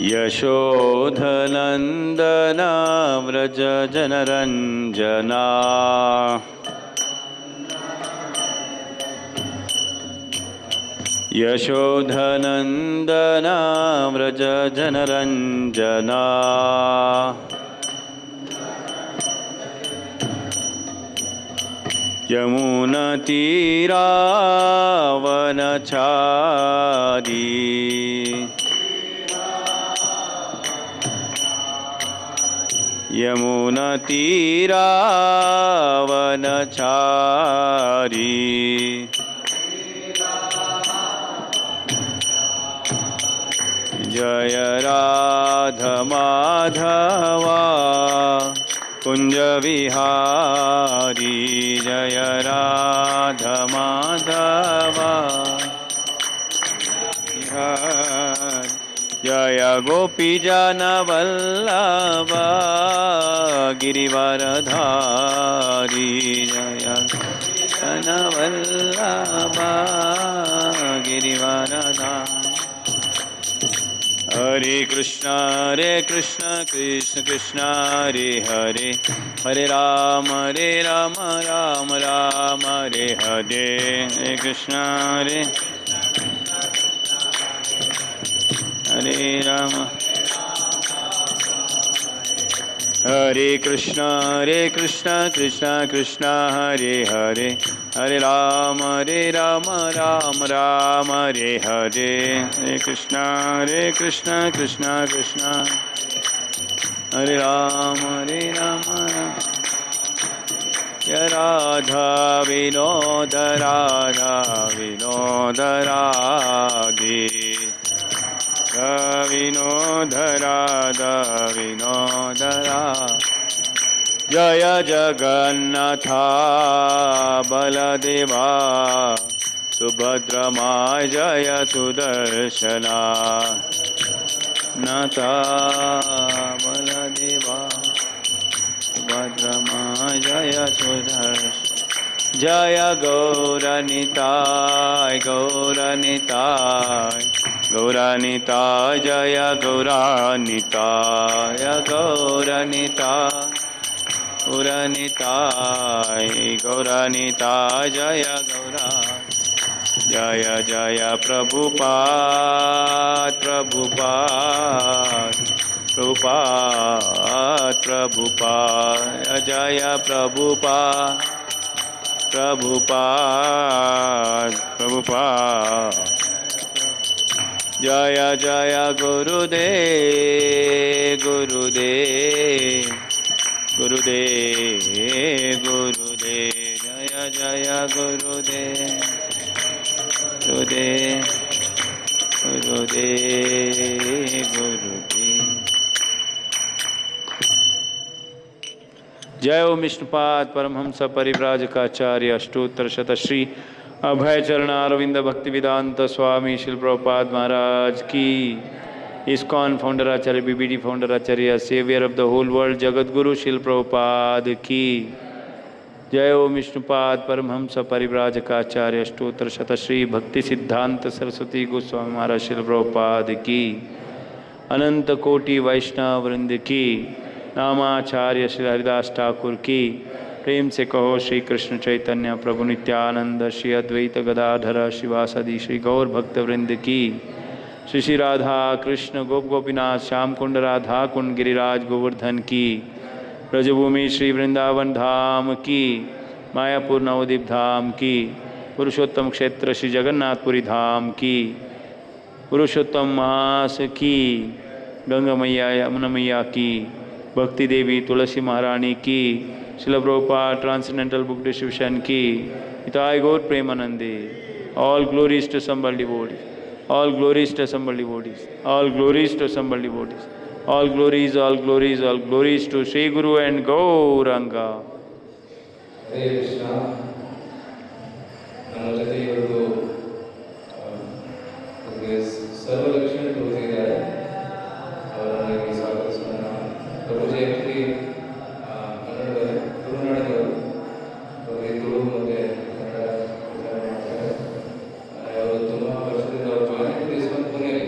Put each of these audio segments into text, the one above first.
यशोधनन्दना व्रज जनरञ्जना यशोधनन्दना व्रज जनरञ्जना यमुनतीरावनचारी यमुनतीरावनचारी जय राधमाधवा कुञ्जविहारी जय राधमाधवा जय गोपीजनवल्लभा गिरिवरधारी जय जनवल्लभा गिरिवरधारी हरे कृष्ण कृष्ण कृष्ण हरे हरे हरे राम राम राम हरे हरे हरे कृष्ण हरे राम हरे कृष्ण कृष्ण कृष्ण हरे हरे हरे राम राम राम हरे हरे हरे कृष्ण कृष्ण कृष्ण हरे राम राम जय राधा विनोद राधे विनोद राधा विनोद जय जगन्नाथ बलदेवा सुभद्रमा जय सुदर्शना नाथा बलदेवा सुभद्रमा जय सुदर्शन जय गौरनिताय गौरनिताय गौरनिताय जय गौरनिताय गौरनिताय गौरनिताय गौरनिताय जय गौरा जय जय प्रभुपाद प्रभुपाद प्रभुपाद प्रभुपाद जय प्रभुपाद प्रभुपाद प्रभुपाद जय जय गुरुदेव गुरुदेव गुरुदेव गुरुदेव जय जय गुरुदेव गुरुदेव गुरुदेव गुरुदेव जय ओम विष्णुपाद परमहंस परिव्राजकाचार्य अष्टोत्तर शतश्री अभय चरण अरविंद भक्ति वेदांत स्वामी शिल प्रभुपाद महाराज की इस्कॉन फाउंडर आचार्य बीबीडी founder acharya saviour of the whole world Jagat guru शिल प्रभुपाद की जय ओम विष्णुपाद परमहंस परिव्राजकाचार्य अष्टोत्तर शतश्री भक्ति सिद्धांत सरस्वती गोस्वामी महाराज शिल प्रभुपाद की अनंत कोटि वैष्णव वृंद की नामाचार्य श्री हरिदास ठाकुर की प्रेम से कहो श्री कृष्ण चैतन्य प्रभु नित्यानंद श्री अद्वैत गदाधर शिवासदि श्री गौर भक्त वृंद की श्री श्री राधा कृष्ण गोप गोपीनाथ श्याम कुंड राधा कुंड गिरिराज गोवर्धन की ब्रजभूमि श्री वृंदावन धाम की मायापुर नवद्वीप धाम की पुरुषोत्तम क्षेत्र श्री जगन्नाथपुरी धाम की पुरुषोत्तम मास की गंगा मैया यमुना मैया की भक्ति देवी तुलसी महारानी की शिल प्रभुपाद ट्रांसेंडेंटल बुक डिस्ट्रीब्यूशन की हिताय गौर प्रेमानंदे all glories to assembled devotees all glories to assembled devotees all glories to assembled devotees all glories all glories all glories to Sri Guru and Gauranga. Hare Krishna. ನಮ್ಮ ಜೊತೆ ಇವತ್ತು ಸರ್ವಲಕ್ಷ್ಮಿ ತುಳಸಿ ಇದ್ದಾರೆ ಅವರನ್ನು ಸ್ವಾಗತಿಸೋಣ. ಪ್ರಭುಜಿ actually ಕನ್ನಡದಲ್ಲಿ ತುಳುನಾಡಿನವರು ಅವರಿಗೆ ತುಳು ಮತ್ತು ಕನ್ನಡ ವಿಚಾರ ಮಾಡ್ತಾರೆ. ಅವರು ತುಂಬ ವರ್ಷದಿಂದ ಅವರು ಜಾಯಿನ್ ಇಸ್ಕೊಂಡು ಪುಣೆಯಲ್ಲಿ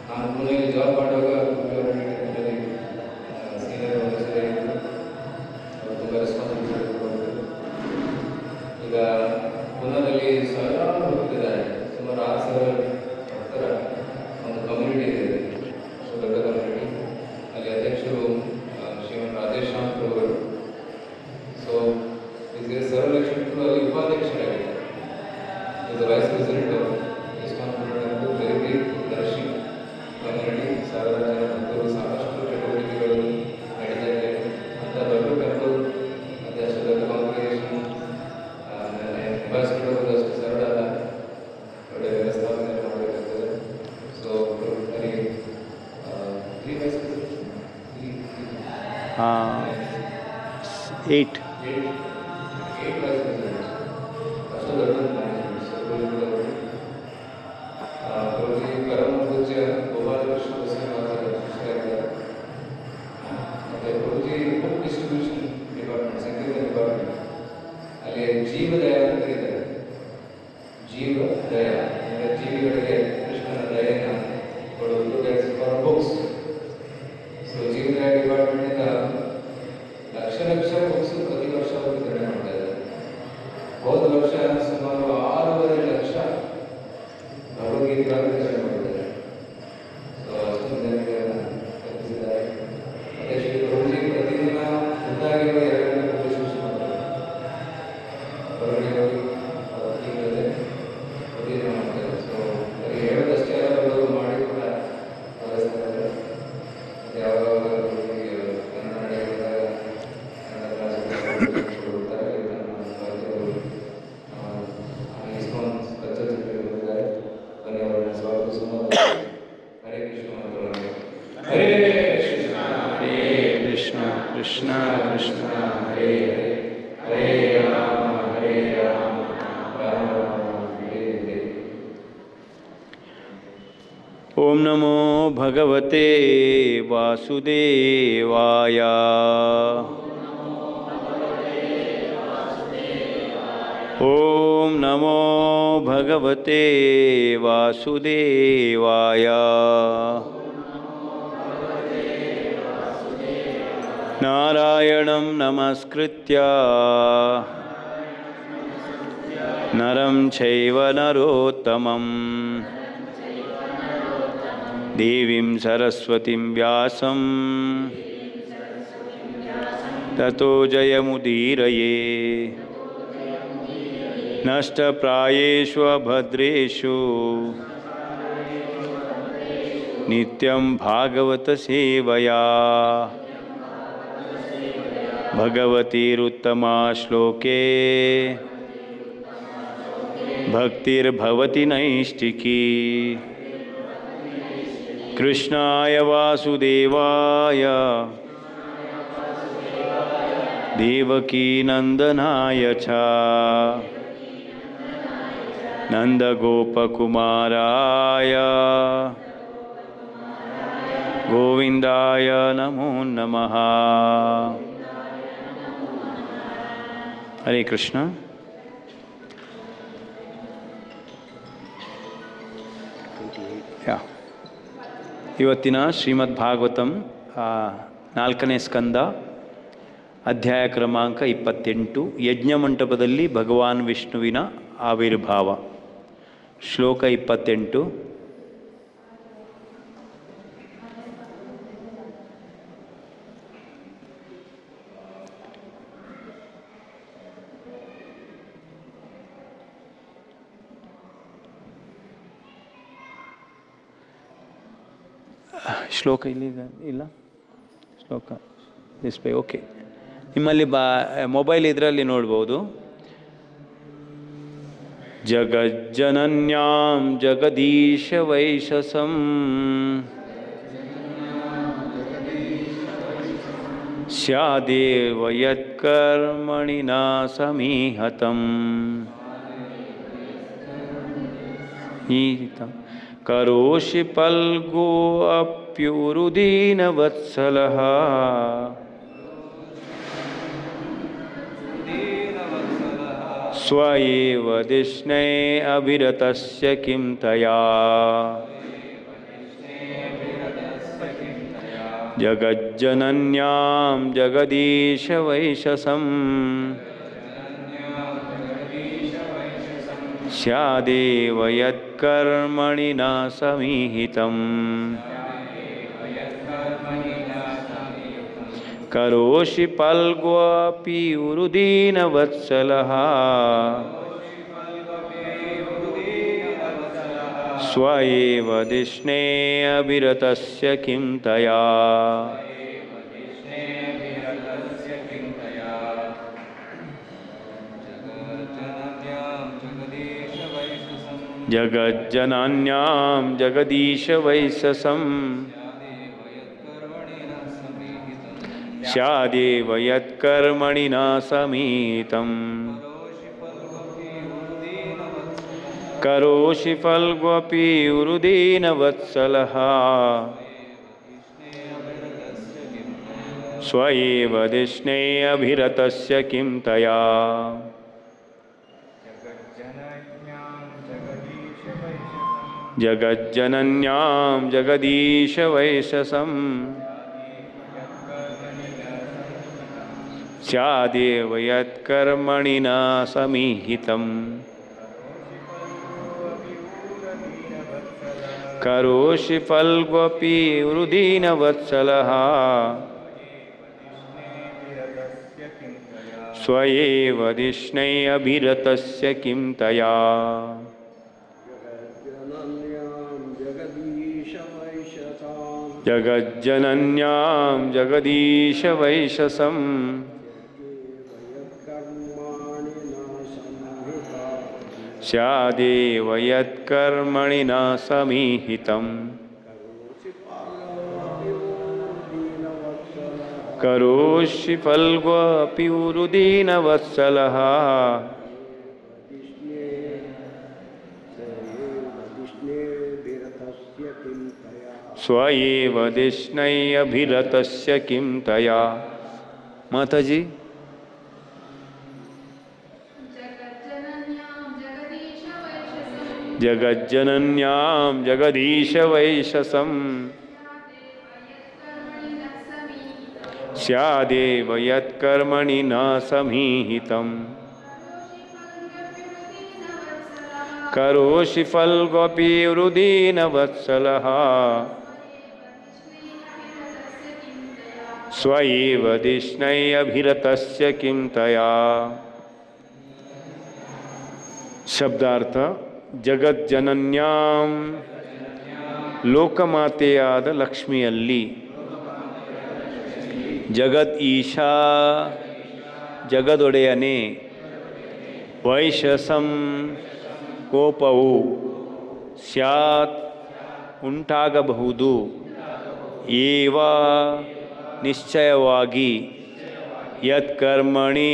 ನಾನು ಪುಣೆಯಲ್ಲಿ ಜಾಬ್ ಮಾಡುವಾಗ ಸೀನಿಯರ್ ಪ್ರೊಫೆಸರ್ ಆಗಿದ್ದು ಅವರು ತುಂಬ ರೆಸ್ಪಾನ್ಸಿಬಿಲಿಟಿ ಕೊಟ್ಟಿದ್ರು. ಈಗ ಪುಣೆಯಲ್ಲಿ ಸಾವಿರಾರು ಹೋಗ್ತಿದ್ದಾರೆ, ಸುಮಾರು 6,000 ಭಕ್ತರ ಒಂದು ಕಮ್ಯುನಿಟಿ ಇದೆ, ಅಷ್ಟು ದೊಡ್ಡ ಕಮ್ಯುನಿಟಿ. ಅಲ್ಲಿ ಅಧ್ಯಕ್ಷರು ಶ್ರೀಮಂತ ರಾಜೇಶ್ ಶಾಂತ್ ಅವರು. ಸೊ ಈಗ ಸರ್ವಲಕ್ಷ್ಮಿ ಅಲ್ಲಿ ಉಪಾಧ್ಯಕ್ಷರಾಗಿದ್ದಾರೆ. Is vice president of ISKCON Karnataka. Very big ದರ್ಶಿ ಕಮ್ಯುನಿಟಿ, ಸಾವಿರಾರು ಜನ ಭಕ್ತರು, ಸಾಕಷ್ಟು ಚಟುವಟಿಕೆಗಳು ನಡೀತಾ ಇದೆ ಅಂತ ದೊಡ್ಡ ಟೆಂಪಲ್ ಮತ್ತು ಅಷ್ಟು ದೊಡ್ಡ ಕಾಂಗ್ರಿಗೇಷನ್ ಅಂಬಾಸಿಡರ್ ಅಷ್ಟು ಸರಳ ಅಲ್ಲ, ಒಳ್ಳೆ ವ್ಯವಸ್ಥಾಪನೆ ಮಾಡಬೇಕಾಗ್ತದೆ. ಸೊ ಬರೀ 3 ವೈಸ್ ಪ್ರೆಸಿಡೆಂಟ್ 8 ವೈಸ್ ಪ್ರೆಸಿಡೆಂಟ್, ಅಷ್ಟು ದೊಡ್ಡ ಮ್ಯಾನೇಜ್ಮೆಂಟ್. ಸೊ ಪ್ರತಿ ಪರಮ ಪೂಜ್ಯ ಗೋಪಾಲಕೃಷ್ಣ ಬಸವ ಶಿಷ್ಯರಾಗಿದ್ದಾರೆ. ಮತ್ತು ಪ್ರತಿ ಬುಕ್ ಡಿಸ್ಟ್ರಿಬ್ಯೂಷನ್ ಡಿಪಾರ್ಟ್ಮೆಂಟ್, ಸಂಗೀತ ಡಿಪಾರ್ಟ್ಮೆಂಟ್, ಅಲ್ಲಿ ಜೀವದಯ ಅಂತ ಕರೀತಾರೆ. ಜೀವದಯ ಅಂದರೆ ಜೀವಿಗಳಿಗೆ ಕೃಷ್ಣನ ದಯೆಯನ್ನು ಕೊಡುವುದು, that's for books. So Jeevadaya ಡಿಪಾರ್ಟ್ಮೆಂಟಿಂದ ಲಕ್ಷ ಲಕ್ಷ ಬುಕ್ಸ್ ಪ್ರತಿ ವರ್ಷ ಅವರು ವಿತರಣೆ ಮಾಡ್ತಾ ಇದ್ದಾರೆ. ಹೋದ ವರ್ಷ ಸುಮಾರು 6.5 ಲಕ್ಷ ಭಗವದ್ಗೀತೆಗಳನ್ನು ವಿತರಣೆ ಮಾಡಿದ್ದಾರೆ. ಸೊ ಅಷ್ಟೊಂದು ಜನರಿಗೆ ತಲುಪಿಸಿದ್ದಾರೆ. ಮತ್ತು ಶ್ರೀ ಪ್ರಭುಜಿ ಪ್ರತಿದಿನ ಉದ್ದಾಗಿರುವ 2 ಗಂಟೆ ಪಬ್ಲಿಷನ್ ಮಾಡ್ತಾರೆ. ಹೊರಗಡೆ ಹೋಗಿ ಟೀಮ್ ಜೊತೆ ಪ್ರತಿದಿನ ಮಾಡ್ತಾರೆ. ಸೊ ಬರೀ ಹೇಳೋದಷ್ಟೇ ಅಲ್ಲ, ಬರೋದು ಮಾಡಿ ಕೂಡ ಬಳಸ್ತಾರೆ. ಮತ್ತು ಯಾವಾಗ ಕನ್ನಡ ನಡೆಯುವಾಗ ಕನ್ನಡ ಕ್ಲಾಸ್ ಕೊಡ್ತಾರೆ. ISKCON ಕಲ್ಚರ್ ಸೆಕ್ರೆಟರಿ ಬಂದಿದ್ದಾರೆ, ಬನ್ನಿ ಅವರನ್ನು ಸ್ವಾಗತಿಸುವ. ಹರೇ ಕೃಷ್ಣ ಮಾತನಾಡಿ. ಹರೇ ಕೃಷ್ಣ ಹರೇ ಕೃಷ್ಣ ಕೃಷ್ಣ ಕೃಷ್ಣ ಹರೇ ಹರೇ, ಹರೇ ರಾಮ ಹರೇ ರಾಮ, ರಾಮ ರಾಮ ಹರೇ ಹರೇ. ಓಂ ನಮೋ ಭಗವತೆ ವಾಸುದೇವಾಯ. ಓಂ ನಮೋ ಭಗವತೆ ವಾಸುದೇವಾಯ. ನಾರಾಯಣಂ ನಮಸ್ಕೃತ್ಯ ನರಂ ಚೈವ ನರೋತ್ತಮಂ ದೇವೀಂ ಸರಸ್ವತಿಂ ವ್ಯಾಸಂ ತತೋ ಜಯಮುದೀರಯೇ. ನಷ್ಟಪ್ರಾಯೇಷು ಅಭದ್ರೇಷು ನಿತ್ಯಂ ಭಾಗವತ ಸೇವಯಾ. ಭಗವತೀರುತ್ತಮಾ ಶ್ಲೋಕೆ ಭಕ್ತಿರ್ಭವತಿ ನೈಷ್ಠಿಕೀ. ಕೃಷ್ಣಾಯ ವಾಸುದೇವಾಯ ದೇವಕೀನಂದನಾಯ ಚ ನಂದಗೋಪಕುಮಾರಾಯ ಗೋವಿಂದಾಯ ನಮೋ ನಮಃ. ಹರೇ ಕೃಷ್ಣ. ಇವತ್ತಿನ ಶ್ರೀಮದ್ ಭಾಗವತಂ 4ನೇ ಸ್ಕಂದ, ಅಧ್ಯಾಯ ಕ್ರಮಾಂಕ 28, ಯಜ್ಞಮಂಟಪದಲ್ಲಿ ಭಗವಾನ್ ವಿಷ್ಣುವಿನ ಆವಿರ್ಭಾವ. ಶ್ಲೋಕ 28. ಶ್ಲೋಕ ಇಲ್ಲಿ ಇಲ್ಲ, ಶ್ಲೋಕ ಡಿಸ್ಪ್ಲೇ ಓಕೆ. ನಿಮ್ಮಲ್ಲಿ ಮೊಬೈಲ್ ಇದರಲ್ಲಿ ನೋಡ್ಬೋದು. ಜಗಜ್ಜನನ್ಯಾಂ ಜಗದೀಶ ವೈಶಸಂ ಸ್ಯಾದೇವ ಯತ್ಕರ್ಮಣಿ ನ ಸಮೀಹತಂ ಈತಂ ಕರೋಷಿ ಫಲ್ಗೋ ಅಪ್ಯುರುದೀನವತ್ಸಲಃ ಸ್ವಯೇವ ದಿಷ್ಣೇ ಅಭಿರತಸ್ಯ ಕಿಂ ತಯಾ ಜಗಜ್ಜನನ್ಯಾಂ ಜಗದೀಶವೈಶಸಂ ಸ್ಯಾದೇವ ಯತ್ಕರ್ಮಣಿ ನ ಸಮೀಹಿತಂ ಕರೋಷಿ ಫಲ್ಗ್ವಾಪಿ ಉರುದೀನವತ್ಸಲಃ ಸ್ವ ಏವ ದಿಷ್ಣೇ ಅಭಿರತಸ್ಯ ಕಿಂ ತಯಾ ಜಗಜ್ಜನನ್ಯಾಂ ಜಗದೀಶವೈಶಸಂ ಸ್ಯಾದೇವ ಯತ್ಕರ್ಮಣಿ ನ ಸಮೀಹಿತಂ ಕರೋಷಿ ಫಲ್ಗ್ವಪಿ ಉರುದೀನವತ್ಸಲಃ ಸ್ವ ಏವ ದಿಷ್ಣೇ ಅಭಿರತಸ್ಯ ಕಿಂ ತಯಾ ಜಗಜ್ಜನನ್ಯಾಂ ಜಗದೀಶವೈಶಸಂ ಸ್ಯಾದೇವ ಯತ್ಕರ್ಮಣಿ ನ ಸಮೀಹಿತಂ ಕರೋಷಿ ಫಲ್ಗ್ವಪಿ ಉರುದೀನವತ್ಸಲಃ ಸ್ವ ಏವ ದಿಷ್ಣೇ ಅಭಿರತಸ್ಯ ಕಿಂ ತಯಾ ಜಗಜ್ಜನನ್ಯಾಂ ಜಗದೀಶವೈಶಸಂ ಸ್ಯಾದೇವ ಯತ್ಕರ್ಮಣಿ ನ ಸಮೀಹಿತಂ ಕರೋಷಿ ಫಲ್ಗ್ವಪಿ ಉರುದೀನವತ್ಸಲಃ ಸ್ವ ಏವ ದಿಷ್ಣೈ ಅಭಿರತಸ್ಯ ಕಿಂ ತಯಾ. ಮಾತಾಜಿ, ಜಗಜ್ಜನನ್ಯಾಂ ಜಗದೀಶವೈಶಸಂ ಸ್ಯಾದೇವ ಯತ್ಕರ್ಮಣಿ ನ ಸಮೀಹಿತಂ ಕರೋಷಿ ಫಲ್ಗ್ವಪಿ ಉರುದೀನವತ್ಸಲಃ ಸ್ವ ಏವ ದಿಷ್ಣೈ ಅಭಿರತಸ್ಯ ಕಿಂ ತಯಾ. ಶಬ್ದಾರ್ಥ: ಜಗಜ್ಜನನ್ಯಾಂ, ಲೋಕಮಾತೆಯಾದ ಲಕ್ಷ್ಮಿಯಲ್ಲಿ, ಜಗದ್ ಈಶಾ, ಜಗದೊಡೆಯನೇ, ವೈಶಸಂ, ಕೋಪವು, ಸ್ಯಾತ್, ಉಂಟಾಗಬಹುದು, ಏವ, ನಿಶ್ಚಯವಾಗಿ, ಯತ್ಕರ್ಮಣಿ,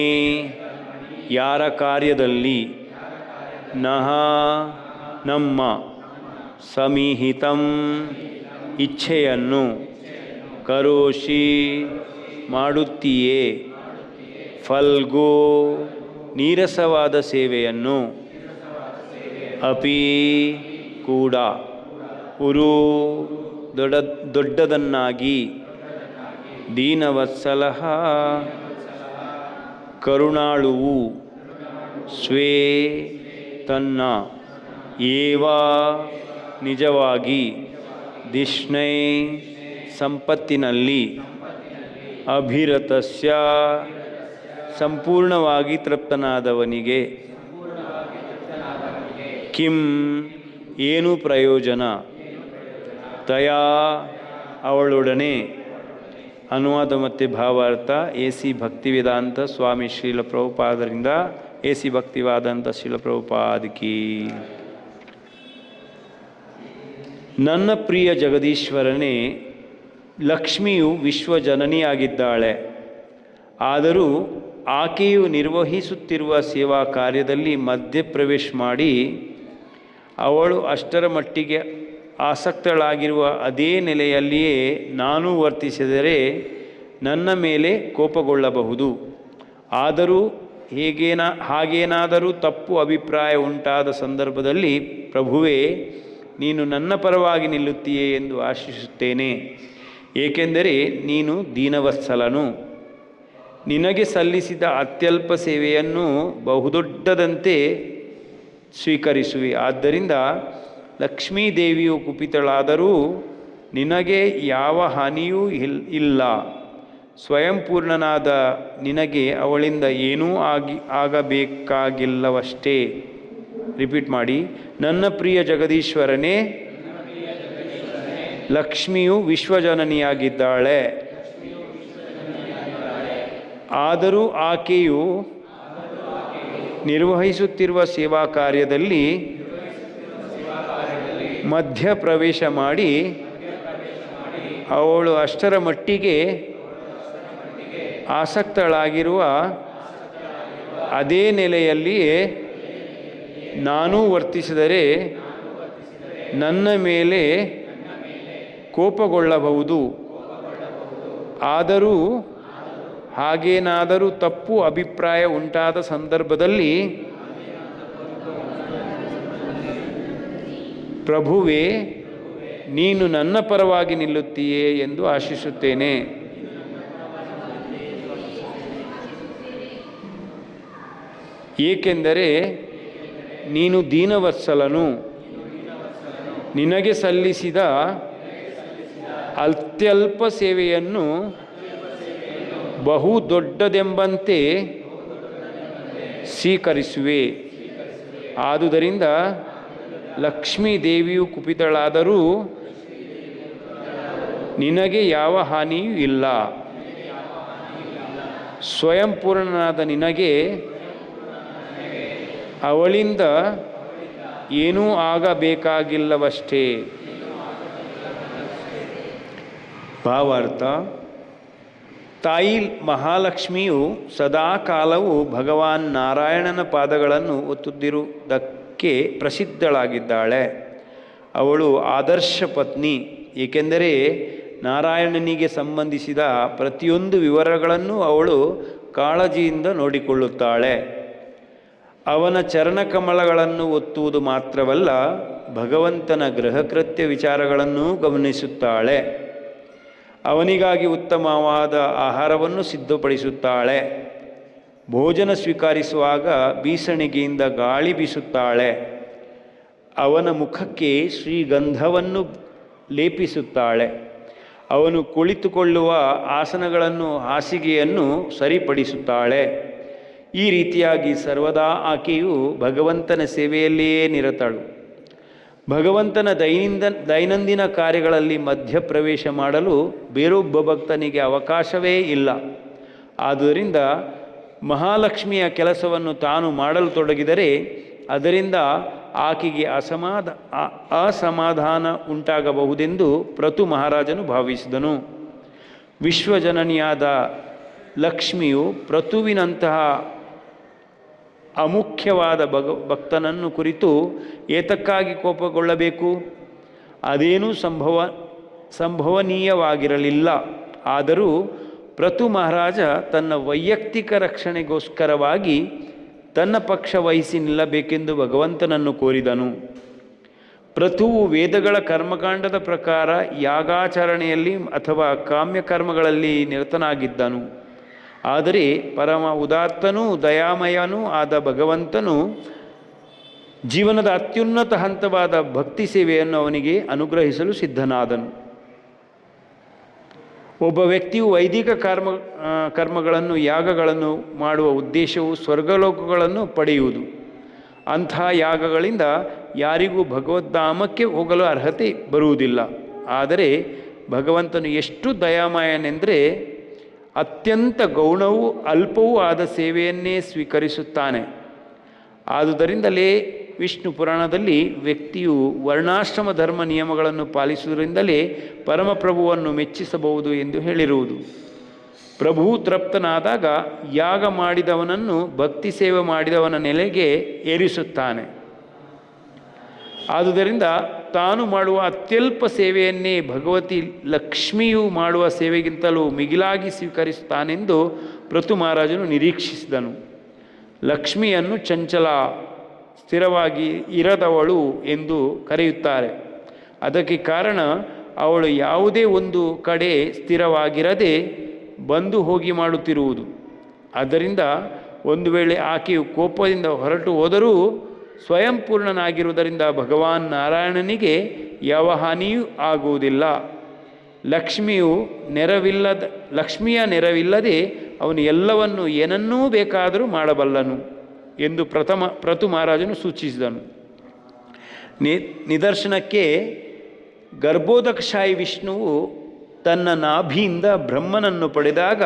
ಯಾರ ಕಾರ್ಯದಲ್ಲಿ, ನಃ, ನಮ್ಮ, ಸಮೀಹಿತಂ, ಇಚ್ಛೆಯನ್ನು, ಕರೋಷಿ, ಮಾಡುತ್ತೀಯೇ, ಫಲ್ಗೋ, ನೀರಸವಾದ ಸೇವೆಯನ್ನು, ಅಪಿ, ಕೂಡ, ಉರು, ದೊಡ್ಡದನ್ನಾಗಿ, ದೀನವತ್ಸಲಃ, ಕರುಣಾಳುವು, ಸ್ವೇ, ತನ್ನ, ಏವ, ನಿಜವಾಗಿ, ದಿಷ್ಣೈ, ಸಂಪತ್ತಿನಲ್ಲಿ, ಅಭಿರತಸ್ಯ, ಸಂಪೂರ್ಣವಾಗಿ ತೃಪ್ತನಾದವನಿಗೆ, ಕಿಂ, ಏನು ಪ್ರಯೋಜನ, ತಯಾ, ಅವಳೊಡನೆ. ಅನುವಾದ ಮತ್ತು ಭಾವಾರ್ಥ ಎ.ಸಿ. ಭಕ್ತಿವೇದಾಂತ ಸ್ವಾಮಿ ಶ್ರೀಲ ಪ್ರಭುಪಾದರಿಂದ ಎ.ಸಿ. ಭಕ್ತಿವೇದಾಂತ ಶ್ರೀಲ ಪ್ರಭುಪಾದ ಕಿ. ನನ್ನ ಪ್ರಿಯ ಜಗದೀಶ್ವರನೇ, ಲಕ್ಷ್ಮಿಯು ವಿಶ್ವಜನನಿಯಾಗಿದ್ದಾಳೆ. ಆದರೂ ಆಕೆಯು ನಿರ್ವಹಿಸುತ್ತಿರುವ ಸೇವಾ ಕಾರ್ಯದಲ್ಲಿ ಮಧ್ಯಪ್ರವೇಶ ಮಾಡಿ ಅವಳು ಅಷ್ಟರ ಮಟ್ಟಿಗೆ ಆಸಕ್ತಳಾಗಿರುವ ಅದೇ ನೆಲೆಯಲ್ಲಿಯೇ ನಾನು ವರ್ತಿಸಿದರೆ ನನ್ನ ಮೇಲೆ ಕೋಪಗೊಳ್ಳಬಹುದು. ಆದರೂ ಹಾಗೇನಾದರೂ ತಪ್ಪು ಅಭಿಪ್ರಾಯ ಉಂಟಾದ ಸಂದರ್ಭದಲ್ಲಿ ಪ್ರಭುವೇ, ನೀನು ನನ್ನ ಪರವಾಗಿ ನಿಲ್ಲುತ್ತೀಯೇ ಎಂದು ಆಶಿಸುತ್ತೇನೆ. ಏಕೆಂದರೆ ನೀನು ದೀನವತ್ಸಲನು. ನಿನಗೆ ಸಲ್ಲಿಸಿದ ಅತ್ಯಲ್ಪ ಸೇವೆಯನ್ನು ಬಹುದೊಡ್ಡದಂತೆ ಸ್ವೀಕರಿಸುವೆ. ಆದ್ದರಿಂದ ಲಕ್ಷ್ಮೀದೇವಿಯು ಕುಪಿತಳಾದರೂ ನಿನಗೆ ಯಾವ ಹಾನಿಯೂ ಇಲ್ಲ. ಸ್ವಯಂಪೂರ್ಣನಾದ ನಿನಗೆ ಅವಳಿಂದ ಏನೂ ಆಗಬೇಕಾಗಿಲ್ಲವಷ್ಟೇ. ರಿಪೀಟ್ ಮಾಡಿ. ನನ್ನ ಪ್ರಿಯ ಜಗದೀಶ್ವರನೇ, ಲಕ್ಷ್ಮಿಯು ವಿಶ್ವಜನನಿಯಾಗಿದ್ದಾಳೆ. ಆದರೂ ಆಕೆಯು ನಿರ್ವಹಿಸುತ್ತಿರುವ ಸೇವಾ ಕಾರ್ಯದಲ್ಲಿ ಮಧ್ಯಪ್ರವೇಶ ಮಾಡಿ ಅವಳು ಅಷ್ಟರ ಮಟ್ಟಿಗೆ ಆಸಕ್ತಳಾಗಿರುವ ಅದೇ ನೆಲೆಯಲ್ಲಿಯೇ ನಾನೂ ವರ್ತಿಸಿದರೆ ನನ್ನ ಮೇಲೆ ಕೋಪಗೊಳ್ಳಬಹುದು. ಆದರೂ ಹಾಗೇನಾದರೂ ತಪ್ಪು ಅಭಿಪ್ರಾಯ ಉಂಟಾದ ಸಂದರ್ಭದಲ್ಲಿ ಪ್ರಭುವೇ, ನೀನು ನನ್ನ ಪರವಾಗಿ ನಿಲ್ಲುತ್ತೀಯೇ ಎಂದು ಆಶಿಸುತ್ತೇನೆ. ಏಕೆಂದರೆ ನೀನು ದೀನವತ್ಸಲನು. ನಿನಗೆ ಸಲ್ಲಿಸಿದ ಅತ್ಯಲ್ಪ ಸೇವೆಯನ್ನು ಬಹು ದೊಡ್ಡದೆಂಬಂತೆ ಸ್ವೀಕರಿಸುವೆ. ಆದುದರಿಂದ ಲಕ್ಷ್ಮೀ ದೇವಿಯು ಕುಪಿತಳಾದರೂ ನಿನಗೆ ಯಾವ ಹಾನಿಯೂ ಇಲ್ಲ. ಸ್ವಯಂಪೂರ್ಣನಾದ ನಿನಗೆ ಅವಳಿಂದ ಏನೂ ಆಗಬೇಕಾಗಿಲ್ಲವಷ್ಟೇ. ಭಾವಾರ್ಥ: ತಾಯಿ ಮಹಾಲಕ್ಷ್ಮಿಯು ಸದಾ ಕಾಲವು ಭಗವಾನ್ ನಾರಾಯಣನ ಪಾದಗಳನ್ನು ಒತ್ತುತ್ತಿರುವುದಕ್ಕೆ ಪ್ರಸಿದ್ಧಳಾಗಿದ್ದಾಳೆ. ಅವಳು ಆದರ್ಶ ಪತ್ನಿ. ಏಕೆಂದರೆ ನಾರಾಯಣನಿಗೆ ಸಂಬಂಧಿಸಿದ ಪ್ರತಿಯೊಂದು ವಿವರಗಳನ್ನು ಅವಳು ಕಾಳಜಿಯಿಂದ ನೋಡಿಕೊಳ್ಳುತ್ತಾಳೆ. ಅವನ ಚರಣಕಮಲಗಳನ್ನು ಒತ್ತುವುದು ಮಾತ್ರವಲ್ಲ, ಭಗವಂತನ ಗೃಹಕೃತ್ಯ ವಿಚಾರಗಳನ್ನೂ ಗಮನಿಸುತ್ತಾಳೆ. ಅವನಿಗಾಗಿ ಉತ್ತಮವಾದ ಆಹಾರವನ್ನು ಸಿದ್ಧಪಡಿಸುತ್ತಾಳೆ. ಭೋಜನ ಸ್ವೀಕರಿಸುವಾಗ ಬೀಸಣಿಗೆಯಿಂದ ಗಾಳಿ ಬೀಸುತ್ತಾಳೆ. ಅವನ ಮುಖಕ್ಕೆ ಶ್ರೀಗಂಧವನ್ನು ಲೇಪಿಸುತ್ತಾಳೆ. ಅವನು ಕುಳಿತುಕೊಳ್ಳುವ ಆಸನಗಳನ್ನು, ಹಾಸಿಗೆಯನ್ನು ಸರಿಪಡಿಸುತ್ತಾಳೆ. ಈ ರೀತಿಯಾಗಿ ಸರ್ವದಾ ಆಕೆಯು ಭಗವಂತನ ಸೇವೆಯಲ್ಲಿಯೇ ನಿರತಳು. ಭಗವಂತನ ದೈನಂದಿನ ಕಾರ್ಯಗಳಲ್ಲಿ ಮಧ್ಯಪ್ರವೇಶ ಮಾಡಲು ಬೇರೊಬ್ಬ ಭಕ್ತನಿಗೆ ಅವಕಾಶವೇ ಇಲ್ಲ. ಆದುದರಿಂದ ಮಹಾಲಕ್ಷ್ಮಿಯ ಕೆಲಸವನ್ನು ತಾನು ಮಾಡಲು ತೊಡಗಿದರೆ ಅದರಿಂದ ಆಕೆಗೆ ಅಸಮಾಧಾನ ಉಂಟಾಗಬಹುದೆಂದು ಪ್ರತು ಮಹಾರಾಜನು ಭಾವಿಸಿದನು. ವಿಶ್ವಜನನಿಯಾದ ಲಕ್ಷ್ಮಿಯು ಪ್ರತುವಿನಂತಹ ಅಮುಖ್ಯವಾದ ಭಕ್ತನನ್ನು ಕುರಿತು ಏತಕ್ಕಾಗಿ ಕೋಪಗೊಳ್ಳಬೇಕು? ಅದೇನೂ ಸಂಭವನೀಯವಾಗಿರಲಿಲ್ಲ. ಆದರೂ ಪ್ರತು ಮಹಾರಾಜ ತನ್ನ ವೈಯಕ್ತಿಕ ರಕ್ಷಣೆಗೋಸ್ಕರವಾಗಿ ತನ್ನ ಪಕ್ಷ ವಹಿಸಿ ನಿಲ್ಲಬೇಕೆಂದು ಭಗವಂತನನ್ನು ಕೋರಿದನು. ಪ್ರತುವು ವೇದಗಳ ಕರ್ಮಕಾಂಡದ ಪ್ರಕಾರ ಯಾಗಾಚರಣೆಯಲ್ಲಿ ಅಥವಾ ಕಾಮ್ಯಕರ್ಮಗಳಲ್ಲಿ ನಿರತನಾಗಿದ್ದನು. ಆದರೆ ಪರಮ ಉದಾತ್ತನೂ ದಯಾಮಯನೂ ಆದ ಭಗವಂತನು ಜೀವನದ ಅತ್ಯುನ್ನತ ಹಂತವಾದ ಭಕ್ತಿ ಸೇವೆಯನ್ನು ಅವನಿಗೆ ಅನುಗ್ರಹಿಸಲು ಸಿದ್ಧನಾದನು. ಒಬ್ಬ ವ್ಯಕ್ತಿಯು ವೈದಿಕ ಕರ್ಮಗಳನ್ನು, ಯಾಗಗಳನ್ನು ಮಾಡುವ ಉದ್ದೇಶವು ಸ್ವರ್ಗಲೋಕಗಳನ್ನು ಪಡೆಯುವುದು. ಅಂಥ ಯಾಗಗಳಿಂದ ಯಾರಿಗೂ ಭಗವದ್ಧಾಮಕ್ಕೆ ಹೋಗಲು ಅರ್ಹತೆ ಬರುವುದಿಲ್ಲ. ಆದರೆ ಭಗವಂತನು ಎಷ್ಟು ದಯಾಮಯನೆಂದರೆ ಅತ್ಯಂತ ಗೌಣವೂ ಅಲ್ಪವೂ ಆದ ಸೇವೆಯನ್ನೇ ಸ್ವೀಕರಿಸುತ್ತಾನೆ. ಆದುದರಿಂದಲೇ ವಿಷ್ಣು ಪುರಾಣದಲ್ಲಿ ವ್ಯಕ್ತಿಯು ವರ್ಣಾಶ್ರಮ ಧರ್ಮ ನಿಯಮಗಳನ್ನು ಪಾಲಿಸುವುದರಿಂದಲೇ ಪರಮಪ್ರಭುವನ್ನು ಮೆಚ್ಚಿಸಬಹುದು ಎಂದು ಹೇಳಿರುವುದು. ಪ್ರಭು ತೃಪ್ತನಾದಾಗ ಯಾಗ ಮಾಡಿದವನನ್ನು ಭಕ್ತಿ ಸೇವೆ ಮಾಡಿದವನ ನೆಲೆಗೆ ಏರಿಸುತ್ತಾನೆ. ಆದುದರಿಂದ ತಾನು ಮಾಡುವ ಅತ್ಯಲ್ಪ ಸೇವೆಯನ್ನೇ ಭಗವತಿ ಲಕ್ಷ್ಮಿಯು ಮಾಡುವ ಸೇವೆಗಿಂತಲೂ ಮಿಗಿಲಾಗಿ ಸ್ವೀಕರಿಸುತ್ತಾನೆಂದು ಪ್ರತು ಮಹಾರಾಜನು ನಿರೀಕ್ಷಿಸಿದನು. ಲಕ್ಷ್ಮಿಯನ್ನು ಚಂಚಲ, ಸ್ಥಿರವಾಗಿ ಇರದವಳು ಎಂದು ಕರೆಯುತ್ತಾರೆ. ಅದಕ್ಕೆ ಕಾರಣ ಅವಳು ಯಾವುದೇ ಒಂದು ಕಡೆ ಸ್ಥಿರವಾಗಿರದೆ ಬಂದು ಹೋಗಿ ಮಾಡುತ್ತಿರುವುದು. ಆದ್ದರಿಂದ ಒಂದು ವೇಳೆ ಆಕೆಯು ಕೋಪದಿಂದ ಹೊರಟು ಹೋದರೂ ಸ್ವಯಂಪೂರ್ಣನಾಗಿರುವುದರಿಂದ ಭಗವಾನ್ ನಾರಾಯಣನಿಗೆ ಯಾವ ಹಾನಿಯೂ ಆಗುವುದಿಲ್ಲ. ಲಕ್ಷ್ಮಿಯ ನೆರವಿಲ್ಲದೆ ಅವನು ಎಲ್ಲವನ್ನು ಏನನ್ನೂ ಬೇಕಾದರೂ ಮಾಡಬಲ್ಲನು ಎಂದು ಪ್ರತು ಮಹಾರಾಜನು ಸೂಚಿಸಿದನು. ನಿದರ್ಶನಕ್ಕೆ ಗರ್ಭೋದಕಶಾಹಿ ವಿಷ್ಣುವು ತನ್ನ ನಾಭಿಯಿಂದ ಬ್ರಹ್ಮನನ್ನು ಪಡೆದಾಗ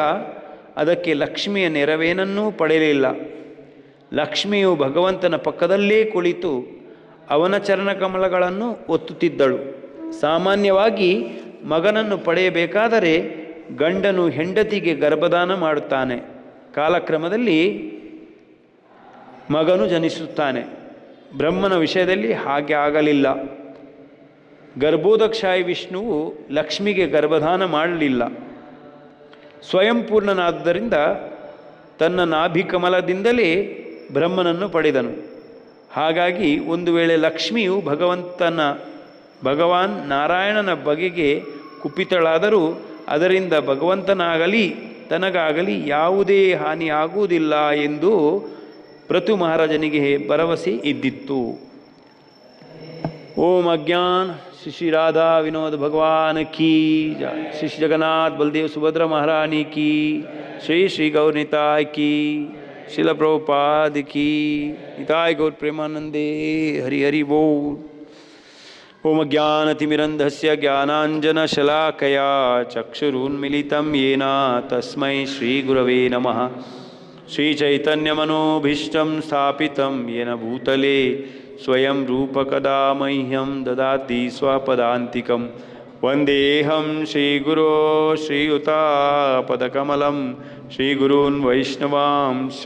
ಅದಕ್ಕೆ ಲಕ್ಷ್ಮಿಯ ನೆರವೇನನ್ನೂ ಪಡೆಯಲಿಲ್ಲ. ಲಕ್ಷ್ಮಿಯು ಭಗವಂತನ ಪಕ್ಕದಲ್ಲೇ ಕುಳಿತು ಅವನ ಚರಣಕಮಲಗಳನ್ನು ಒತ್ತುತ್ತಿದ್ದಳು. ಸಾಮಾನ್ಯವಾಗಿ ಮಗನನ್ನು ಪಡೆಯಬೇಕಾದರೆ ಗಂಡನು ಹೆಂಡತಿಗೆ ಗರ್ಭದಾನ ಮಾಡುತ್ತಾನೆ. ಕಾಲಕ್ರಮದಲ್ಲಿ ಮಗನು ಜನಿಸುತ್ತಾನೆ. ಬ್ರಹ್ಮನ ವಿಷಯದಲ್ಲಿ ಹಾಗೆ ಆಗಲಿಲ್ಲ. ಗರ್ಭೋದಕಶಾಹಿ ವಿಷ್ಣುವು ಲಕ್ಷ್ಮಿಗೆ ಗರ್ಭದಾನ ಮಾಡಲಿಲ್ಲ. ಸ್ವಯಂಪೂರ್ಣನಾದ್ದರಿಂದ ತನ್ನ ನಾಭಿಕಮಲದಿಂದಲೇ ಬ್ರಹ್ಮನನ್ನು ಪಡೆದನು. ಹಾಗಾಗಿ ಒಂದು ವೇಳೆ ಲಕ್ಷ್ಮಿಯು ಭಗವಾನ್ ನಾರಾಯಣನ ಬಗೆಗೆ ಕುಪಿತಳಾದರೂ ಅದರಿಂದ ಭಗವಂತನಾಗಲಿ ತನಗಾಗಲಿ ಯಾವುದೇ ಹಾನಿ ಆಗುವುದಿಲ್ಲ ಎಂದು ಪ್ರತು ಮಹಾರಾಜನಿಗೆ ಭರವಸೆ ಇದ್ದಿತ್ತು. ಓಂ ಅಜ್ಞಾನ್ ಶ್ರೀ ರಾಧಾ ವಿನೋದ್ ಭಗವಾನ್ ಕೀ ಜೈ. ಶ್ರೀ ಜಗನ್ನಾಥ ಬಲದೇವ್ ಸುಭದ್ರ ಮಹಾರಾಣಿ ಕೀ. ಶ್ರೀ ಗೌರ್ ನಿತಾಯ್ ಕೀ. ಶಿಲ ಪ್ರಭುಪಾದ್ ಕೀ. ನಿತಾಯ್ ಗೌರ್ ಪ್ರೇಮಾನಂದೇ. ಹರಿ ಹರಿ ಬೋಲ್. ಓಂ ಅಜ್ಞಾನತಿಮಿರಂಧಸ್ಯ ಜ್ಞಾನಾಂಜನಶಲಾಕಯಾ ಚಕ್ಷುರುನ್ಮಿಲಿತಂ ಯೇನ ತಸ್ಮೈ ಶ್ರೀಗುರವೇ ನಮಃ. ಶ್ರೀಚೈತನ್ಯಮನೋಭೀಷ್ಟಂ ಸ್ಥಾಪಿತಂ ಯೇನ ಭೂತಲೆ ಸ್ವಯಂ ರೂಪಕದಾ ಮಹ್ಯಂ ದದಾತಿ ಸ್ವಪದಾಂತಿಕಂ. ವಂದೇಹಂ ಶ್ರೀಗುರೋ ಶ್ರೀಯುತಾಪದಕಮಲಂ ಶ್ರೀಗುರೂನ್ ವೈಷ್ಣವಾಂಶ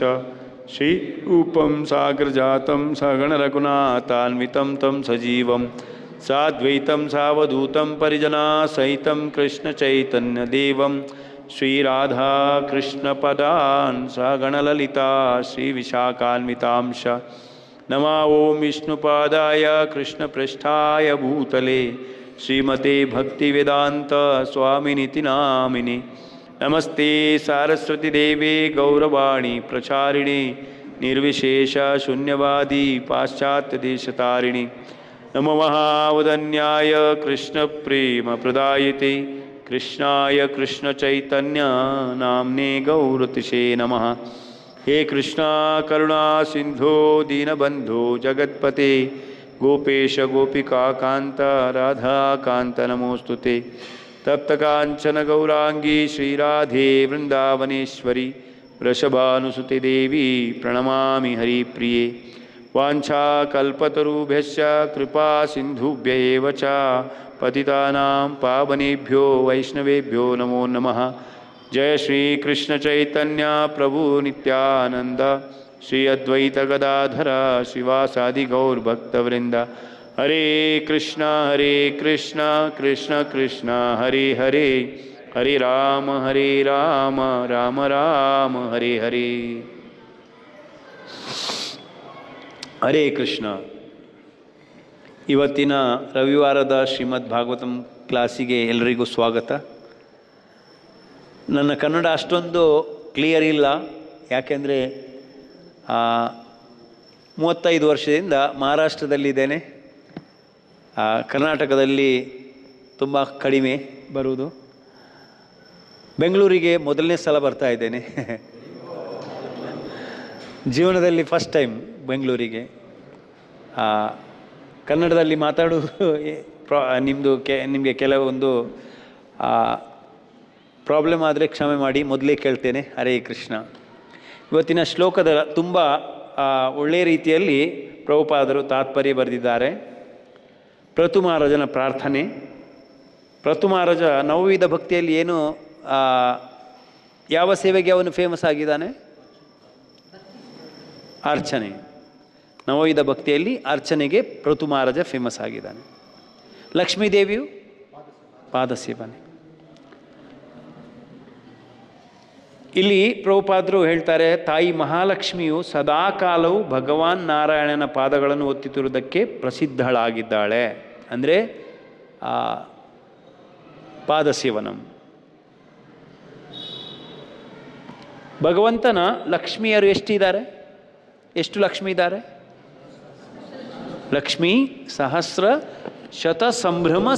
ಶ್ರೀರೂಪಂ ಸಾಗ್ರಜಾತಂ ಸಗಣರಘುನಾಥಾನ್ವಿತಂ तं ಸಜೀವಂ ಸಾದ್ವೈತಂ ಸಾವಧೂತಂ ಪರಿಜನಾಸಹಿತಂ ಕೃಷ್ಣಚೈತನ್ಯದೇವಂ ಶ್ರೀರಾಧಾಕೃಷ್ಣಪದಾನ್ ಸಗಣಲಲಿತಾ ಶ್ರೀವಿಶಾಖಾನ್ವಿತಾಂಶ. ನಮೋ ಓಂ ವಿಷ್ಣುಪಾದಾಯ ಕೃಷ್ಣಪೃಷ್ಠಾಯ ಭೂತಲೆ ಶ್ರೀಮತೆ ಭಕ್ತಿವೇದಾಂತ ಸ್ವಾಮಿನಿತಿ ನಾಮಿನಿ. ನಮಸ್ತೆ ಸಾರಸ್ವತಿ ದೇವೇ ಗೌರವಾಣಿ ಪ್ರಚಾರಿಣಿ ನಿರ್ವಿಶೇಷ ಶೂನ್ಯವಾದಿ ಪಾಶ್ಚಾತ್ಯದೇಶತಾರಿಣಿ. ನಮೋ ಮಹಾವದನ್ಯಾಯ ಕೃಷ್ಣ ಪ್ರೇಮ ಪ್ರದಾಯಿತೆ ಕೃಷ್ಣಾಯ ಕೃಷ್ಣ ಚೈತನ್ಯ ನಾಮ್ನೇ ಗೌರತಿಶೇ ನಮಃ. ಹೇ ಕೃಷ್ಣ ಕರುಣಾ ಸಿಂಧೋ ದೀನಬಂಧೋ ಜಗತ್ಪತೆ ಗೋಪೇಶ ಗೋಪಿಕಾಕಾಂತ ರಾಧಾಕಾಂತ ನಮೋಸ್ತುತೆ. ತಪ್ತಕಾಂಚನ ಗೌರಾಂಗಿ ಶ್ರೀರಾಧೆ ವೃಂದಾವನೇಶ್ವರಿ ವೃಷಭಾನುಸುತೆ ದೇವಿ ಪ್ರಣಮಾಮಿ ಹರಿಪ್ರಿಯೆ. ವಾಂಛಾಕಲ್ಪತರುಭ್ಯಶ್ಚ ಕೃಪಾ ಸಿಂಧುಭ್ಯ ಏವ ಚ ಪತಿತಾನಾಂ ಪಾವನೇಭ್ಯೋ ವೈಷ್ಣವೇಭ್ಯೋ ನಮೋ ನಮಃ. ಜಯ ಶ್ರೀ ಕೃಷ್ಣ ಚೈತನ್ಯ ಪ್ರಭು ನಿತ್ಯಾನಂದ ಶ್ರೀ ಅದ್ವೈತ ಗದಾಧರ ಶ್ರೀವಾಸಾದಿ ಗೌರ್ಭಕ್ತವೃಂದ. ಹರೇ ಕೃಷ್ಣ ಕೃಷ್ಣ ಕೃಷ್ಣ ಹರೇ ಹರೇ ಹರೇ ರಾಮ ರಾಮ ರಾಮ ಹರೇ ಹರೇ. ಹರೇ ಕೃಷ್ಣ. ಇವತ್ತಿನ ರವಿವಾರದ ಶ್ರೀಮದ್ ಭಾಗವತಂ ಕ್ಲಾಸಿಗೆ ಎಲ್ಲರಿಗೂ ಸ್ವಾಗತ. ನನ್ನ ಕನ್ನಡ ಅಷ್ಟೊಂದು ಕ್ಲಿಯರ್ ಇಲ್ಲ, ಯಾಕೆಂದರೆ 35 ವರ್ಷದಿಂದ ಮಹಾರಾಷ್ಟ್ರದಲ್ಲಿದ್ದೇನೆ. ಕರ್ನಾಟಕದಲ್ಲಿ ತುಂಬ ಕಡಿಮೆ ಬರುವುದು. ಬೆಂಗಳೂರಿಗೆ ಮೊದಲನೇ ಸಲ ಬರ್ತಾ ಇದ್ದೇನೆ. ಜೀವನದಲ್ಲಿ ಫಸ್ಟ್ ಟೈಮ್ ಬೆಂಗಳೂರಿಗೆ. ಕನ್ನಡದಲ್ಲಿ ಮಾತಾಡುವುದು ನಿಮಗೆ ಕೆಲವೊಂದು ಪ್ರಾಬ್ಲಮ್ ಆದರೆ ಕ್ಷಮೆ ಮಾಡಿ, ಮೊದಲೇ ಕೇಳ್ತೇನೆ. ಹರೇ ಕೃಷ್ಣ. ಇವತ್ತಿನ ಶ್ಲೋಕದ ತುಂಬ ಒಳ್ಳೆಯ ರೀತಿಯಲ್ಲಿ ಪ್ರಭುಪಾದರು ತಾತ್ಪರ್ಯ ಬರೆದಿದ್ದಾರೆ. ಪ್ರತು ಮಹಾರಾಜನ ಪ್ರಾರ್ಥನೆ. ಪ್ರತು ಮಹಾರಾಜ ನವವಿಧ ಭಕ್ತಿಯಲ್ಲಿ ಏನು ಯಾವ ಸೇವೆಗೆ ಅವನು ಫೇಮಸ್ ಆಗಿದ್ದಾನೆ? ಅರ್ಚನೆ. ನವವಿಧ ಭಕ್ತಿಯಲ್ಲಿ ಅರ್ಚನೆಗೆ ಪ್ರತು ಮಹಾರಾಜ ಫೇಮಸ್ ಆಗಿದ್ದಾನೆ. ಲಕ್ಷ್ಮೀದೇವಿಯು ಪಾದಸೇವನೆ. ಇಲ್ಲಿ ಪ್ರಭುಪಾದರು ಹೇಳ್ತಾರೆ, ತಾಯಿ ಮಹಾಲಕ್ಷ್ಮಿಯು ಸದಾಕಾಲವು ಭಗವಾನ್ ನಾರಾಯಣನ ಪಾದಗಳನ್ನು ಒತ್ತುತ್ತಿರುವುದಕ್ಕೆ ಪ್ರಸಿದ್ಧಳಾಗಿದ್ದಾಳೆ. ಅಂದರೆ ಪಾದಸೇವನಂ. ಭಗವಂತನ ಲಕ್ಷ್ಮಿಯರು ಎಷ್ಟಿದ್ದಾರೆ? ಎಷ್ಟು ಲಕ್ಷ್ಮಿ ಇದ್ದಾರೆ? ಲಕ್ಷ್ಮೀ ಸಹಸ್ರ ಶತ ಸಂಭ್ರಮ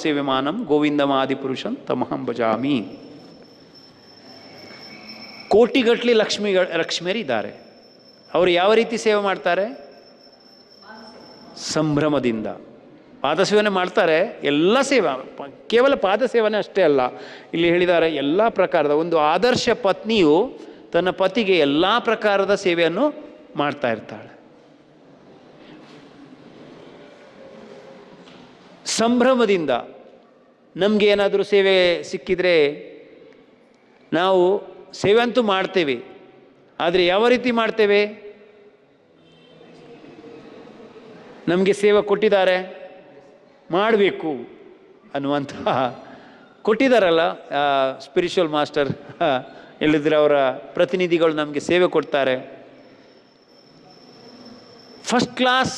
ಸೇವ್ಯಮಾನಂ ಗೋವಿಂದಮಾದಿಪುರುಷಂ ತಮಹಂ ಭಜಾಮಿ. ಕೋಟಿಗಟ್ಟಲೆ ಲಕ್ಷ್ಮಿಯರಿದ್ದಾರೆ. ಅವರು ಯಾವ ರೀತಿ ಸೇವೆ ಮಾಡ್ತಾರೆ? ಸಂಭ್ರಮದಿಂದ ಪಾದಸೇವನೆ ಮಾಡ್ತಾರೆ. ಎಲ್ಲ ಸೇವೆ, ಕೇವಲ ಪಾದಸೇವನೆ ಅಷ್ಟೇ ಅಲ್ಲ, ಇಲ್ಲಿ ಹೇಳಿದ್ದಾರೆ ಎಲ್ಲ ಪ್ರಕಾರದ. ಒಂದು ಆದರ್ಶ ಪತ್ನಿಯು ತನ್ನ ಪತಿಗೆ ಎಲ್ಲ ಪ್ರಕಾರದ ಸೇವೆಯನ್ನು ಮಾಡ್ತಾ ಇರ್ತಾಳೆ. ಸಂಭ್ರಮದಿಂದ. ನಮಗೆ ಏನಾದರೂ ಸೇವೆ ಸಿಕ್ಕಿದರೆ ನಾವು ಸೇವೆ ಅಂತೂ ಮಾಡ್ತೇವೆ, ಆದರೆ ಯಾವ ರೀತಿ ಮಾಡ್ತೇವೆ? ನಮಗೆ ಸೇವೆ ಕೊಟ್ಟಿದ್ದಾರೆ, ಮಾಡಬೇಕು ಅನ್ನುವಂತಹ ಕೊಟ್ಟಿದ್ದಾರಲ್ಲ ಸ್ಪಿರಿಚುವಲ್ ಮಾಸ್ಟರ್ ಹೇಳಿದ್ರೆ ಅವರ ಪ್ರತಿನಿಧಿಗಳು ನಮಗೆ ಸೇವೆ ಕೊಡ್ತಾರೆ. ಫಸ್ಟ್ ಕ್ಲಾಸ್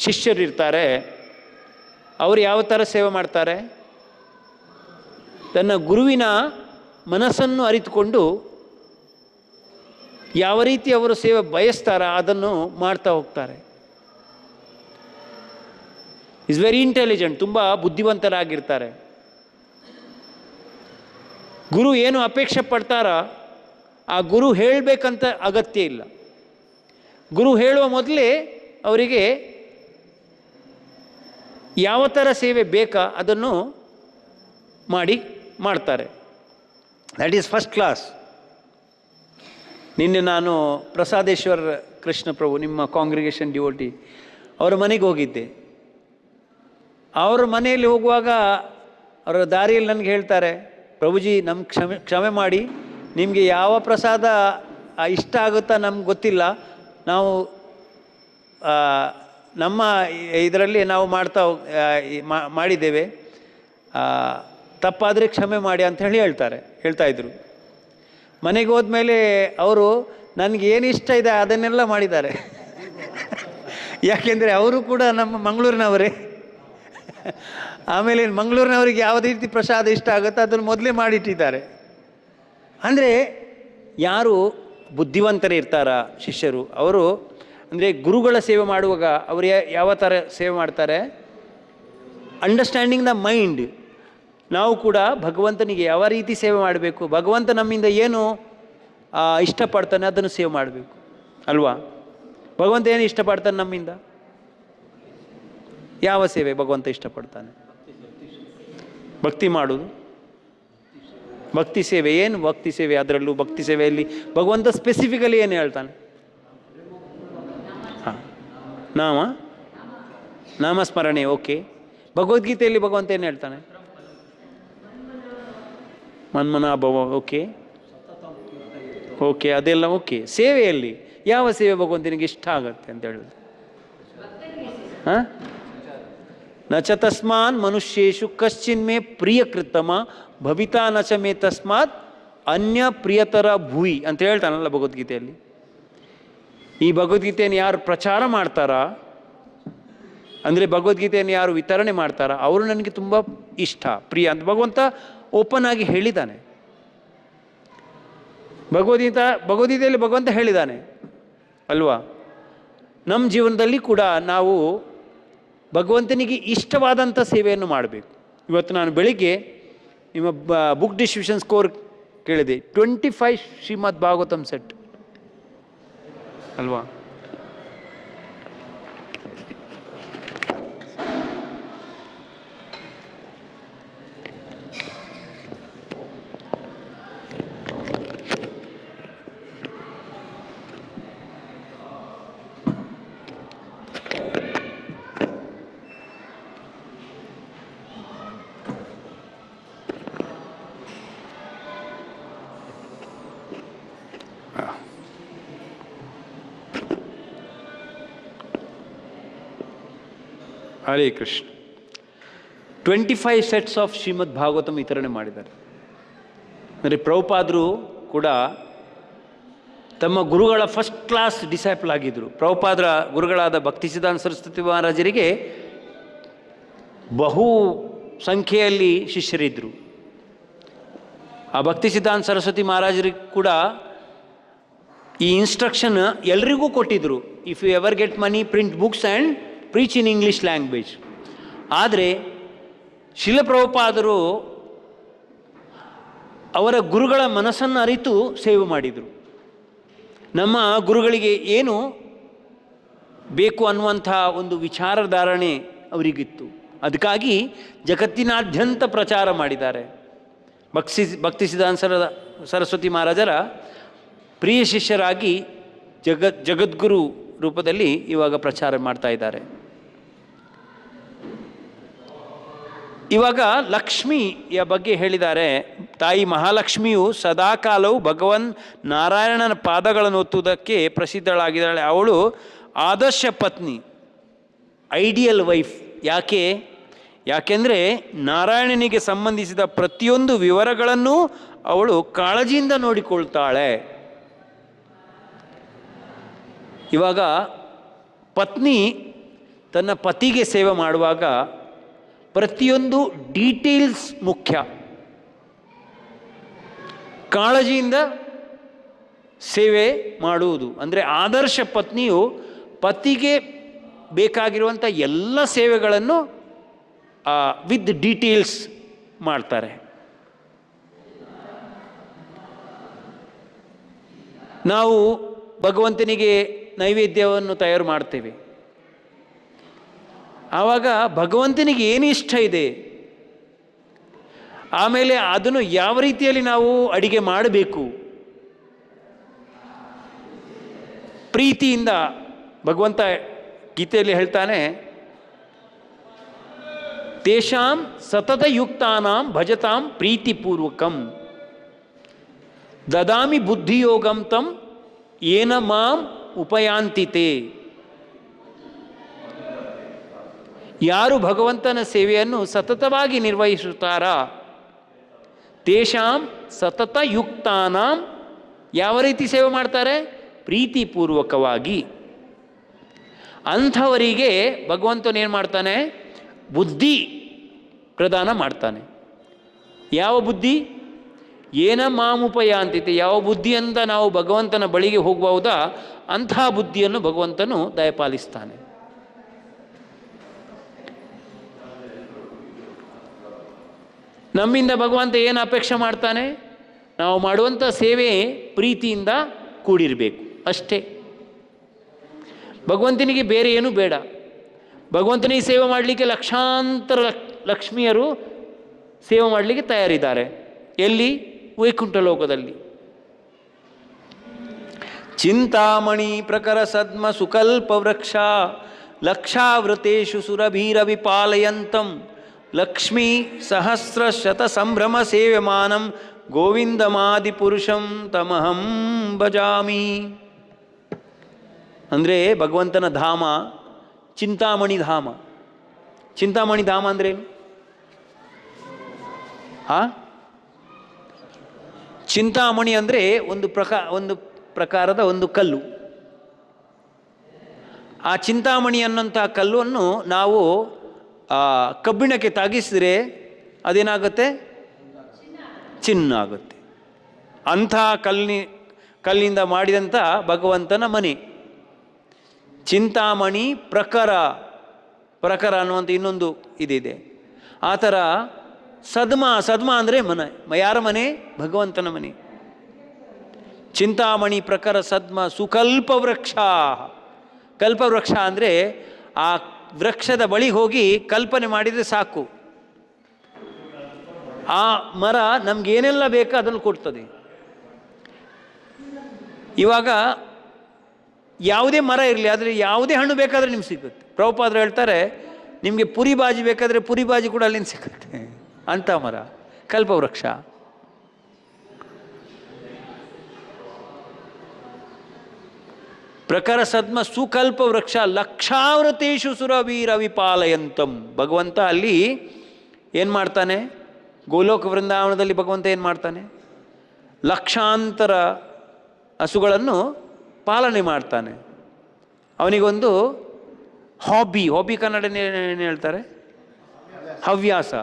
ಶಿಷ್ಯರಿರ್ತಾರೆ. ಅವರು ಯಾವ ಥರ ಸೇವೆ ಮಾಡ್ತಾರೆ? ತನ್ನ ಗುರುವಿನ ಮನಸ್ಸನ್ನು ಅರಿತುಕೊಂಡು ಯಾವ ರೀತಿ ಅವರು ಸೇವೆ ಬಯಸ್ತಾರ ಅದನ್ನು ಮಾಡ್ತಾ ಹೋಗ್ತಾರೆ. ಇಸ್ ವೆರಿ ಇಂಟೆಲಿಜೆಂಟ್, ತುಂಬ ಬುದ್ಧಿವಂತರಾಗಿರ್ತಾರೆ. ಗುರು ಏನು ಅಪೇಕ್ಷೆ ಪಡ್ತಾರ ಆ ಗುರು ಹೇಳಬೇಕಂತ ಅಗತ್ಯ ಇಲ್ಲ. ಗುರು ಹೇಳುವ ಮೊದಲೇ ಅವರಿಗೆ ಯಾವ ಥರ ಸೇವೆ ಬೇಕಾ ಅದನ್ನು ಮಾಡ್ತಾರೆ. That is first class. ನಿನ್ನೆ ನಾನು ಪ್ರಸಾದೇಶ್ವರ್ ಕೃಷ್ಣ ಪ್ರಭು, ನಿಮ್ಮ ಕಾಂಗ್ರಿಗೇಷನ್ ಡಿವೋಟಿ, ಅವರ ಮನೆಗೆ ಹೋಗಿದ್ದೆ. ಅವರ ಮನೆಯಲ್ಲಿ ಹೋಗುವಾಗ ಅವರ ದಾರಿಯಲ್ಲಿ ನನಗೆ ಹೇಳ್ತಾರೆ, ಪ್ರಭುಜಿ ನಮ್ಗೆ ಕ್ಷಮೆ ಮಾಡಿ, ನಿಮಗೆ ಯಾವ ಪ್ರಸಾದ ಇಷ್ಟ ಆಗುತ್ತಾ ನಮ್ಗೆ ಗೊತ್ತಿಲ್ಲ, ನಾವು ನಮ್ಮ ಇದರಲ್ಲಿ ನಾವು ಮಾಡಿದ್ದೇವೆ, ತಪ್ಪಾದರೆ ಕ್ಷಮೆ ಮಾಡಿ ಅಂತ ಹೇಳ್ತಾಯಿದ್ರು. ಮನೆಗೆ ಹೋದ್ಮೇಲೆ ಅವರು ನನಗೆ ಏನು ಇಷ್ಟ ಇದೆ ಅದನ್ನೆಲ್ಲ ಮಾಡಿದ್ದಾರೆ. ಯಾಕೆಂದರೆ ಅವರು ಕೂಡ ನಮ್ಮ ಮಂಗಳೂರಿನವರೇ. ಆಮೇಲೆ ಮಂಗಳೂರಿನವರಿಗೆ ಯಾವುದೇ ರೀತಿ ಪ್ರಸಾದ ಇಷ್ಟ ಆಗುತ್ತೋ ಅದನ್ನು ಮೊದಲೇ ಮಾಡಿಟ್ಟಿದ್ದಾರೆ. ಅಂದರೆ ಯಾರು ಬುದ್ಧಿವಂತರೇ ಇರ್ತಾರ ಶಿಷ್ಯರು, ಅವರು ಅಂದರೆ ಗುರುಗಳ ಸೇವೆ ಮಾಡುವಾಗ ಅವರು ಯಾವ ಥರ ಸೇವೆ ಮಾಡ್ತಾರೆ? Understanding the mind. ನಾವು ಕೂಡ ಭಗವಂತನಿಗೆ ಯಾವ ರೀತಿ ಸೇವೆ ಮಾಡಬೇಕು, ಭಗವಂತ ನಮ್ಮಿಂದ ಏನು ಇಷ್ಟಪಡ್ತಾನೆ ಅದನ್ನು ಸೇವೆ ಮಾಡಬೇಕು ಅಲ್ವಾ? ಭಗವಂತ ಏನು ಇಷ್ಟಪಡ್ತಾನೆ ನಮ್ಮಿಂದ? ಯಾವ ಸೇವೆ ಭಗವಂತ ಇಷ್ಟಪಡ್ತಾನೆ? ಭಕ್ತಿ ಮಾಡೋದು. ಭಕ್ತಿ ಸೇವೆ. ಏನು ಭಕ್ತಿ ಸೇವೆ? ಅದರಲ್ಲೂ ಭಕ್ತಿ ಸೇವೆಯಲ್ಲಿ ಭಗವಂತ ಸ್ಪೆಸಿಫಿಕಲಿ ಏನು ಹೇಳ್ತಾನೆ? ಹಾಂ, ನಾಮಸ್ಮರಣೆ. ಓಕೆ. ಭಗವದ್ಗೀತೆಯಲ್ಲಿ ಭಗವಂತ ಏನು ಹೇಳ್ತಾನೆ? ಮನ್ಮನಾಭವ. ಓಕೆ, ಅದೆಲ್ಲ ಓಕೆ. ಸೇವೆಯಲ್ಲಿ ಯಾವ ಸೇವೆ ಭಗವಂತನಿಗೆ ಇಷ್ಟ ಆಗುತ್ತೆ ಅಂತ ಹೇಳೋದು? ಹಾಂ, ನ ಚ ತಸ್ಮಾನ್ ಮನುಷ್ಯೇಶು ಕಶ್ಚಿನ್ಮೇ ಪ್ರಿಯಕೃತಮ ಭವಿತಾ ನ ಚ ಮೇ ತಸ್ಮಾತ್ ಅನ್ಯ ಪ್ರಿಯತರ ಭೂಯಿ ಅಂತ ಹೇಳ್ತಾನಲ್ಲ ಭಗವದ್ಗೀತೆಯಲ್ಲಿ. ಈ ಭಗವದ್ಗೀತೆಯನ್ನು ಯಾರು ಪ್ರಚಾರ ಮಾಡ್ತಾರಾ, ಅಂದರೆ ಭಗವದ್ಗೀತೆಯನ್ನು ಯಾರು ವಿತರಣೆ ಮಾಡ್ತಾರಾ, ಅವರು ನನಗೆ ತುಂಬ ಇಷ್ಟ, ಪ್ರಿಯ ಅಂತ ಭಗವಂತ ಓಪನ್ ಆಗಿ ಹೇಳಿದ್ದಾನೆ. ಭಗವದ್ಗೀತೆಯಲ್ಲಿ ಭಗವಂತ ಹೇಳಿದ್ದಾನೆ ಅಲ್ವಾ? ನಮ್ಮ ಜೀವನದಲ್ಲಿ ಕೂಡ ನಾವು ಭಗವಂತನಿಗೆ ಇಷ್ಟವಾದಂಥ ಸೇವೆಯನ್ನು ಮಾಡಬೇಕು. ಇವತ್ತು ನಾನು ಬೆಳಿಗ್ಗೆ ನಿಮ್ಮ ಬುಕ್ ಡಿಸ್ಟ್ರಿಬ್ಯೂಷನ್ ಸ್ಕೋರ್ ಕೇಳಿದೆ. 25 ಶ್ರೀಮದ್ ಭಾಗವತಂ ಸೆಟ್ ಅಲ್ವಾ? ಹರೇ ಕೃಷ್ಣ. 25 ಸೆಟ್ಸ್ ಆಫ್ ಶ್ರೀಮದ್ ಭಾಗವತಂ ವಿತರಣೆ ಮಾಡಿದ್ದಾರೆ. ಅಂದರೆ ಪ್ರಭುಪಾದರು ಕೂಡ ತಮ್ಮ ಗುರುಗಳ ಫಸ್ಟ್ ಕ್ಲಾಸ್ ಡಿಸೈಪಲ್ ಆಗಿದ್ದರು. ಪ್ರಭುಪಾದರ ಗುರುಗಳಾದ ಭಕ್ತಿ ಸಿದ್ಧಾಂತ ಸರಸ್ವತಿ ಮಹಾರಾಜರಿಗೆ ಬಹು ಸಂಖ್ಯೆಯಲ್ಲಿ ಶಿಷ್ಯರಿದ್ದರು. ಆ ಭಕ್ತಿ ಸಿದ್ಧಾಂತ ಸರಸ್ವತಿ ಮಹಾರಾಜರಿಗೆ ಕೂಡ ಈ ಇನ್ಸ್ಟ್ರಕ್ಷನ್ ಎಲ್ರಿಗೂ ಕೊಟ್ಟಿದ್ದರು, if you ever get money print books and preach in English language. ಆದರೆ ಶಿಲ ಪ್ರಭುಪಾದರು ಅವರ ಗುರುಗಳ ಮನಸ್ಸನ್ನು ಅರಿತು ಸೇವೆ ಮಾಡಿದರು. ನಮ್ಮ ಗುರುಗಳಿಗೆ ಏನು ಬೇಕು ಅನ್ನುವಂಥ ಒಂದು ವಿಚಾರಧಾರಣೆ ಅವರಿಗಿತ್ತು. ಅದಕ್ಕಾಗಿ ಜಗತ್ತಿನಾದ್ಯಂತ ಪ್ರಚಾರ ಮಾಡಿದ್ದಾರೆ. ಭಕ್ತಿ ಸಿದ್ಧಾಂತ ಸರಸ್ವತಿ ಮಹಾರಾಜರ ಪ್ರಿಯ ಶಿಷ್ಯರಾಗಿ ಜಗದ್ಗುರು ರೂಪದಲ್ಲಿ ಇವಾಗ ಪ್ರಚಾರ ಮಾಡ್ತಾ ಇದ್ದಾರೆ. ಇವಾಗ ಲಕ್ಷ್ಮಿಯ ಬಗ್ಗೆ ಹೇಳಿದ್ದಾರೆ. ತಾಯಿ ಮಹಾಲಕ್ಷ್ಮಿಯು ಸದಾಕಾಲವು ಭಗವನ್ ನಾರಾಯಣನ ಪಾದಗಳನ್ನು ಒತ್ತುವುದಕ್ಕೆ ಪ್ರಸಿದ್ಧಳಾಗಿದ್ದಾಳೆ. ಅವಳು ಆದರ್ಶ ಪತ್ನಿ, ಐಡಿಯಲ್ ವೈಫ್. ಯಾಕೆಂದರೆ ನಾರಾಯಣನಿಗೆ ಸಂಬಂಧಿಸಿದ ಪ್ರತಿಯೊಂದು ವಿವರಗಳನ್ನು ಅವಳು ಕಾಳಜಿಯಿಂದ ನೋಡಿಕೊಳ್ತಾಳೆ. ಇವಾಗ ಪತ್ನಿ ತನ್ನ ಪತಿಗೆ ಸೇವೆ ಮಾಡುವಾಗ ಪ್ರತಿಯೊಂದು ಡೀಟೇಲ್ಸ್ ಮುಖ್ಯ. ಕಾಳಜಿಯಿಂದ ಸೇವೆ ಮಾಡುವುದು ಅಂದರೆ ಆದರ್ಶ ಪತ್ನಿಯು ಪತಿಗೆ ಬೇಕಾಗಿರುವಂಥ ಎಲ್ಲ ಸೇವೆಗಳನ್ನು ವಿತ್ ಡೀಟೇಲ್ಸ್ ಮಾಡ್ತಾರೆ. ನಾವು ಭಗವಂತನಿಗೆ ನೈವೇದ್ಯವನ್ನು ತಯಾರು ಮಾಡ್ತೇವೆ. ಆವಾಗ ಭಗವಂತನಿಗೆ ಏನು ಇಷ್ಟ ಇದೆ, ಆಮೇಲೆ ಅದನ್ನು ಯಾವ ರೀತಿಯಲ್ಲಿ ನಾವು ಅಡಿಗೆ ಮಾಡಬೇಕು, ಪ್ರೀತಿಯಿಂದ. ಭಗವಂತ ಗೀತೆಯಲ್ಲಿ ಹೇಳ್ತಾನೆ, ತೇಷಾಂ ಸತತಯುಕ್ತಾನಾಂ ಭಜತಾಂ ಪ್ರೀತಿಪೂರ್ವಕಂ ದದಾಮಿ ಬುದ್ಧಿಯೋಗಂ ತಂ ಏನ ಮಾಂ ಉಪಯಾಂತಿತೆ. ಯಾರು ಭಗವಂತನ ಸೇವೆಯನ್ನು ಸತತವಾಗಿ ನಿರ್ವಹಿಸುತ್ತಾರ, ತೇಷಾಂ ಸತತಯುಕ್ತಾನಾಂ, ಯಾವ ರೀತಿ ಸೇವೆ ಮಾಡ್ತಾರೆ, ಪ್ರೀತಿಪೂರ್ವಕವಾಗಿ. ಅಂಥವರಿಗೆ ಭಗವಂತನೇನು ಮಾಡ್ತಾನೆ, ಬುದ್ಧಿ ಪ್ರದಾನ ಮಾಡ್ತಾನೆ. ಯಾವ ಬುದ್ಧಿ, ಏನ ಮಾಮುಪಯಾಂತಿತೆ, ಯಾವ ಬುದ್ಧಿಯಿಂದ ನಾವು ಭಗವಂತನ ಬಳಿಗೆ ಹೋಗಬಹುದಾ ಅಂಥ ಬುದ್ಧಿಯನ್ನು ಭಗವಂತನು ದಯಪಾಲಿಸ್ತಾನೆ. ನಮ್ಮಿಂದ ಭಗವಂತ ಏನು ಅಪೇಕ್ಷೆ ಮಾಡ್ತಾನೆ, ನಾವು ಮಾಡುವಂಥ ಸೇವೆ ಪ್ರೀತಿಯಿಂದ ಕೂಡಿರಬೇಕು ಅಷ್ಟೇ. ಭಗವಂತನಿಗೆ ಬೇರೆ ಏನೂ ಬೇಡ. ಭಗವಂತನಿಗೆ ಸೇವೆ ಮಾಡಲಿಕ್ಕೆ ಲಕ್ಷಾಂತರ ಲಕ್ಷ್ಮಿಯರು ಸೇವೆ ಮಾಡಲಿಕ್ಕೆ ತಯಾರಿದ್ದಾರೆ. ಎಲ್ಲಿ? ವೈಕುಂಠ ಲೋಕದಲ್ಲಿ. ಚಿಂತಾಮಣಿ ಪ್ರಕರ ಸದ್ಮ ಸುಕಲ್ಪ ವೃಕ್ಷ ಲಕ್ಷಾವೃತೇಶು ಸುರಭೀರ ವಿಪಾಲಯಂತಂ ಲಕ್ಷ್ಮೀ ಸಹಸ್ರ ಶತ ಸಂಭ್ರಮ ಸೇವ್ಯಮಾನಂ ಗೋವಿಂದಮಾದಿ ಪುರುಷಂ ತಮಹಂ ಭಜಾಮಿ. ಅಂದರೆ ಭಗವಂತನ ಧಾಮ ಚಿಂತಾಮಣಿ ಧಾಮ. ಚಿಂತಾಮಣಿ ಧಾಮ ಅಂದ್ರೇನು? ಚಿಂತಾಮಣಿ ಅಂದರೆ ಒಂದು ಪ್ರಕಾರದ ಒಂದು ಕಲ್ಲು. ಆ ಚಿಂತಾಮಣಿ ಅನ್ನೋಂಥ ಕಲ್ಲನ್ನು ನಾವು ಕಬ್ಬಿಣಕ್ಕೆ ತಾಗಿಸಿದ್ರೆ ಅದೇನಾಗುತ್ತೆ? ಚಿನ್ನ ಆಗುತ್ತೆ. ಅಂಥ ಕಲ್ಲಿನಿಂದ ಮಾಡಿದಂಥ ಭಗವಂತನ ಮನೆ ಚಿಂತಾಮಣಿ ಪ್ರಕರ ಅನ್ನುವಂಥ ಇನ್ನೊಂದು ಇದಿದೆ. ಆ ಥರ ಸದ್ಮ ಅಂದರೆ ಮನೆ. ಯಾರ ಮನೆ? ಭಗವಂತನ ಮನೆ. ಚಿಂತಾಮಣಿ ಪ್ರಕರ ಸದ್ಮ ಸುಕಲ್ಪ ವೃಕ್ಷ. ಕಲ್ಪವೃಕ್ಷ ಅಂದರೆ ಆ ವೃಕ್ಷದ ಬಳಿ ಹೋಗಿ ಕಲ್ಪನೆ ಮಾಡಿದರೆ ಸಾಕು, ಆ ಮರ ನಮಗೇನೆಲ್ಲ ಬೇಕೋ ಅದನ್ನು ಕೊಡ್ತದೆ. ಇವಾಗ ಯಾವುದೇ ಮರ ಇರಲಿ, ಆದರೆ ಯಾವುದೇ ಹಣ್ಣು ಬೇಕಾದರೆ ನಿಮ್ಗೆ ಸಿಗುತ್ತೆ. ಪ್ರಭುಪಾದರು ಹೇಳ್ತಾರೆ, ನಿಮಗೆ ಪುರಿ ಬಾಜಿ ಬೇಕಾದರೆ ಪುರಿ ಬಾಜಿ ಕೂಡ ಅಲ್ಲಿಂದ ಸಿಗುತ್ತೆ. ಅಂಥ ಮರ ಕಲ್ಪವೃಕ್ಷ. ಪ್ರಕರ ಸದ್ಮ ಸುಕಲ್ಪ ವೃಕ್ಷ ಲಕ್ಷಾವೃತೇಶು ಸುರವೀರ ವಿಪಾಲಯಂತಂ. ಭಗವಂತ ಅಲ್ಲಿ ಏನು ಮಾಡ್ತಾನೆ? ಗೋಲೋಕ ವೃಂದಾವನದಲ್ಲಿ ಭಗವಂತ ಏನು ಮಾಡ್ತಾನೆ? ಲಕ್ಷಾಂತರ ಹಸುಗಳನ್ನು ಪಾಲನೆ ಮಾಡ್ತಾನೆ. ಅವನಿಗೊಂದು ಹಾಬಿ ಕನ್ನಡ ಏನು ಹೇಳ್ತಾರೆ? ಹವ್ಯಾಸ.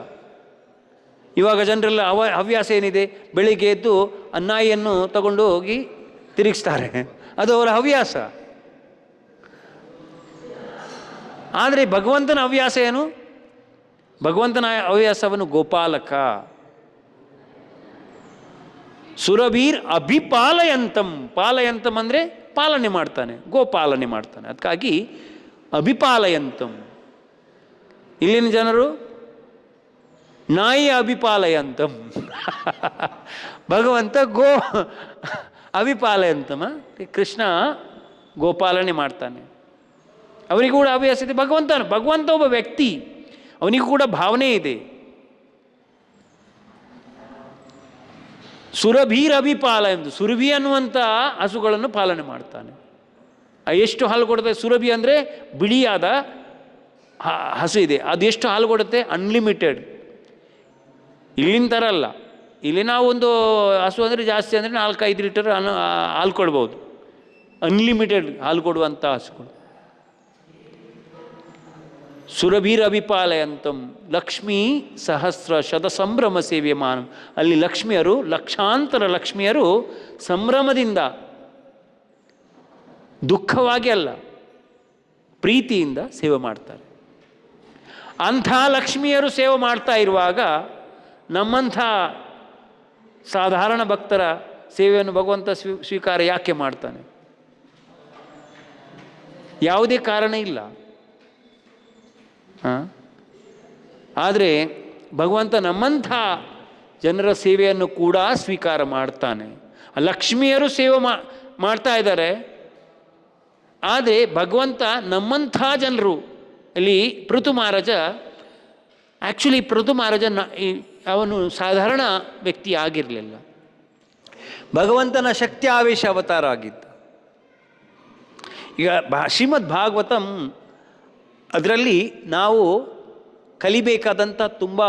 ಇವಾಗ ಜನರೆಲ್ಲ ಹವ್ಯಾಸ ಏನಿದೆ, ಬೆಳಿಗ್ಗೆ ಎದ್ದು ಆ ನಾಯಿಯನ್ನು ತಗೊಂಡು ಹೋಗಿ ತಿರುಗಿಸ್ತಾರೆ, ಅದು ಅವರ ಹವ್ಯಾಸ. ಆದರೆ ಭಗವಂತನ ಹವ್ಯಾಸ ಏನು? ಭಗವಂತನ ಹವ್ಯಾಸವನ್ನು ಗೋಪಾಲಕ. ಸುರಭೀರ್ ಅಭಿಪಾಲಯಂತಂ. ಪಾಲಯಂತಂ ಅಂದರೆ ಪಾಲನೆ ಮಾಡ್ತಾನೆ, ಗೋಪಾಲನೆ ಮಾಡ್ತಾನೆ. ಅದಕ್ಕಾಗಿ ಅಭಿಪಾಲಯಂತಂ. ಇಲ್ಲಿನ ಜನರು ನಾಯಿ ಅಭಿಪಾಲಯಂತಂ. ಭಗವಂತ ಅಭಿಪಾಲಯಂತಮ, ಕೃಷ್ಣ ಗೋಪಾಲನೆ ಮಾಡ್ತಾನೆ. ಅವರಿಗೂ ಕೂಡ ಹವ್ಯಾಸ ಇದೆ. ಭಗವಂತ ಒಬ್ಬ ವ್ಯಕ್ತಿ, ಅವನಿಗೂ ಕೂಡ ಭಾವನೆ ಇದೆ. ಸುರಭೀರ್ ಅಭಿಪಾಲಯಂತ. ಸುರಭಿ ಅನ್ನುವಂಥ ಹಸುಗಳನ್ನು ಪಾಲನೆ ಮಾಡ್ತಾನೆ. ಎಷ್ಟು ಹಾಲು ಕೊಡುತ್ತೆ? ಸುರಭಿ ಅಂದರೆ ಬಿಳಿಯಾದ ಹಸು ಇದೆ, ಅದು ಎಷ್ಟು ಹಾಲು ಕೊಡುತ್ತೆ? ಅನ್ಲಿಮಿಟೆಡ್. ಇಲ್ಲಿನ ಥರ ಅಲ್ಲ. ಇಲ್ಲಿ ನಾವು ಒಂದು ಹಸು ಅಂದರೆ ಜಾಸ್ತಿ ಅಂದರೆ 4-5 ಲೀಟರ್ ಹಾಲು ಕೊಡ್ಬೋದು. ಅನ್ಲಿಮಿಟೆಡ್ ಹಾಲು ಕೊಡುವಂಥ ಹಸುಗಳು. ಸುರಭೀರ್ ಅಭಿಪಾಲಯಂತಂ ಲಕ್ಷ್ಮೀ ಸಹಸ್ರ ಶತ ಸಂಭ್ರಮ ಸೇವ್ಯಮಾನಂ. ಅಲ್ಲಿ ಲಕ್ಷ್ಮಿಯರು, ಲಕ್ಷಾಂತರ ಲಕ್ಷ್ಮಿಯರು ಸಂಭ್ರಮದಿಂದ, ದುಃಖವಾಗಿ ಅಲ್ಲ, ಪ್ರೀತಿಯಿಂದ ಸೇವೆ ಮಾಡ್ತಾರೆ. ಅಂಥ ಲಕ್ಷ್ಮಿಯರು ಸೇವೆ ಮಾಡ್ತಾ ಇರುವಾಗ ನಮ್ಮಂಥ ಸಾಧಾರಣ ಭಕ್ತರ ಸೇವೆಯನ್ನು ಭಗವಂತ ಸ್ವೀಕಾರ ಯಾಕೆ ಮಾಡ್ತಾನೆ? ಯಾವುದೇ ಕಾರಣ ಇಲ್ಲ. ಆದರೆ ಭಗವಂತ ನಮ್ಮಂಥ ಜನರ ಸೇವೆಯನ್ನು ಕೂಡ ಸ್ವೀಕಾರ ಮಾಡ್ತಾನೆ. ಲಕ್ಷ್ಮಿಯರು ಸೇವೆ ಮಾಡ್ತಾ ಇದ್ದಾರೆ, ಆದರೆ ಭಗವಂತ ನಮ್ಮಂಥ ಜನರು, ಇಲ್ಲಿ ಪೃಥು ಮಹಾರಾಜ, ಆ್ಯಕ್ಚುಲಿ ಪೃಥು ಮಹಾರಾಜ ಅವನು ಸಾಧಾರಣ ವ್ಯಕ್ತಿ ಆಗಿರಲಿಲ್ಲ, ಭಗವಂತನ ಶಕ್ತಿ ಆವೇಶ ಅವತಾರ ಆಗಿದ್ದ. ಈಗ ಶ್ರೀಮದ್ ಭಾಗವತಂ, ಅದರಲ್ಲಿ ನಾವು ಕಲಿಬೇಕಾದಂಥ ತುಂಬ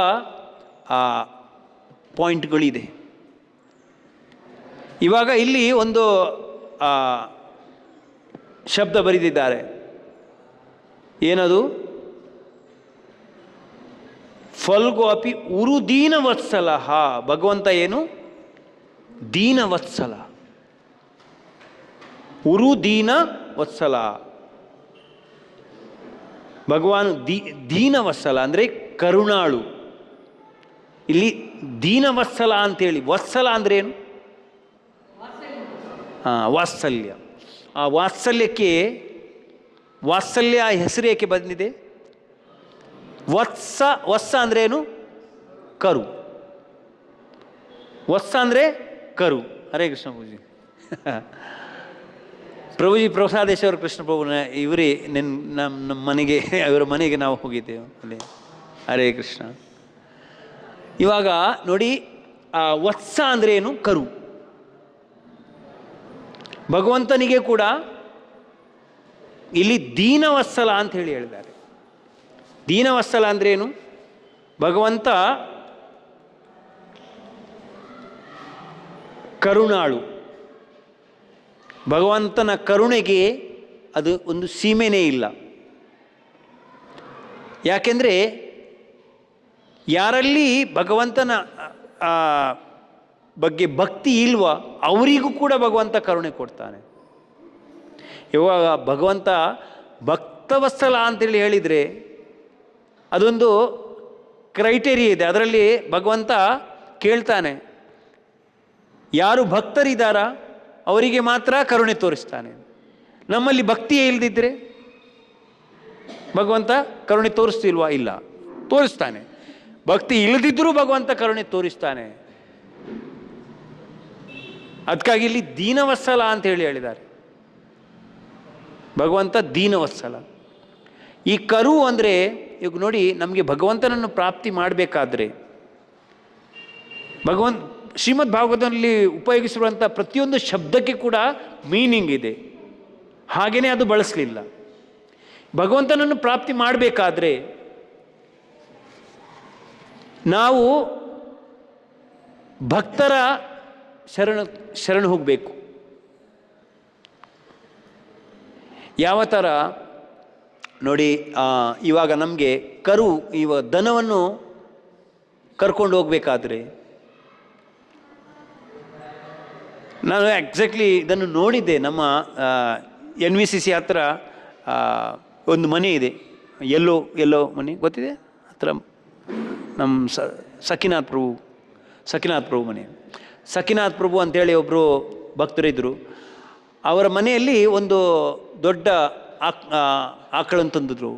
ಪಾಯಿಂಟ್ಗಳಿದೆ. ಇವಾಗ ಇಲ್ಲಿ ಒಂದು ಶಬ್ದ ಬರೆದಿದ್ದಾರೆ, ಏನದು? ಫಲ್ಗು ಅಪಿ ಉರು ದೀನವತ್ಸಲ. ಭಗವಂತ ಏನು? ದೀನವತ್ಸಲ. ಉರು ದೀನವತ್ಸಲ. ಭಗವಾನ್ ದೀನವತ್ಸಲ ಅಂದರೆ ಕರುಣಾಳು. ಇಲ್ಲಿ ದೀನವತ್ಸಲ ಅಂತೇಳಿ, ವತ್ಸಲ ಅಂದರೆ ಏನು? ವಾತ್ಸಲ್ಯ. ಆ ವಾತ್ಸಲ್ಯಕ್ಕೆ, ವಾತ್ಸಲ್ಯ ಹೆಸರು ಏಕೆ ಬಂದಿದೆ? ವತ್ಸ ಅಂದರೆ ಏನು? ಕರು. ವತ್ಸ ಅಂದರೆ ಕರು. ಹರೇ ಕೃಷ್ಣ ಪ್ರಭುಜಿ. ಪ್ರಭುಜಿ ಪ್ರಸಾದೇಶ್ವರ ಕೃಷ್ಣ ಪ್ರಭುನ ಇವರೇ ನಮ್ಮ ಮನೆಗೆ, ಇವರ ಮನೆಗೆ ನಾವು ಹೋಗಿದ್ದೇವೆ ಅಲ್ಲಿ. ಹರೇ ಕೃಷ್ಣ. ಇವಾಗ ನೋಡಿ, ಆ ವತ್ಸ ಅಂದರೆ ಏನು? ಕರು. ಭಗವಂತನಿಗೆ ಕೂಡ ಇಲ್ಲಿ ದೀನವತ್ಸಲ ಅಂತ ಹೇಳಿ ಹೇಳಿದ್ದಾರೆ. ದೀನವತ್ಸಲ ಅಂದರೆ ಏನು? ಭಗವಂತ ಕರುಣಾಳು. ಭಗವಂತನ ಕರುಣೆಗೆ ಅದು ಒಂದು ಸೀಮೆನೇ ಇಲ್ಲ. ಯಾಕೆಂದರೆ ಯಾರಲ್ಲಿ ಭಗವಂತನ ಬಗ್ಗೆ ಭಕ್ತಿ ಇಲ್ವಾ ಅವರಿಗೂ ಕೂಡ ಭಗವಂತ ಕರುಣೆ ಕೊಡ್ತಾನೆ. ಇವಾಗ ಭಗವಂತ ಭಕ್ತವತ್ಸಲ ಅಂತೇಳಿ ಹೇಳಿದರೆ ಅದೊಂದು ಕ್ರೈಟೇರಿಯಾ ಇದೆ. ಅದರಲ್ಲಿ ಭಗವಂತ ಕೇಳ್ತಾನೆ, ಯಾರು ಭಕ್ತರಿದ್ದಾರಾ ಅವರಿಗೆ ಮಾತ್ರ ಕರುಣೆ ತೋರಿಸ್ತಾನೆ. ನಮ್ಮಲ್ಲಿ ಭಕ್ತಿಯೇ ಇಲ್ಲದಿದ್ದರೆ ಭಗವಂತ ಕರುಣೆ ತೋರಿಸ್ತಿಲ್ವಾ? ಇಲ್ಲ, ತೋರಿಸ್ತಾನೆ. ಭಕ್ತಿ ಇಲ್ಲದಿದ್ದರೂ ಭಗವಂತ ಕರುಣೆ ತೋರಿಸ್ತಾನೆ. ಅದಕ್ಕಾಗಿ ಇಲ್ಲಿ ದೀನವತ್ಸಲ ಅಂತ ಹೇಳಿ ಹೇಳಿದ್ದಾರೆ. ಭಗವಂತ ದೀನವತ್ಸಲ. ಈ ಕರು ಅಂದರೆ, ಈಗ ನೋಡಿ, ನಮಗೆ ಭಗವಂತನನ್ನು ಪ್ರಾಪ್ತಿ ಮಾಡಬೇಕಾದ್ರೆ ಶ್ರೀಮದ್ ಭಾಗವತದಲ್ಲಿ ಉಪಯೋಗಿಸಿರುವಂಥ ಪ್ರತಿಯೊಂದು ಶಬ್ದಕ್ಕೆ ಕೂಡ ಮೀನಿಂಗ್ ಇದೆ. ಹಾಗೆಯೇ ಅದು ಬಳಸಲಿಲ್ಲ. ಭಗವಂತನನ್ನು ಪ್ರಾಪ್ತಿ ಮಾಡಬೇಕಾದ್ರೆ ನಾವು ಭಕ್ತರ ಶರಣ ಹೋಗಬೇಕು. ಯಾವ ಥರ ನೋಡಿ, ಇವಾಗ ನಮಗೆ ದನವನ್ನು ಕರ್ಕೊಂಡು ಹೋಗಬೇಕಾದ್ರೆ, ನಾನು ಎಕ್ಸಾಕ್ಟ್ಲಿ ಇದನ್ನು ನೋಡಿದ್ದೆ. ನಮ್ಮ NVCC ಹತ್ರ ಒಂದು ಮನೆ ಇದೆ, ಎಲ್ಲೋ ಮನೆ ಗೊತ್ತಿದೆ, ಹತ್ರ ನಮ್ಮ ಸಖಿನಾಥ್ ಪ್ರಭು ಮನೆ. ಸಖಿನಾಥ್ ಪ್ರಭು ಅಂತೇಳಿ ಒಬ್ಬರು ಭಕ್ತರಿದ್ದರು. ಅವರ ಮನೆಯಲ್ಲಿ ಒಂದು ದೊಡ್ಡ ಆಕಳನ್ನು ತಂದಿದ್ರು.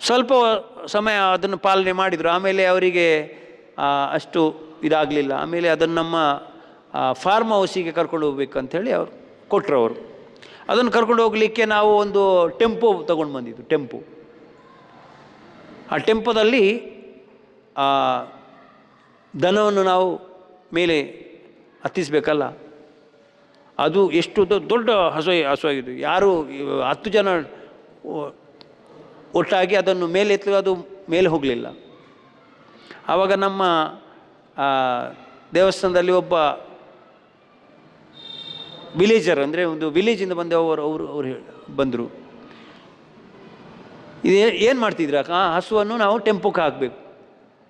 ಸ್ವಲ್ಪ ಸಮಯ ಅದನ್ನು ಪಾಲನೆ ಮಾಡಿದರು. ಆಮೇಲೆ ಅವರಿಗೆ ಅಷ್ಟು ಇದಾಗಲಿಲ್ಲ. ಆಮೇಲೆ ಅದನ್ನು ನಮ್ಮ ಫಾರ್ಮ್ ಹೌಸಿಗೆ ಕರ್ಕೊಂಡು ಹೋಗ್ಬೇಕು ಅಂಥೇಳಿ ಕೊಟ್ಟರು ಅವರು. ಅದನ್ನು ಕರ್ಕೊಂಡು ಹೋಗಲಿಕ್ಕೆ ನಾವು ಒಂದು ಟೆಂಪೋ ತೊಗೊಂಡು ಬಂದಿದ್ದು. ಆ ಟೆಂಪೋದಲ್ಲಿ ದನವನ್ನು ನಾವು ಮೇಲೆ ಹತ್ತಿಸಬೇಕಲ್ಲ. ಅದು ಎಷ್ಟು ದೊಡ್ಡ ಹಸುವಾಗಿದ್ದು, ಯಾರು 10 ಜನ ಒಟ್ಟಾಗಿ ಅದನ್ನು ಮೇಲೆ ಎತ್ತಲು ಅದು ಮೇಲೆ ಹೋಗಲಿಲ್ಲ. ಆವಾಗ ನಮ್ಮ ದೇವಸ್ಥಾನದಲ್ಲಿ ಒಬ್ಬ ವಿಲೇಜರ್, ಅಂದರೆ ಒಂದು ವಿಲೇಜಿಂದ ಅವರು ಬಂದರು. ಏನು ಮಾಡ್ತಿದ್ರು, ಆ ಹಸುವನ್ನು ನಾವು ಟೆಂಪೋಕ್ಕೆ ಹಾಕಬೇಕು.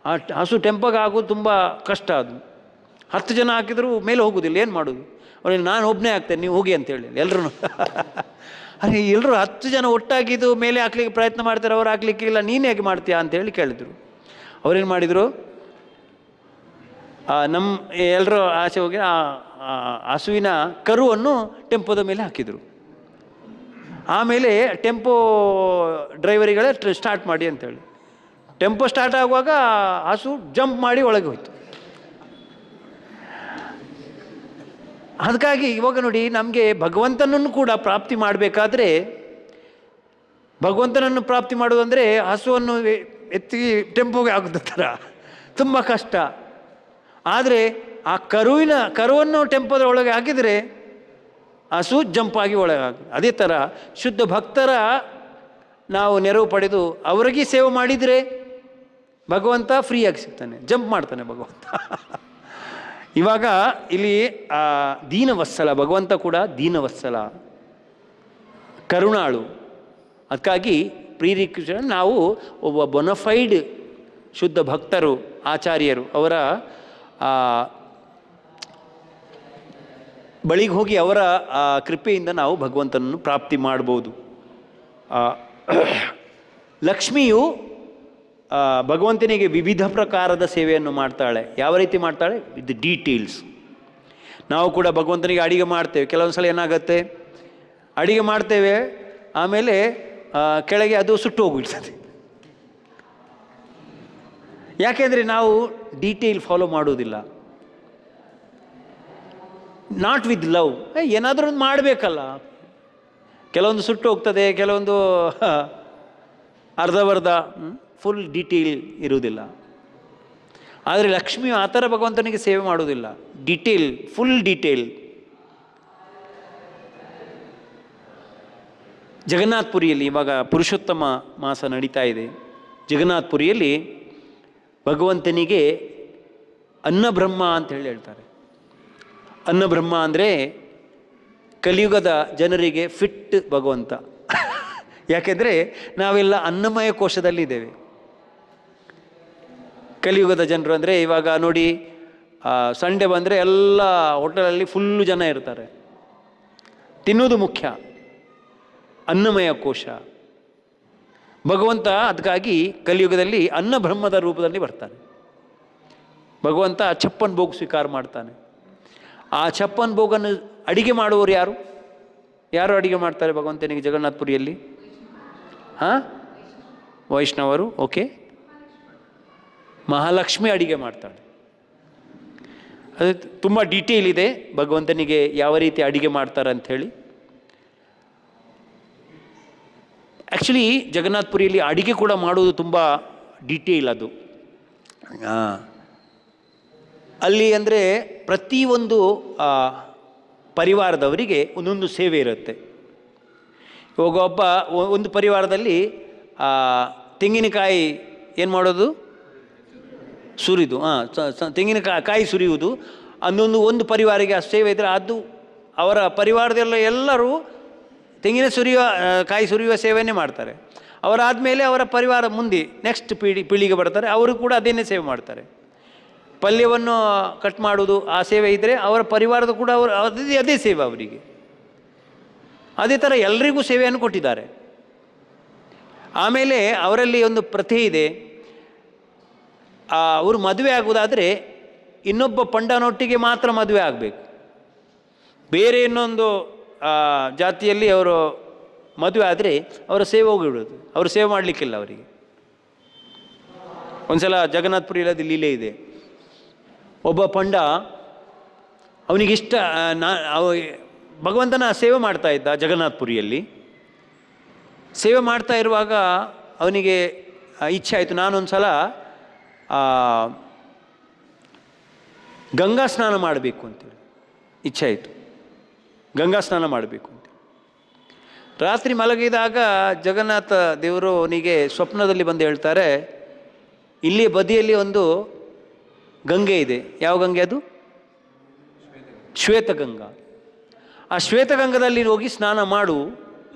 ಆ ಹಸು ಟೆಂಪೋಗೆ ಹಾಕೋದು ತುಂಬ ಕಷ್ಟ. ಅದು 10 ಜನ ಹಾಕಿದರೂ ಮೇಲೆ ಹೋಗೋದಿಲ್ಲ. ಏನು ಮಾಡೋದು? ಅವ್ರಿಗೆ ನಾನು ಒಬ್ಬನೇ ಹಾಕ್ತೇನೆ, ನೀವು ಹೋಗಿ ಅಂತೇಳಿ ಎಲ್ಲರೂ. ಅದೇ ಎಲ್ಲರೂ 10 ಜನ ಒಟ್ಟಾಗಿದ್ದು ಮೇಲೆ ಹಾಕ್ಲಿಕ್ಕೆ ಪ್ರಯತ್ನ ಮಾಡ್ತಾರೆ, ಅವ್ರು ಹಾಕ್ಲಿಕ್ಕಿಲ್ಲ, ನೀನು ಹೇಗೆ ಮಾಡ್ತೀಯಾ ಅಂತೇಳಿ ಕೇಳಿದರು. ಅವ್ರೇನು ಮಾಡಿದರು, ನಮ್ಮ ಎಲ್ಲರೂ ಆಚೆ ಹೋಗಿ ಆ ಹಸುವಿನ ಕರುವನ್ನು ಟೆಂಪೋದ ಮೇಲೆ ಹಾಕಿದರು. ಆಮೇಲೆ ಟೆಂಪೋ ಡ್ರೈವರಿಗಳೇ ಸ್ಟಾರ್ಟ್ ಮಾಡಿ ಅಂತೇಳಿ ಟೆಂಪೋ ಸ್ಟಾರ್ಟ್ ಆಗುವಾಗ ಹಸು ಜಂಪ್ ಮಾಡಿ ಒಳಗೆ ಹೋಯ್ತು. ಅದಕ್ಕಾಗಿ ಇವಾಗ ನೋಡಿ, ನಮಗೆ ಭಗವಂತನನ್ನು ಕೂಡ ಪ್ರಾಪ್ತಿ ಮಾಡಬೇಕಾದ್ರೆ, ಭಗವಂತನನ್ನು ಪ್ರಾಪ್ತಿ ಮಾಡೋದಂದರೆ ಹಸುವನ್ನು ಎತ್ತಿ ಟೆಂಪೋಗೆ ಹಾಕೋದ ಥರ ತುಂಬ ಕಷ್ಟ. ಆದರೆ ಆ ಕರುವನ್ನು ಟೆಂಪೋದ ಒಳಗೆ ಹಾಕಿದರೆ ಹಸು ಜಂಪಾಗಿ ಒಳಗೆ ಹಾಕಿ. ಅದೇ ಥರ ಶುದ್ಧ ಭಕ್ತರ ನಾವು ನೆರವು ಪಡೆದು ಅವರಿಗೆ ಸೇವೆ ಮಾಡಿದರೆ ಭಗವಂತ ಫ್ರೀಯಾಗಿ ಸಿಗ್ತಾನೆ, ಜಂಪ್ ಮಾಡ್ತಾನೆ ಭಗವಂತ. ಇವಾಗ ಇಲ್ಲಿ ದೀನವತ್ಸಲ, ಭಗವಂತ ಕೂಡ ದೀನವತ್ಸಲ, ಕರುಣಾಳು. ಅದಕ್ಕಾಗಿ ಪ್ರೀರಿಕೃಷ್ಣ ನಾವು ಒಬ್ಬ ಬೊನಫೈಡ್ ಶುದ್ಧ ಭಕ್ತರು, ಆಚಾರ್ಯರು, ಅವರ ಬಳಿಗೆ ಹೋಗಿ ಅವರ ಕೃಪೆಯಿಂದ ನಾವು ಭಗವಂತನನ್ನು ಪ್ರಾಪ್ತಿ ಮಾಡ್ಬೋದು. ಲಕ್ಷ್ಮಿಯು ಭಗವಂತನಿಗೆ ವಿವಿಧ ಪ್ರಕಾರದ ಸೇವೆಯನ್ನು ಮಾಡ್ತಾಳೆ. ಯಾವ ರೀತಿ ಮಾಡ್ತಾಳೆ? With details. ನಾವು ಕೂಡ ಭಗವಂತನಿಗೆ ಅಡಿಗೆ ಮಾಡ್ತೇವೆ. ಕೆಲವೊಂದು ಸಲ ಏನಾಗುತ್ತೆ, ಅಡಿಗೆ ಮಾಡ್ತೇವೆ, ಆಮೇಲೆ ಕೆಳಗೆ ಅದು ಸುಟ್ಟು ಹೋಗಿರ್ತದೆ. ಯಾಕೆಂದರೆ ನಾವು ಡೀಟೇಲ್ ಫಾಲೋ ಮಾಡೋದಿಲ್ಲ. Not with love. ಏನಾದರೂ ಒಂದು ಮಾಡಬೇಕಲ್ಲ. ಕೆಲವೊಂದು ಸುಟ್ಟು ಹೋಗ್ತದೆ, ಕೆಲವೊಂದು ಅರ್ಧವರ್ಧ, ಫುಲ್ ಡೀಟೇಲ್ ಇರುವುದಿಲ್ಲ. ಆದರೆ ಲಕ್ಷ್ಮಿಯು ಆ ಥರ ಭಗವಂತನಿಗೆ ಸೇವೆ ಮಾಡುವುದಿಲ್ಲ. Detail, full detail. ಜಗನ್ನಾಥಪುರಿಯಲ್ಲಿ ಇವಾಗ ಪುರುಷೋತ್ತಮ ಮಾಸ ನಡೀತಾ ಇದೆ. ಜಗನ್ನಾಥಪುರಿಯಲ್ಲಿ ಭಗವಂತನಿಗೆ ಅನ್ನಬ್ರಹ್ಮ ಅಂತ ಹೇಳ್ತಾರೆ. ಅನ್ನಬ್ರಹ್ಮ ಅಂದರೆ ಕಲಿಯುಗದ ಜನರಿಗೆ ಫಿಟ್ ಭಗವಂತ. ಯಾಕೆಂದರೆ ನಾವೆಲ್ಲ ಅನ್ನಮಯ ಕೋಶದಲ್ಲಿದ್ದೇವೆ. ಕಲಿಯುಗದ ಜನರು ಅಂದರೆ ಇವಾಗ ನೋಡಿ, ಸಂಡೇ ಬಂದರೆ ಎಲ್ಲ ಹೋಟೆಲಲ್ಲಿ ಫುಲ್ಲು ಜನ ಇರ್ತಾರೆ. ತಿನ್ನೋದು ಮುಖ್ಯ. ಅನ್ನಮಯ ಕೋಶ ಭಗವಂತ. ಅದಕ್ಕಾಗಿ ಕಲಿಯುಗದಲ್ಲಿ ಅನ್ನಬ್ರಹ್ಮದ ರೂಪದಲ್ಲಿ ಬರ್ತಾನೆ ಭಗವಂತ. ಛಪ್ಪನ್ ಭೋಗ ಸ್ವೀಕಾರ ಮಾಡ್ತಾನೆ. ಆ ಛಪ್ಪನ್ ಭೋಗನ್ನು ಅಡಿಗೆ ಮಾಡುವವರು ಯಾರು ಅಡಿಗೆ ಮಾಡ್ತಾರೆ ಭಗವಂತನಿಗೆ ಜಗನ್ನಾಥಪುರಿಯಲ್ಲಿ? ವೈಷ್ಣವರು. ಓಕೆ, ಮಹಾಲಕ್ಷ್ಮಿ ಅಡಿಗೆ ಮಾಡ್ತಾಳೆ. ಅದು ತುಂಬ ಡೀಟೇಲ್ ಇದೆ ಭಗವಂತನಿಗೆ ಯಾವ ರೀತಿ ಅಡಿಗೆ ಮಾಡ್ತಾರೆ ಅಂಥೇಳಿ. ಆ್ಯಕ್ಚುಲಿ ಜಗನ್ನಾಥಪುರಿಯಲ್ಲಿ ಅಡಿಗೆ ಕೂಡ ಮಾಡೋದು ತುಂಬ ಡೀಟೇಲ್. ಅದು ಅಲ್ಲಿ ಅಂದರೆ ಪ್ರತಿಯೊಂದು ಪರಿವಾರದವರಿಗೆ ಒಂದೊಂದು ಸೇವೆ ಇರುತ್ತೆ. ಇವಾಗ ಒಂದು ಪರಿವಾರದಲ್ಲಿ ತೆಂಗಿನಕಾಯಿ ಏನು ಮಾಡೋದು, ಸುರಿದು, ತೆಂಗಿನಕಾಯಿ ಸುರಿಯುವುದು. ಒಂದು ಪರಿವಾರಿಗೆ ಆ ಸೇವೆ ಇದ್ದರೆ ಅದು ಅವರ ಪರಿವಾರದೆಲ್ಲ ಎಲ್ಲರೂ ತೆಂಗಿನ ಕಾಯಿ ಸುರಿಯುವ ಸೇವೆಯನ್ನೇ ಮಾಡ್ತಾರೆ. ಅವರಾದಮೇಲೆ ಅವರ ಪರಿವಾರ ಮುಂದೆ ನೆಕ್ಸ್ಟ್ ಪೀಳಿಗೆ ಬರ್ತಾರೆ, ಅವರು ಕೂಡ ಅದನ್ನೇ ಸೇವೆ ಮಾಡ್ತಾರೆ. ಪಲ್ಯವನ್ನು ಕಟ್ ಮಾಡೋದು ಆ ಸೇವೆ ಇದ್ದರೆ ಅವರ ಪರಿವಾರದ ಕೂಡ ಅವರು ಅದೇ ಸೇವೆ ಅವರಿಗೆ. ಅದೇ ಥರ ಎಲ್ರಿಗೂ ಸೇವೆಯನ್ನು ಕೊಟ್ಟಿದ್ದಾರೆ. ಆಮೇಲೆ ಅವರಲ್ಲಿ ಒಂದು ಪ್ರಥೆ ಇದೆ, ಅವರು ಮದುವೆ ಆಗುವುದಾದರೆ ಇನ್ನೊಬ್ಬ ಪಂಡನೊಟ್ಟಿಗೆ ಮಾತ್ರ ಮದುವೆ ಆಗಬೇಕು. ಬೇರೆ ಇನ್ನೊಂದು ಜಾತಿಯಲ್ಲಿ ಅವರು ಮದುವೆ ಆದರೆ ಅವರ ಸೇವೆ ಹೋಗಿಬಿಡೋದು, ಅವರು ಸೇವೆ ಮಾಡಲಿಕ್ಕಿಲ್ಲ ಅವರಿಗೆ. ಒಂದು ಸಲ ಜಗನ್ನಾಥಪುರಿಯಲ್ಲಿ ಅದು ಲೀಲೆ ಇದೆ. ಒಬ್ಬ ಪಂಡ ಅವನಿಗಿಷ್ಟ ಭಗವಂತನ ಸೇವೆ ಮಾಡ್ತಾ ಇದ್ದ ಜಗನ್ನಾಥಪುರಿಯಲ್ಲಿ. ಸೇವೆ ಮಾಡ್ತಾ ಇರುವಾಗ ಅವನಿಗೆ ಇಚ್ಛೆ ಆಯಿತು, ನಾನೊಂದು ಸಲ ಗಂಗಾ ಸ್ನಾನ ಮಾಡಬೇಕು ಅಂತೇಳಿ ಇಚ್ಛೆ ಆಯಿತು, ಗಂಗಾ ಸ್ನಾನ ಮಾಡಬೇಕು ಅಂತ. ರಾತ್ರಿ ಮಲಗಿದಾಗ ಜಗನ್ನಾಥ ದೇವರು ಅವನಿಗೆ ಸ್ವಪ್ನದಲ್ಲಿ ಬಂದು ಹೇಳ್ತಾರೆ, ಇಲ್ಲಿ ಬದಿಯಲ್ಲಿ ಒಂದು ಗಂಗೆ ಇದೆ. ಯಾವ ಗಂಗೆ ಅದು? ಶ್ವೇತಗಂಗಾ. ಆ ಶ್ವೇತಗಂಗದಲ್ಲಿ ಹೋಗಿ ಸ್ನಾನ ಮಾಡು,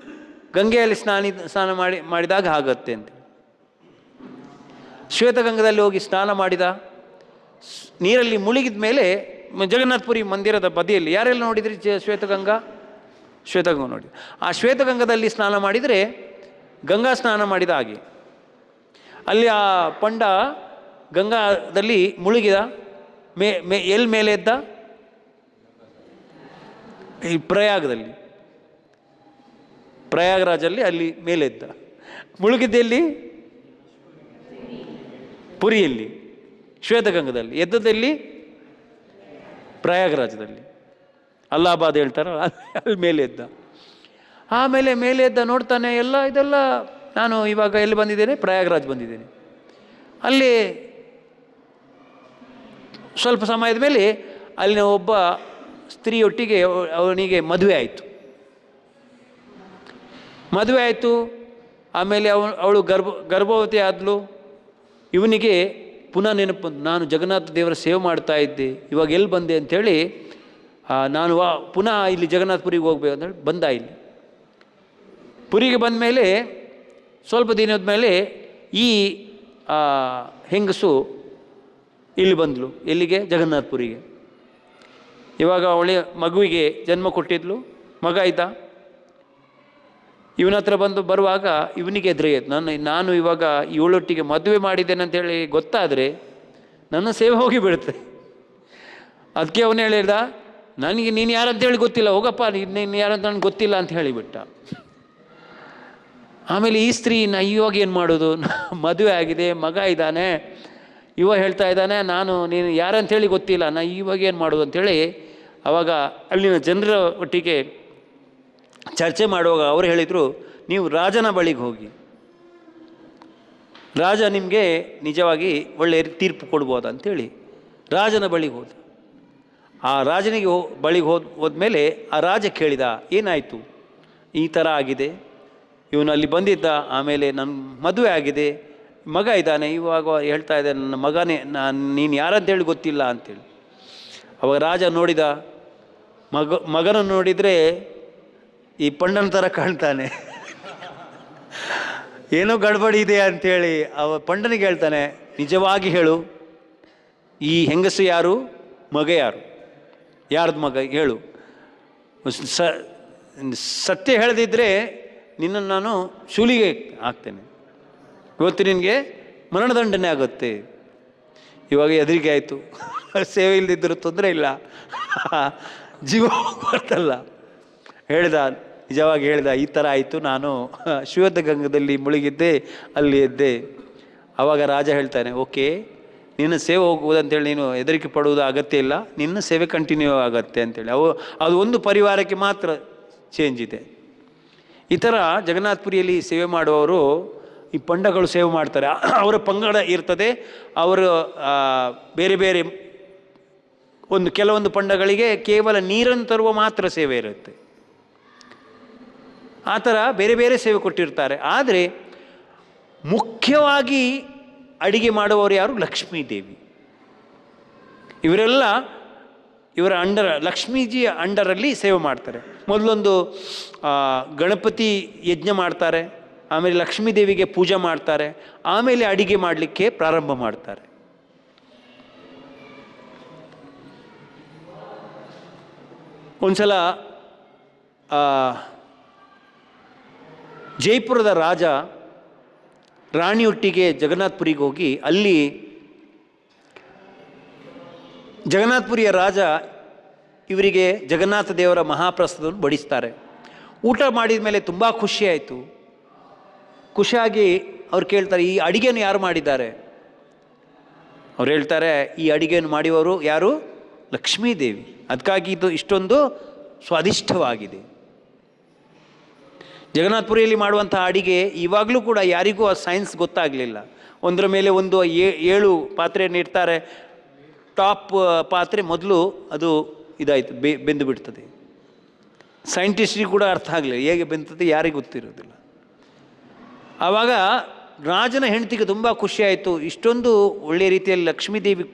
ಗಂಗೆಯಲ್ಲಿ ಸ್ನಾನ ಮಾಡಿದಾಗ ಆಗತ್ತೆ ಅಂತ. ಶ್ವೇತಗಂಗದಲ್ಲಿ ಹೋಗಿ ಸ್ನಾನ ಮಾಡಿದ. ನೀರಲ್ಲಿ ಮುಳುಗಿದ ಮೇಲೆ ಜಗನ್ನಾಥಪುರಿ ಮಂದಿರದ ಬದಿಯಲ್ಲಿ ಯಾರೆಲ್ಲ ನೋಡಿದ್ರಿ ಶ್ವೇತಗಂಗಾ ನೋಡಿ. ಆ ಶ್ವೇತಗಂಗದಲ್ಲಿ ಸ್ನಾನ ಮಾಡಿದರೆ ಗಂಗಾ ಸ್ನಾನ ಮಾಡಿದ ಹಾಗೆ. ಅಲ್ಲಿ ಆ ಪಂಡ ಗಂಗಾದಲ್ಲಿ ಮುಳುಗಿದ. ಎಲ್ಲಿ ಮೇಲೆ ಎದ್ದ? ಈ ಪ್ರಯಾಗರಾಜಲ್ಲಿ ಅಲ್ಲಿ ಮೇಲೆ ಎದ್ದ. ಮುಳುಗಿದ್ದೆಲ್ಲಿ? ಪುರಿಯಲ್ಲಿ. ಶ್ವೇತಗಂಗದಲ್ಲಿ ಎದ್ದದಲ್ಲಿ ಪ್ರಯಾಗರಾಜದಲ್ಲಿ, ಅಲ್ಲಾಹಾಬಾದ್ ಹೇಳ್ತಾರ ಅಲ್ಲಿ ಮೇಲೆ ಎದ್ದ. ಆಮೇಲೆ ಮೇಲೆ ಎದ್ದ, ನೋಡ್ತಾನೆ ಇದೆಲ್ಲ ನಾನು ಇವಾಗ ಎಲ್ಲಿ ಬಂದಿದ್ದೇನೆ? ಪ್ರಯಾಗರಾಜ್ ಬಂದಿದ್ದೇನೆ. ಅಲ್ಲಿ ಸ್ವಲ್ಪ ಸಮಯದ ಮೇಲೆ ಅಲ್ಲಿನ ಒಬ್ಬ ಸ್ತ್ರೀಯೊಟ್ಟಿಗೆ ಅವನಿಗೆ ಮದುವೆ ಆಯಿತು. ಆಮೇಲೆ ಅವಳು ಗರ್ಭವತಿ ಆದಳು. ಇವನಿಗೆ ಪುನಃ ನೆನಪು, ನಾನು ಜಗನ್ನಾಥ ದೇವರ ಸೇವೆ ಮಾಡ್ತಾ ಇದ್ದೆ, ಇವಾಗ ಎಲ್ಲಿ ಬಂದೆ ಅಂಥೇಳಿ ನಾನು ಪುನಃ ಇಲ್ಲಿ ಜಗನ್ನಾಥಪುರಿಗೆ ಹೋಗ್ಬೇಕು ಅಂತೇಳಿ ಬಂದ. ಇಲ್ಲಿ ಪುರಿಗೆ ಬಂದ ಮೇಲೆ ಸ್ವಲ್ಪ ದಿನದ ಮೇಲೆ ಈ ಹೆಂಗಸು ಇಲ್ಲಿ ಬಂದಳು. ಎಲ್ಲಿಗೆ? ಜಗನ್ನಾಥಪುರಿಗೆ. ಇವಾಗ ಅವಳೆ ಮಗುವಿಗೆ ಜನ್ಮ ಕೊಟ್ಟಿದ್ಲು, ಮಗ ಇದ್ದ. ಇವನ ಹತ್ರ ಬರುವಾಗ ಇವನಿಗೆ ಎದುರಾಯ್ತು, ನಾನು ಇವಾಗ ಇವಳೊಟ್ಟಿಗೆ ಮದುವೆ ಮಾಡಿದ್ದೇನೆ ಅಂತೇಳಿ ಗೊತ್ತಾದರೆ ನನ್ನ ಸೇವೆ ಹೋಗಿ ಬಿಡುತ್ತೆ. ಅದಕ್ಕೆ ಅವನು ಹೇಳಿದ, ನನಗೆ ನೀನು ಯಾರಂತೇಳಿ ಗೊತ್ತಿಲ್ಲ, ಹೋಗಪ್ಪ, ನೀನು ಯಾರಂತ ನನಗೆ ಗೊತ್ತಿಲ್ಲ ಅಂತ ಹೇಳಿಬಿಟ್ಟ. ಆಮೇಲೆ ಈ ಸ್ತ್ರೀ ಇವಾಗ ಏನು ಮಾಡೋದು? ಮದುವೆ ಆಗಿದೆ, ಮಗ ಇದ್ದಾನೆ, ಹೇಳ್ತಾ ಇದ್ದಾನೆ ನೀನು ಯಾರಂತೇಳಿ ಗೊತ್ತಿಲ್ಲ, ಇವಾಗ ಏನು ಮಾಡೋದು ಅಂಥೇಳಿ ಆವಾಗ ಅಲ್ಲಿನ ಜನರ ಒಟ್ಟಿಗೆ ಚರ್ಚೆ ಮಾಡುವಾಗ ಅವರು ಹೇಳಿದರು, ನೀವು ರಾಜನ ಬಳಿಗೆ ಹೋಗಿ, ರಾಜ ನಿಮಗೆ ನಿಜವಾಗಿ ಒಳ್ಳೆಯ ತೀರ್ಪು ಕೊಡ್ಬೋದು ಅಂಥೇಳಿ ರಾಜನ ಬಳಿಗೆ ಹೋದ. ಆ ರಾಜನಿಗೆ ಬಳಿಗೆ ಹೋದ್ಮೇಲೆ ಆ ರಾಜ ಕೇಳಿದ, ಏನಾಯಿತು? ಈ ಥರ ಆಗಿದೆ, ಇವನು ಅಲ್ಲಿ ಬಂದಿದ್ದ, ಆಮೇಲೆ ನನ್ನ ಮದುವೆ ಆಗಿದೆ, ಮಗ ಇದ್ದಾನೆ, ಇವಾಗ ಹೇಳ್ತಾ ಇದ್ದಾನೆ ನನ್ನ ಮಗನೇ, ನೀನು ಯಾರಂತೇಳಿ ಗೊತ್ತಿಲ್ಲ ಅಂಥೇಳಿ. ಅವಾಗ ರಾಜ ನೋಡಿದ, ಮಗನನ್ನು ನೋಡಿದರೆ ಈ ಪಂಡನ ಥರ ಕಾಣ್ತಾನೆ, ಏನೋ ಗಡ್ಬಡಿ ಇದೆ ಅಂಥೇಳಿ ಪಂಡನಿಗೆ ಹೇಳ್ತಾನೆ, ನಿಜವಾಗಿ ಹೇಳು, ಈ ಹೆಂಗಸು ಯಾರು, ಮಗ ಯಾರ್ದು ಮಗ ಹೇಳು, ಸತ್ಯ ಹೇಳದಿದ್ದರೆ ನಿನ್ನನ್ನು ನಾನು ಶೂಲಿಗೆ ಹಾಕ್ತೇನೆ, ಇವತ್ತು ನಿನಗೆ ಮರಣದಂಡನೆ ಆಗುತ್ತೆ. ಇವಾಗ ಹೆದರಿಕೆ ಆಯಿತು, ಸೇವೆ ಇಲ್ಲದಿದ್ದರೂ ತೊಂದರೆ ಇಲ್ಲ, ಜೀವ ಬರ್ತಲ್ಲ. ನಿಜವಾಗಿ ಹೇಳ್ದ, ಈ ಥರ ಆಯಿತು, ನಾನು ಶ್ವೇತಗಂಗದಲ್ಲಿ ಮುಳುಗಿದ್ದೆ, ಅಲ್ಲಿ ಎದ್ದೆ. ಆವಾಗ ರಾಜ ಹೇಳ್ತಾನೆ, ಓಕೆ, ನಿನ್ನ ಸೇವೆ ಹೋಗುವುದಂತೇಳಿ ನೀನು ಹೆದರಿಕೆ ಪಡುವುದು ಅಗತ್ಯ ಇಲ್ಲ, ನಿನ್ನ ಸೇವೆ ಕಂಟಿನ್ಯೂ ಆಗತ್ತೆ ಅಂತೇಳಿ. ಅದು ಒಂದು ಪರಿವಾರಕ್ಕೆ ಮಾತ್ರ ಚೇಂಜ್ ಇದೆ. ಈ ಥರ ಜಗನ್ನಾಥಪುರಿಯಲ್ಲಿ ಸೇವೆ ಮಾಡುವವರು ಈ ಪಂಡಗಳು ಸೇವೆ ಮಾಡ್ತಾರೆ. ಅವರ ಪಂಗಡ ಇರ್ತದೆ, ಅವರು ಬೇರೆ ಬೇರೆ ಕೆಲವೊಂದು ಪಂಡಗಳಿಗೆ ಕೇವಲ ನೀರನ್ನು ತರುವ ಮಾತ್ರ ಸೇವೆ ಇರುತ್ತೆ. ಆ ಥರ ಬೇರೆ ಬೇರೆ ಸೇವೆ ಕೊಟ್ಟಿರ್ತಾರೆ. ಆದರೆ ಮುಖ್ಯವಾಗಿ ಅಡಿಗೆ ಮಾಡುವವರು ಯಾರು? ಲಕ್ಷ್ಮೀದೇವಿ. ಇವರೆಲ್ಲ ಇವರ ಅಂಡರ್, ಲಕ್ಷ್ಮೀಜಿಯ ಅಂಡರಲ್ಲಿ ಸೇವೆ ಮಾಡ್ತಾರೆ. ಮೊದಲೊಂದು ಗಣಪತಿ ಯಜ್ಞ ಮಾಡ್ತಾರೆ, ಆಮೇಲೆ ಲಕ್ಷ್ಮೀ ದೇವಿಗೆ ಪೂಜೆ ಮಾಡ್ತಾರೆ, ಆಮೇಲೆ ಅಡಿಗೆ ಮಾಡಲಿಕ್ಕೆ ಪ್ರಾರಂಭ ಮಾಡ್ತಾರೆ. ಒಂದ್ಸಲ ಜೈಪುರದ ರಾಜ ರಾಣಿಯೊಟ್ಟಿಗೆ ಜಗನ್ನಾಥ್ಪುರಿಗೆ ಹೋಗಿ, ಅಲ್ಲಿ ಜಗನ್ನಾಥ್ಪುರಿಯ ರಾಜ ಇವರಿಗೆ ಜಗನ್ನಾಥ ದೇವರ ಮಹಾಪ್ರಸಾದವನ್ನು ಬಡಿಸ್ತಾರೆ. ಊಟ ಮಾಡಿದ ಮೇಲೆ ತುಂಬ ಖುಷಿಯಾಯಿತು. ಖುಷಿಯಾಗಿ ಅವ್ರು ಕೇಳ್ತಾರೆ, ಈ ಅಡಿಗೆಯನ್ನು ಯಾರು ಮಾಡಿದ್ದಾರೆ? ಅವ್ರು ಹೇಳ್ತಾರೆ, ಈ ಅಡಿಗೆಯನ್ನು ಮಾಡಿದವರು ಯಾರು? ಲಕ್ಷ್ಮೀದೇವಿ. ಅದಕ್ಕಾಗಿ ಇದು ಇಷ್ಟೊಂದು ಸ್ವಾದಿಷ್ಟವಾಗಿದೆ. ಜಗನ್ನಾಥ್ಪುರಿಯಲ್ಲಿ ಮಾಡುವಂಥ ಅಡಿಗೆ ಇವಾಗಲೂ ಕೂಡ ಯಾರಿಗೂ ಆ ಸೈನ್ಸ್ ಗೊತ್ತಾಗಲಿಲ್ಲ. ಒಂದರ ಮೇಲೆ ಒಂದು 7 ಪಾತ್ರೆಯನ್ನು ಇಡ್ತಾರೆ. ಟಾಪ್ ಪಾತ್ರೆ ಮೊದಲು ಅದು ಇದಾಯಿತು, ಬೆಂದು ಬಿಡ್ತದೆ. ಸೈಂಟಿಸ್ಟಿಗೆ ಕೂಡ ಅರ್ಥ ಆಗಲಿಲ್ಲ, ಹೇಗೆ ಬೆಂತದೆ ಯಾರಿಗೂ ಗೊತ್ತಿರೋದಿಲ್ಲ. ಆವಾಗ ರಾಜನ ಹೆಂಡತಿಗೆ ತುಂಬ ಖುಷಿಯಾಯಿತು. ಇಷ್ಟೊಂದು ಒಳ್ಳೆಯ ರೀತಿಯಲ್ಲಿ ಲಕ್ಷ್ಮೀದೇವಿ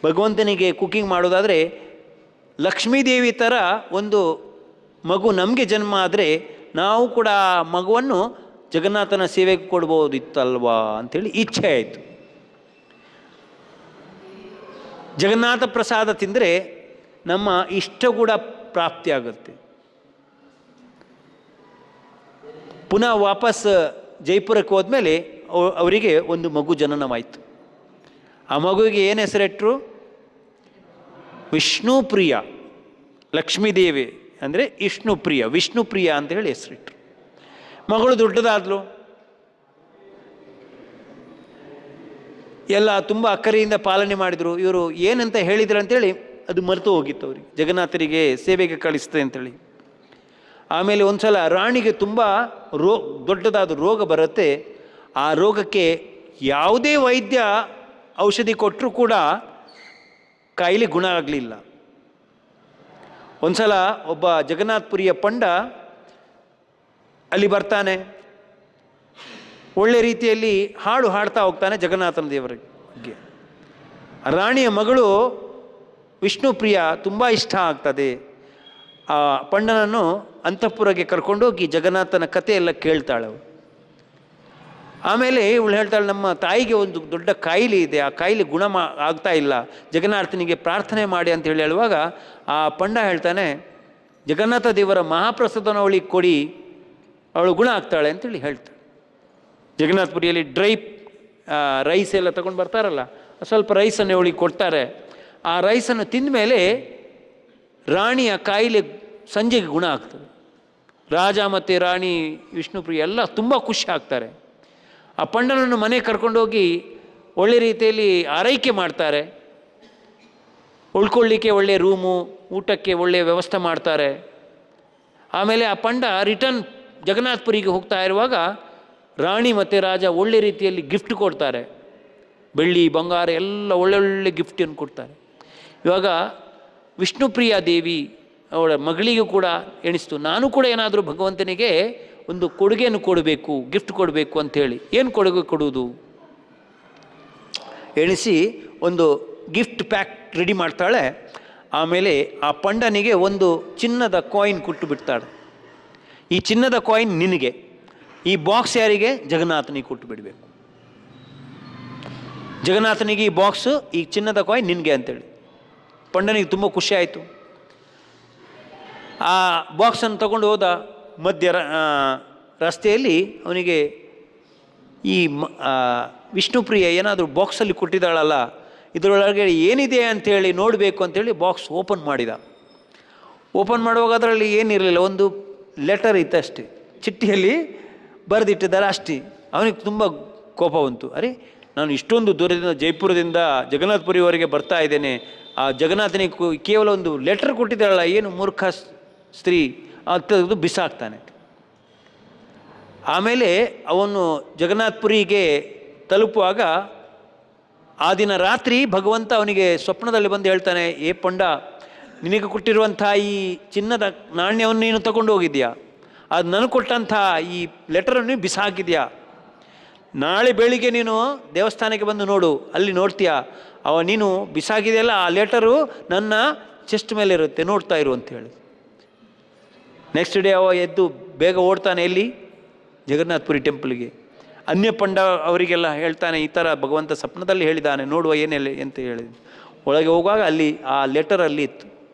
ಭಗವಂತನಿಗೆ ಕುಕಿಂಗ್ ಮಾಡೋದಾದರೆ, ಲಕ್ಷ್ಮೀದೇವಿ ಥರ ಒಂದು ಮಗು ನಮಗೆ ಜನ್ಮ ಆದರೆ ನಾವು ಕೂಡ ಆ ಮಗುವನ್ನು ಜಗನ್ನಾಥನ ಸೇವೆಗೆ ಕೊಡ್ಬೋದಿತ್ತಲ್ವಾ ಅಂಥೇಳಿ ಇಚ್ಛೆ ಆಯಿತು. ಜಗನ್ನಾಥ ಪ್ರಸಾದ ತಿಂದರೆ ನಮ್ಮ ಇಷ್ಟ ಕೂಡ ಪ್ರಾಪ್ತಿಯಾಗುತ್ತೆ. ಪುನಃ ವಾಪಸ್ ಜೈಪುರಕ್ಕೆ ಹೋದ್ಮೇಲೆ ಅವರಿಗೆ ಒಂದು ಮಗು ಜನನವಾಯಿತು. ಆ ಮಗುವಿಗೆ ಏನು ಹೆಸರಿಟ್ಟರು? ವಿಷ್ಣುಪ್ರಿಯ. ಲಕ್ಷ್ಮೀದೇವಿ ಅಂದರೆ ವಿಷ್ಣುಪ್ರಿಯ, ವಿಷ್ಣುಪ್ರಿಯ ಅಂತ ಹೇಳಿ ಹೆಸರಿಟ್ಟರು. ಮಗಳು ದೊಡ್ಡದಾದ್ಲು, ಎಲ್ಲ ತುಂಬ ಅಕ್ಕರೆಯಿಂದ ಪಾಲನೆ ಮಾಡಿದರು. ಇವರು ಏನಂತ ಹೇಳಿದ್ರು ಅಂತೇಳಿ ಅದು ಮರೆತು ಹೋಗಿತ್ತು ಅವರಿಗೆ, ಜಗನ್ನಾಥರಿಗೆ ಸೇವೆಗೆ ಕಳಿಸ್ತದೆ ಅಂತೇಳಿ. ಆಮೇಲೆ ಒಂದು ಸಲ ರಾಣಿಗೆ ತುಂಬ ದೊಡ್ಡದಾದ ರೋಗ ಬರುತ್ತೆ. ಆ ರೋಗಕ್ಕೆ ಯಾವುದೇ ವೈದ್ಯ ಔಷಧಿ ಕೊಟ್ಟರೂ ಕೂಡ ಕಾಯಿಲೆ ಗುಣ ಆಗಲಿಲ್ಲ. ಒಂದು ಸಲ ಒಬ್ಬ ಜಗನ್ನಾಥ್ಪುರಿಯ ಪಂಡ ಅಲ್ಲಿ ಬರ್ತಾನೆ, ಒಳ್ಳೆ ರೀತಿಯಲ್ಲಿ ಹಾಡು ಹಾಡ್ತಾ ಹೋಗ್ತಾನೆ ಜಗನ್ನಾಥನ ದೇವರಿಗೆ. ರಾಣಿಯ ಮಗಳು ವಿಷ್ಣುಪ್ರಿಯ ತುಂಬ ಇಷ್ಟ ಆಗ್ತದೆ. ಆ ಪಂಡನನ್ನು ಅಂತಃಪುರಕ್ಕೆ ಕರ್ಕೊಂಡೋಗಿ ಜಗನ್ನಾಥನ ಕಥೆ ಎಲ್ಲ ಕೇಳ್ತಾಳೆ. ಆಮೇಲೆ ಇವಳು ಹೇಳ್ತಾಳೆ, ನಮ್ಮ ತಾಯಿಗೆ ಒಂದು ದೊಡ್ಡ ಕಾಯಿಲೆ ಇದೆ, ಆ ಕಾಯಿಲೆ ಗುಣ ಆಗ್ತಾ ಇಲ್ಲ, ಜಗನ್ನಾಥನಿಗೆ ಪ್ರಾರ್ಥನೆ ಮಾಡಿ ಅಂತ ಹೇಳಿ ಹೇಳುವಾಗ ಆ ಪಂಡ ಹೇಳ್ತಾನೆ, ಜಗನ್ನಾಥ ದೇವರ ಮಹಾಪ್ರಸಾದನ ಅವಳಿಗೆ ಕೊಡಿ, ಅವಳು ಗುಣ ಆಗ್ತಾಳೆ ಅಂತೇಳಿ ಹೇಳ್ತಾಳೆ. ಜಗನ್ನಾಥ್ಪುರಿಯಲ್ಲಿ ಡ್ರೈ ರೈಸ್ ಎಲ್ಲ ತಗೊಂಡು ಬರ್ತಾರಲ್ಲ, ಸ್ವಲ್ಪ ರೈಸನ್ನು ಅವಳಿಗೆ ಕೊಡ್ತಾರೆ. ಆ ರೈಸನ್ನು ತಿಂದ ಮೇಲೆ ರಾಣಿಯ ಕಾಯಿಲೆ ಸಂಜೆಗೆ ಗುಣ ಆಗ್ತದೆ. ರಾಜ ಮತ್ತು ರಾಣಿ ವಿಷ್ಣುಪ್ರಿಯ ಎಲ್ಲ ತುಂಬ ಖುಷಿ ಆಗ್ತಾರೆ. ಆ ಪಂಡನನ್ನು ಮನೆಗೆ ಕರ್ಕೊಂಡೋಗಿ ಒಳ್ಳೆ ರೀತಿಯಲ್ಲಿ ಆರೈಕೆ ಮಾಡ್ತಾರೆ. ಉಳ್ಕೊಳ್ಳಿಕ್ಕೆ ಒಳ್ಳೆಯ ರೂಮು, ಊಟಕ್ಕೆ ಒಳ್ಳೆಯ ವ್ಯವಸ್ಥೆ ಮಾಡ್ತಾರೆ. ಆಮೇಲೆ ಆ ಪಂಡ ರಿಟರ್ನ್ ಜಗನ್ನಾಥ್ಪುರಿಗೆ ಹೋಗ್ತಾ ಇರುವಾಗ ರಾಣಿ ಮತ್ತು ರಾಜ ಒಳ್ಳೆ ರೀತಿಯಲ್ಲಿ ಗಿಫ್ಟ್ ಕೊಡ್ತಾರೆ. ಬೆಳ್ಳಿ ಬಂಗಾರ ಎಲ್ಲ ಒಳ್ಳೊಳ್ಳೆ ಗಿಫ್ಟನ್ನು ಕೊಡ್ತಾರೆ. ಇವಾಗ ವಿಷ್ಣುಪ್ರಿಯ ದೇವಿ ಅವಳ ಮಗಳಿಗೂ ಕೂಡ ಎಣಿಸ್ತು, ನಾನು ಕೂಡ ಏನಾದರೂ ಭಗವಂತನಿಗೆ ಒಂದು ಕೊಡುಗೆಯನ್ನು ಕೊಡಬೇಕು, ಗಿಫ್ಟ್ ಕೊಡಬೇಕು ಅಂಥೇಳಿ. ಏನು ಕೊಡುಗೆ ಕೊಡುವುದು ಎಣಿಸಿ ಒಂದು ಗಿಫ್ಟ್ ಪ್ಯಾಕ್ ರೆಡಿ ಮಾಡ್ತಾಳೆ. ಆಮೇಲೆ ಆ ಪಂಡನಿಗೆ ಒಂದು ಚಿನ್ನದ ಕಾಯಿನ್ ಕೊಟ್ಟು ಬಿಡ್ತಾಳೆ. ಈ ಚಿನ್ನದ ಕಾಯಿನ್ ನಿನಗೆ, ಈ ಬಾಕ್ಸ್ ಯಾರಿಗೆ? ಜಗನ್ನಾಥನಿಗೆ ಕೊಟ್ಟು ಬಿಡಬೇಕು. ಜಗನ್ನಾಥನಿಗೆ ಈ ಬಾಕ್ಸು, ಈ ಚಿನ್ನದ ಕಾಯಿನ್ ನಿನಗೆ ಅಂತೇಳಿ. ಪಂಡನಿಗೆ ತುಂಬ ಖುಷಿ ಆಯಿತು. ಆ ಬಾಕ್ಸನ್ನು ತಗೊಂಡು ಹೋದ. ಮಧ್ಯ ರಸ್ತೆಯಲ್ಲಿ ಅವನಿಗೆ ಈ ವಿಷ್ಣುಪ್ರಿಯ ಏನಾದರೂ ಬಾಕ್ಸಲ್ಲಿ ಕೊಟ್ಟಿದ್ದಾಳಲ್ಲ, ಇದರೊಳಗೆ ಏನಿದೆ ಅಂಥೇಳಿ ನೋಡಬೇಕು ಅಂಥೇಳಿ ಬಾಕ್ಸ್ ಓಪನ್ ಮಾಡಿದ. ಓಪನ್ ಮಾಡುವಾಗ ಅದರಲ್ಲಿ ಏನಿರಲಿಲ್ಲ, ಒಂದು ಲೆಟರ್ ಇತ್ತಷ್ಟೇ, ಚಿಟ್ಟಿಯಲ್ಲಿ ಬರೆದಿಟ್ಟಿದ್ದಾರೆ ಅಷ್ಟೇ. ಅವನಿಗೆ ತುಂಬ ಕೋಪ ಬಂತು. ಅರೆ, ನಾನು ಇಷ್ಟೊಂದು ದೂರದಿಂದ ಜೈಪುರದಿಂದ ಜಗನ್ನಾಥ್ಪುರಿವರೆಗೆ ಬರ್ತಾ ಇದ್ದೇನೆ, ಆ ಜಗನ್ನಾಥನಿಗೆ ಕೇವಲ ಒಂದು ಲೆಟರ್ ಕೊಟ್ಟಿದ್ದಾಳಲ್ಲ, ಏನು ಮೂರ್ಖ ಸ್ತ್ರೀ ಅಂತ ಬಿಸಾಕ್ತಾನೆ. ಆಮೇಲೆ ಅವನು ಜಗನ್ನಾಥ್ಪುರಿಗೆ ತಲುಪುವಾಗ ಆ ದಿನ ರಾತ್ರಿ ಭಗವಂತ ಅವನಿಗೆ ಸ್ವಪ್ನದಲ್ಲಿ ಬಂದು ಹೇಳ್ತಾನೆ, ಏ ಪಂಡ, ನಿನಗೆ ಕೊಟ್ಟಿರುವಂಥ ಈ ಚಿನ್ನದ ನಾಣ್ಯವನ್ನು ನೀನು ತಗೊಂಡು ಹೋಗಿದ್ಯಾ, ಅದು ನನಗೆ ಕೊಟ್ಟಂಥ ಈ ಲೆಟರನ್ನು ಬಿಸಾಕಿದ್ಯಾ, ನಾಳೆ ಬೆಳಿಗ್ಗೆ ನೀನು ದೇವಸ್ಥಾನಕ್ಕೆ ಬಂದು ನೋಡು, ಅಲ್ಲಿ ನೋಡ್ತೀಯಾ, ನೀನು ಬಿಸಾಕಿದೆಯಲ್ಲ ಆ ಲೆಟರು ನನ್ನ ಚೆಸ್ಟ್ ಮೇಲೆ ಇರುತ್ತೆ, ನೋಡ್ತಾ ಇರು ಅಂತ ಹೇಳಿ. ನೆಕ್ಸ್ಟ್ ಡೇ ಅವ ಎದ್ದು ಬೇಗ ಓಡ್ತಾನೆ ಎಲ್ಲಿ? ಜಗನ್ನಾಥಪುರಿ ಟೆಂಪಲ್ಗೆ. ಅನ್ಯ ಪಂಡ ಅವರಿಗೆಲ್ಲ ಹೇಳ್ತಾನೆ, ಈ ಥರ ಭಗವಂತ ಸ್ವಪ್ನದಲ್ಲಿ ಹೇಳಿದ್ದಾನೆ, ನೋಡುವ ಏನೆಲ್ಲ ಅಂತ ಹೇಳಿದ. ಒಳಗೆ ಹೋಗುವಾಗ ಅಲ್ಲಿ ಆ ಲೆಟರ್ ಅಲ್ಲಿ ಇತ್ತು.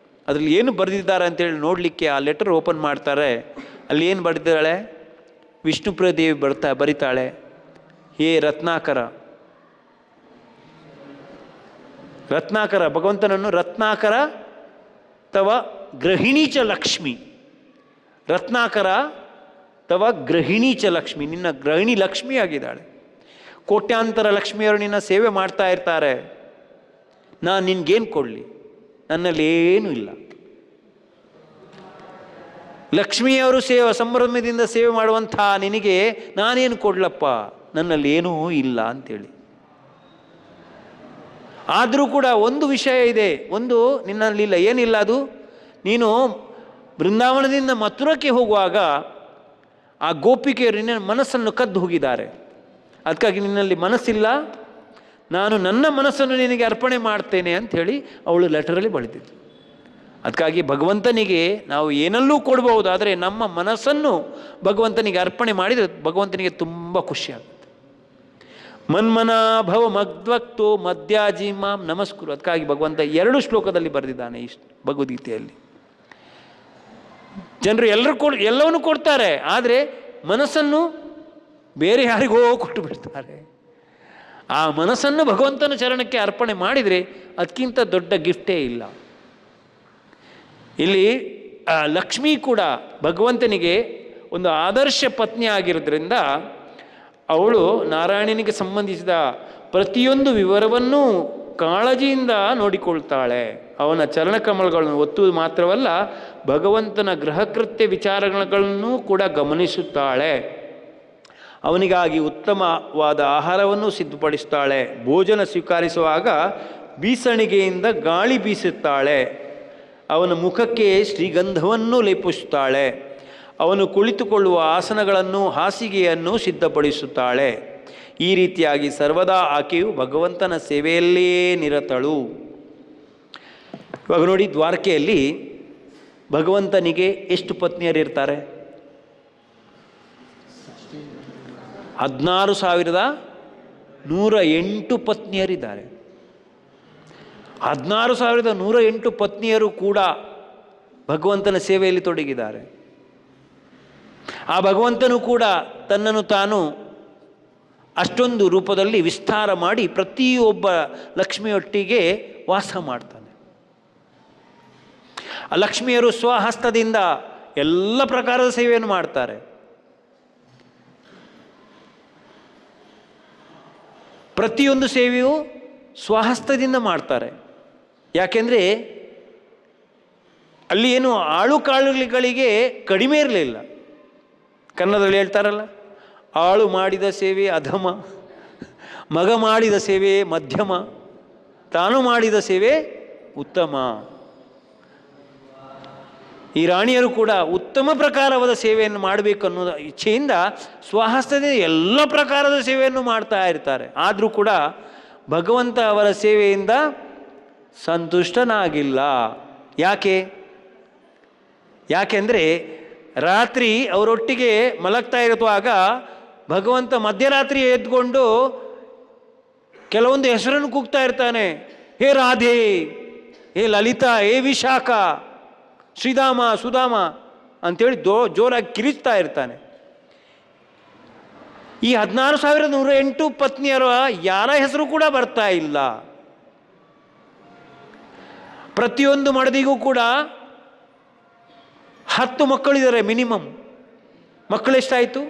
ಅದರಲ್ಲಿ ಏನು ಬರೆದಿದ್ದಾರೆ ಅಂತೇಳಿ ನೋಡಲಿಕ್ಕೆ ಆ ಲೆಟರ್ ಓಪನ್ ಮಾಡ್ತಾರೆ. ಅಲ್ಲಿ ಏನು ಬರೆದಿದ್ದಾಳೆ? ವಿಷ್ಣುಪ್ರಿಯ ದೇವಿ ಬರಿತಾಳೆ, ಹೇ ರತ್ನಾಕರ, ರತ್ನಾಕರ, ಭಗವಂತನನ್ನು ರತ್ನಾಕರ ತವ ಗೃಹಿಣಿ ಚ ಲಕ್ಷ್ಮಿ, ರತ್ನಾಕರ ತವ ಗೃಹಿಣಿ ಚ ಲಕ್ಷ್ಮಿ, ನಿನ್ನ ಗೃಹಿಣಿ ಲಕ್ಷ್ಮಿ ಆಗಿದ್ದಾಳೆ. ಕೋಟ್ಯಾಂತರ ಲಕ್ಷ್ಮಿಯರು ನಿನ್ನ ಸೇವೆ ಮಾಡ್ತಾ ಇರ್ತಾರೆ, ನಾನು ನಿನ್ಗೇನು ಕೊಡಲಿ? ನನ್ನಲ್ಲಿ ಏನೂ ಇಲ್ಲ. ಲಕ್ಷ್ಮಿಯವರು ಸಂಭ್ರಮದಿಂದ ಸೇವೆ ಮಾಡುವಂಥ ನಿನಗೆ ನಾನೇನು ಕೊಡ್ಲಪ್ಪ? ನನ್ನಲ್ಲಿ ಏನೂ ಇಲ್ಲ ಅಂತೇಳಿ. ಆದರೂ ಕೂಡ ಒಂದು ವಿಷಯ ಇದೆ, ಒಂದು ನಿನ್ನಲ್ಲಿಲ್ಲ. ಏನಿಲ್ಲ ಅದು? ನೀನು ಬೃಂದಾವನದಿಂದ ಮಥುರಕ್ಕೆ ಹೋಗುವಾಗ ಆ ಗೋಪಿಕೆಯರು ನಿನ್ನ ಮನಸ್ಸನ್ನು ಕದ್ದು ಹೋಗಿದ್ದಾರೆ, ಅದಕ್ಕಾಗಿ ನಿನ್ನಲ್ಲಿ ಮನಸ್ಸಿಲ್ಲ. ನಾನು ನನ್ನ ಮನಸ್ಸನ್ನು ನಿನಗೆ ಅರ್ಪಣೆ ಮಾಡ್ತೇನೆ ಅಂಥೇಳಿ ಅವಳು ಲೆಟರಲ್ಲಿ ಬರೆದಿದ್ದು. ಅದಕ್ಕಾಗಿ ಭಗವಂತನಿಗೆ ನಾವು ಏನಲ್ಲೂ ಕೊಡ್ಬೋದು, ಆದರೆ ನಮ್ಮ ಮನಸ್ಸನ್ನು ಭಗವಂತನಿಗೆ ಅರ್ಪಣೆ ಮಾಡಿದರೆ ಭಗವಂತನಿಗೆ ತುಂಬ ಖುಷಿಯಾಗುತ್ತೆ. ಮನ್ಮನಾ ಭವ ಮಗ್ವಕ್ತೋ ಮದ್ಯಾಜಿ ಮಾಂ ನಮಸ್ಕುರು. ಅದಕ್ಕಾಗಿ ಭಗವಂತ 2 ಶ್ಲೋಕದಲ್ಲಿ ಬರೆದಿದ್ದಾನೆ ಈ ಭಗವದ್ಗೀತೆಯಲ್ಲಿ. ಜನರು ಎಲ್ಲವನ್ನೂ ಕೊಡ್ತಾರೆ, ಆದರೆ ಮನಸ್ಸನ್ನು ಬೇರೆ ಯಾರಿಗೋ ಕೊಟ್ಟು ಬಿಡ್ತಾರೆ. ಆ ಮನಸ್ಸನ್ನು ಭಗವಂತನ ಚರಣಕ್ಕೆ ಅರ್ಪಣೆ ಮಾಡಿದರೆ ಅದಕ್ಕಿಂತ ದೊಡ್ಡ ಗಿಫ್ಟೇ ಇಲ್ಲ. ಇಲ್ಲಿ ಲಕ್ಷ್ಮಿ ಕೂಡ ಭಗವಂತನಿಗೆ ಒಂದು ಆದರ್ಶ ಪತ್ನಿ ಆಗಿರೋದ್ರಿಂದ ಅವಳು ನಾರಾಯಣನಿಗೆ ಸಂಬಂಧಿಸಿದ ಪ್ರತಿಯೊಂದು ವಿವರವನ್ನೂ ಕಾಳಜಿಯಿಂದ ನೋಡಿಕೊಳ್ತಾಳೆ. ಅವನ ಚರಣಕಮಲಗಳನ್ನು ಒತ್ತುವುದು ಮಾತ್ರವಲ್ಲ, ಭಗವಂತನ ಗೃಹಕೃತ್ಯ ವಿಚಾರಗಳನ್ನು ಕೂಡ ಗಮನಿಸುತ್ತಾಳೆ. ಅವನಿಗಾಗಿ ಉತ್ತಮವಾದ ಆಹಾರವನ್ನು ಸಿದ್ಧಪಡಿಸ್ತಾಳೆ. ಭೋಜನ ಸ್ವೀಕರಿಸುವಾಗ ಬೀಸಣಿಗೆಯಿಂದ ಗಾಳಿ ಬೀಸುತ್ತಾಳೆ. ಅವನ ಮುಖಕ್ಕೆ ಶ್ರೀಗಂಧವನ್ನು ಲೇಪಿಸುತ್ತಾಳೆ. ಅವನು ಕುಳಿತುಕೊಳ್ಳುವ ಆಸನಗಳನ್ನು, ಹಾಸಿಗೆಯನ್ನು ಸಿದ್ಧಪಡಿಸುತ್ತಾಳೆ. ಈ ರೀತಿಯಾಗಿ ಸರ್ವದಾ ಆಕೆಯು ಭಗವಂತನ ಸೇವೆಯಲ್ಲೇ ನಿರತಳು. ಇವಾಗ ನೋಡಿ, ದ್ವಾರಕೆಯಲ್ಲಿ ಭಗವಂತನಿಗೆ ಎಷ್ಟು ಪತ್ನಿಯರಿರ್ತಾರೆ? 16,108 ಪತ್ನಿಯರಿದ್ದಾರೆ. 16,108 ಪತ್ನಿಯರು ಕೂಡ ಭಗವಂತನ ಸೇವೆಯಲ್ಲಿ ತೊಡಗಿದ್ದಾರೆ. ಆ ಭಗವಂತನು ಕೂಡ ತನ್ನನ್ನು ತಾನು ಅಷ್ಟೊಂದು ರೂಪದಲ್ಲಿ ವಿಸ್ತಾರ ಮಾಡಿ ಪ್ರತಿಯೊಬ್ಬ ಲಕ್ಷ್ಮಿಯೊಟ್ಟಿಗೆ ವಾಸ ಮಾಡ್ತಾನೆ. ಆ ಲಕ್ಷ್ಮಿಯರು ಸ್ವಹಸ್ತದಿಂದ ಎಲ್ಲ ಪ್ರಕಾರದ ಸೇವೆಯನ್ನು ಮಾಡ್ತಾರೆ. ಪ್ರತಿಯೊಂದು ಸೇವೆಯು ಸ್ವಹಸ್ತದಿಂದ ಮಾಡ್ತಾರೆ. ಯಾಕೆಂದರೆ ಅಲ್ಲಿ ಏನು ಆಳು ಕಾಳುಗಳಿಗೆ ಕಡಿಮೆ ಇರಲಿಲ್ಲ. ಕನ್ನಡದಲ್ಲಿ ಹೇಳ್ತಾರಲ್ಲ, ಆಳು ಮಾಡಿದ ಸೇವೆ ಅಧಮ, ಮಗ ಮಾಡಿದ ಸೇವೆ ಮಧ್ಯಮ, ತಾನು ಮಾಡಿದ ಸೇವೆ ಉತ್ತಮ. ಈ ರಾಣಿಯರು ಕೂಡ ಉತ್ತಮ ಪ್ರಕಾರವಾದ ಸೇವೆಯನ್ನು ಮಾಡಬೇಕು ಅನ್ನೋ ಇಚ್ಛೆಯಿಂದ ಸ್ವಹಸ್ತದಿಂದ ಎಲ್ಲ ಪ್ರಕಾರದ ಸೇವೆಯನ್ನು ಮಾಡ್ತಾ ಇರ್ತಾರೆ. ಆದರೂ ಕೂಡ ಭಗವಂತ ಅವರ ಸೇವೆಯಿಂದ ಸಂತುಷ್ಟನಾಗಿಲ್ಲ. ಯಾಕೆಂದರೆ ರಾತ್ರಿ ಅವರೊಟ್ಟಿಗೆ ಮಲಗ್ತಾ ಇರುವಾಗ ಭಗವಂತ ಮಧ್ಯರಾತ್ರಿ ಎದ್ಕೊಂಡು ಕೆಲವೊಂದು ಹೆಸರನ್ನು ಕೂಗ್ತಾ ಇರ್ತಾನೆ. ಹೇ ರಾಧೆ, ಹೇ ಲಲಿತಾ, ಹೇ ವಿಶಾಖ, ಶ್ರೀಧಾಮ, ಸುಧಾಮ ಅಂಥೇಳಿ ಜೋರಾಗಿ ಕಿರಿಚ್ತಾ ಇರ್ತಾನೆ. ಈ 16,108 ಪತ್ನಿಯರ ಯಾರ ಹೆಸರು ಕೂಡ ಬರ್ತಾ ಇಲ್ಲ. ಪ್ರತಿಯೊಂದು ಮಡದಿಗೂ ಕೂಡ 10 ಮಕ್ಕಳಿದ್ದಾರೆ ಮಿನಿಮಮ್. ಮಕ್ಕಳು ಎಷ್ಟಾಯಿತು?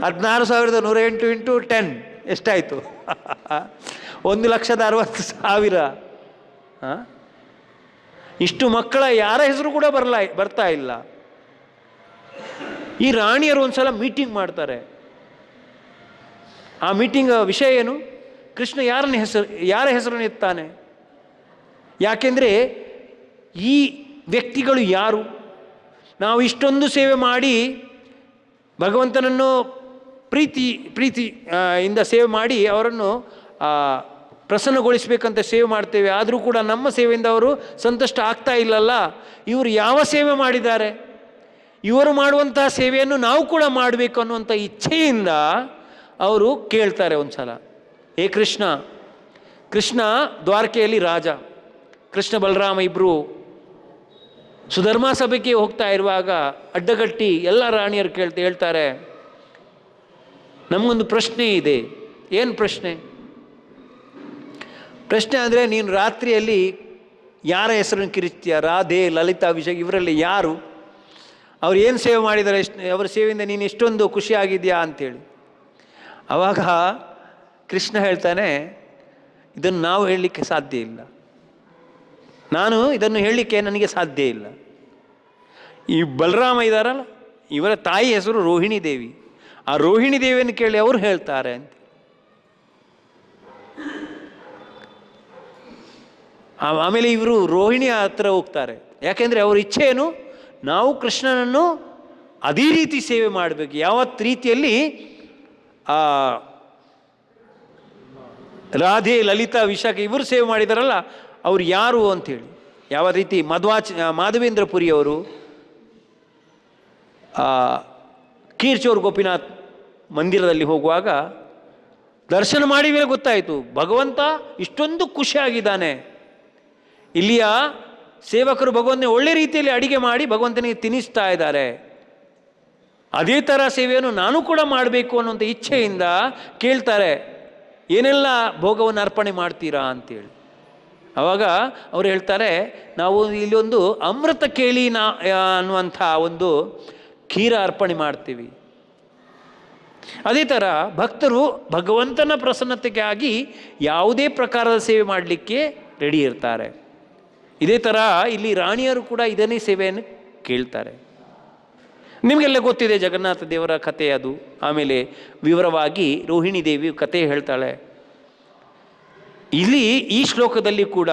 16,108 ಇಂಟು 10 ಎಷ್ಟಾಯಿತು? 1,60,60,000. ಇಷ್ಟು ಮಕ್ಕಳ ಯಾರ ಹೆಸರು ಕೂಡ ಬರ್ತಾ ಇಲ್ಲ. ಈ ರಾಣಿಯರು ಒಂದು ಸಲ ಮೀಟಿಂಗ್ ಮಾಡ್ತಾರೆ. ಆ ಮೀಟಿಂಗ್ ವಿಷಯ ಏನು? ಕೃಷ್ಣ ಯಾರ ಹೆಸರನ್ನು ಎತ್ತಾನೆ? ಯಾಕೆಂದರೆ ಈ ವ್ಯಕ್ತಿಗಳು ಯಾರು? ನಾವು ಇಷ್ಟೊಂದು ಸೇವೆ ಮಾಡಿ ಭಗವಂತನನ್ನು ಪ್ರೀತಿ ಇಂದ ಸೇವೆ ಮಾಡಿ ಅವರನ್ನು ಪ್ರಸನ್ನಗೊಳಿಸಬೇಕಂತ ಸೇವೆ ಮಾಡ್ತೇವೆ, ಆದರೂ ಕೂಡ ನಮ್ಮ ಸೇವೆಯಿಂದ ಅವರು ಸಂತುಷ್ಟ ಆಗ್ತಾ ಇಲ್ಲಲ್ಲ, ಇವರು ಯಾವ ಸೇವೆ ಮಾಡಿದ್ದಾರೆ, ಇವರು ಮಾಡುವಂತಹ ಸೇವೆಯನ್ನು ನಾವು ಕೂಡ ಮಾಡಬೇಕು ಅನ್ನುವಂಥ ಇಚ್ಛೆಯಿಂದ ಅವರು ಕೇಳ್ತಾರೆ ಒಂದು ಸಲ, ಹೇ ಕೃಷ್ಣ. ಕೃಷ್ಣ ದ್ವಾರಕೆಯಲ್ಲಿ ರಾಜ, ಕೃಷ್ಣ ಬಲರಾಮ ಇಬ್ಬರು ಸುಧರ್ಮ ಸಭೆಗೆ ಹೋಗ್ತಾ ಇರುವಾಗ ಅಡ್ಡಗಟ್ಟಿ ಎಲ್ಲ ರಾಣಿಯರು ಹೇಳ್ತಾರೆ, ನಮಗೊಂದು ಪ್ರಶ್ನೆ ಇದೆ. ಏನು ಪ್ರಶ್ನೆ? ಪ್ರಶ್ನೆ ಅಂದರೆ, ನೀನು ರಾತ್ರಿಯಲ್ಲಿ ಯಾರ ಹೆಸರನ್ನು ಕಿರಿಸ್ತೀಯ? ರಾಧೆ, ಲಲಿತಾ, ಅಭಿಷೇಕ್ ಇವರಲ್ಲಿ ಯಾರು? ಅವ್ರು ಏನು ಸೇವೆ ಮಾಡಿದ್ದಾರೆ, ಅವರ ಸೇವೆಯಿಂದ ನೀನು ಎಷ್ಟೊಂದು ಖುಷಿಯಾಗಿದೆಯಾ ಅಂಥೇಳಿ. ಆವಾಗ ಕೃಷ್ಣ ಹೇಳ್ತಾನೆ, ಇದನ್ನು ನಾವು ಹೇಳಲಿಕ್ಕೆ ಸಾಧ್ಯ ಇಲ್ಲ, ಇದನ್ನು ಹೇಳಲಿಕ್ಕೆ ನನಗೆ ಸಾಧ್ಯ ಇಲ್ಲ. ಈ ಬಲರಾಮ ಇದ್ದಾರಲ್ಲ, ಇವರ ತಾಯಿ ಹೆಸರು ರೋಹಿಣಿ ದೇವಿ. ಆ ರೋಹಿಣಿ ದೇವಿಯನ್ನು ಕೇಳಿ ಅವರು ಹೇಳ್ತಾರೆ ಅಂತ. ಆಮೇಲೆ ಇವರು ರೋಹಿಣಿಯ ಹತ್ರ ಹೋಗ್ತಾರೆ. ಯಾಕೆಂದರೆ ಅವ್ರ ಇಚ್ಛೆ ಏನು? ನಾವು ಕೃಷ್ಣನನ್ನು ಅದೇ ರೀತಿ ಸೇವೆ ಮಾಡಬೇಕು. ಯಾವತ್ತು ರೀತಿಯಲ್ಲಿ ರಾಧೆ, ಲಲಿತಾ, ವಿಶಾಖ ಇವರು ಸೇವೆ ಮಾಡಿದಾರಲ್ಲ, ಅವ್ರು ಯಾರು ಅಂಥೇಳಿ. ಯಾವ ರೀತಿ ಮಾಧವೇಂದ್ರ ಪುರಿಯವರು ಕೀರ್ಚೋರ್ ಗೋಪಿನಾಥ್ ಮಂದಿರದಲ್ಲಿ ಹೋಗುವಾಗ ದರ್ಶನ ಮಾಡಿ ಮೇಲೆ ಗೊತ್ತಾಯಿತು, ಭಗವಂತ ಇಷ್ಟೊಂದು ಖುಷಿಯಾಗಿದ್ದಾನೆ. ಇಲ್ಲಿಯ ಸೇವಕರು ಭಗವಂತನೇ ಒಳ್ಳೆ ರೀತಿಯಲ್ಲಿ ಅಡಿಗೆ ಮಾಡಿ ಭಗವಂತನಿಗೆ ತಿನ್ನಿಸ್ತಾ ಇದ್ದಾರೆ. ಅದೇ ಥರ ಸೇವೆಯನ್ನು ನಾನು ಕೂಡ ಮಾಡಬೇಕು ಅನ್ನುವಂಥ ಇಚ್ಛೆಯಿಂದ ಕೇಳ್ತಾರೆ, ಏನೆಲ್ಲ ಭೋಗವನ್ನು ಅರ್ಪಣೆ ಮಾಡ್ತೀರಾ ಅಂತೇಳಿ. ಆವಾಗ ಅವರು ಹೇಳ್ತಾರೆ, ನಾವು ಇಲ್ಲಿ ಒಂದು ಅಮೃತ ಕೇಳಿ ಅನ್ನುವಂಥ ಒಂದು ಖೀರ ಅರ್ಪಣೆ ಮಾಡ್ತೀವಿ. ಅದೇ ಥರ ಭಕ್ತರು ಭಗವಂತನ ಪ್ರಸನ್ನತೆಗಾಗಿ ಯಾವುದೇ ಪ್ರಕಾರದ ಸೇವೆ ಮಾಡಲಿಕ್ಕೆ ರೆಡಿ ಇರ್ತಾರೆ. ಇದೇ ಥರ ಇಲ್ಲಿ ರಾಣಿಯರು ಕೂಡ ಇದನ್ನೇ ಸೇವೆಯನ್ನು ಕೇಳ್ತಾರೆ. ನಿಮಗೆಲ್ಲ ಗೊತ್ತಿದೆ ಜಗನ್ನಾಥ ದೇವರ ಕಥೆ ಅದು. ಆಮೇಲೆ ವಿವರವಾಗಿ ರೋಹಿಣಿ ದೇವಿ ಕಥೆ ಹೇಳ್ತಾಳೆ. ಇಲ್ಲಿ ಈ ಶ್ಲೋಕದಲ್ಲಿ ಕೂಡ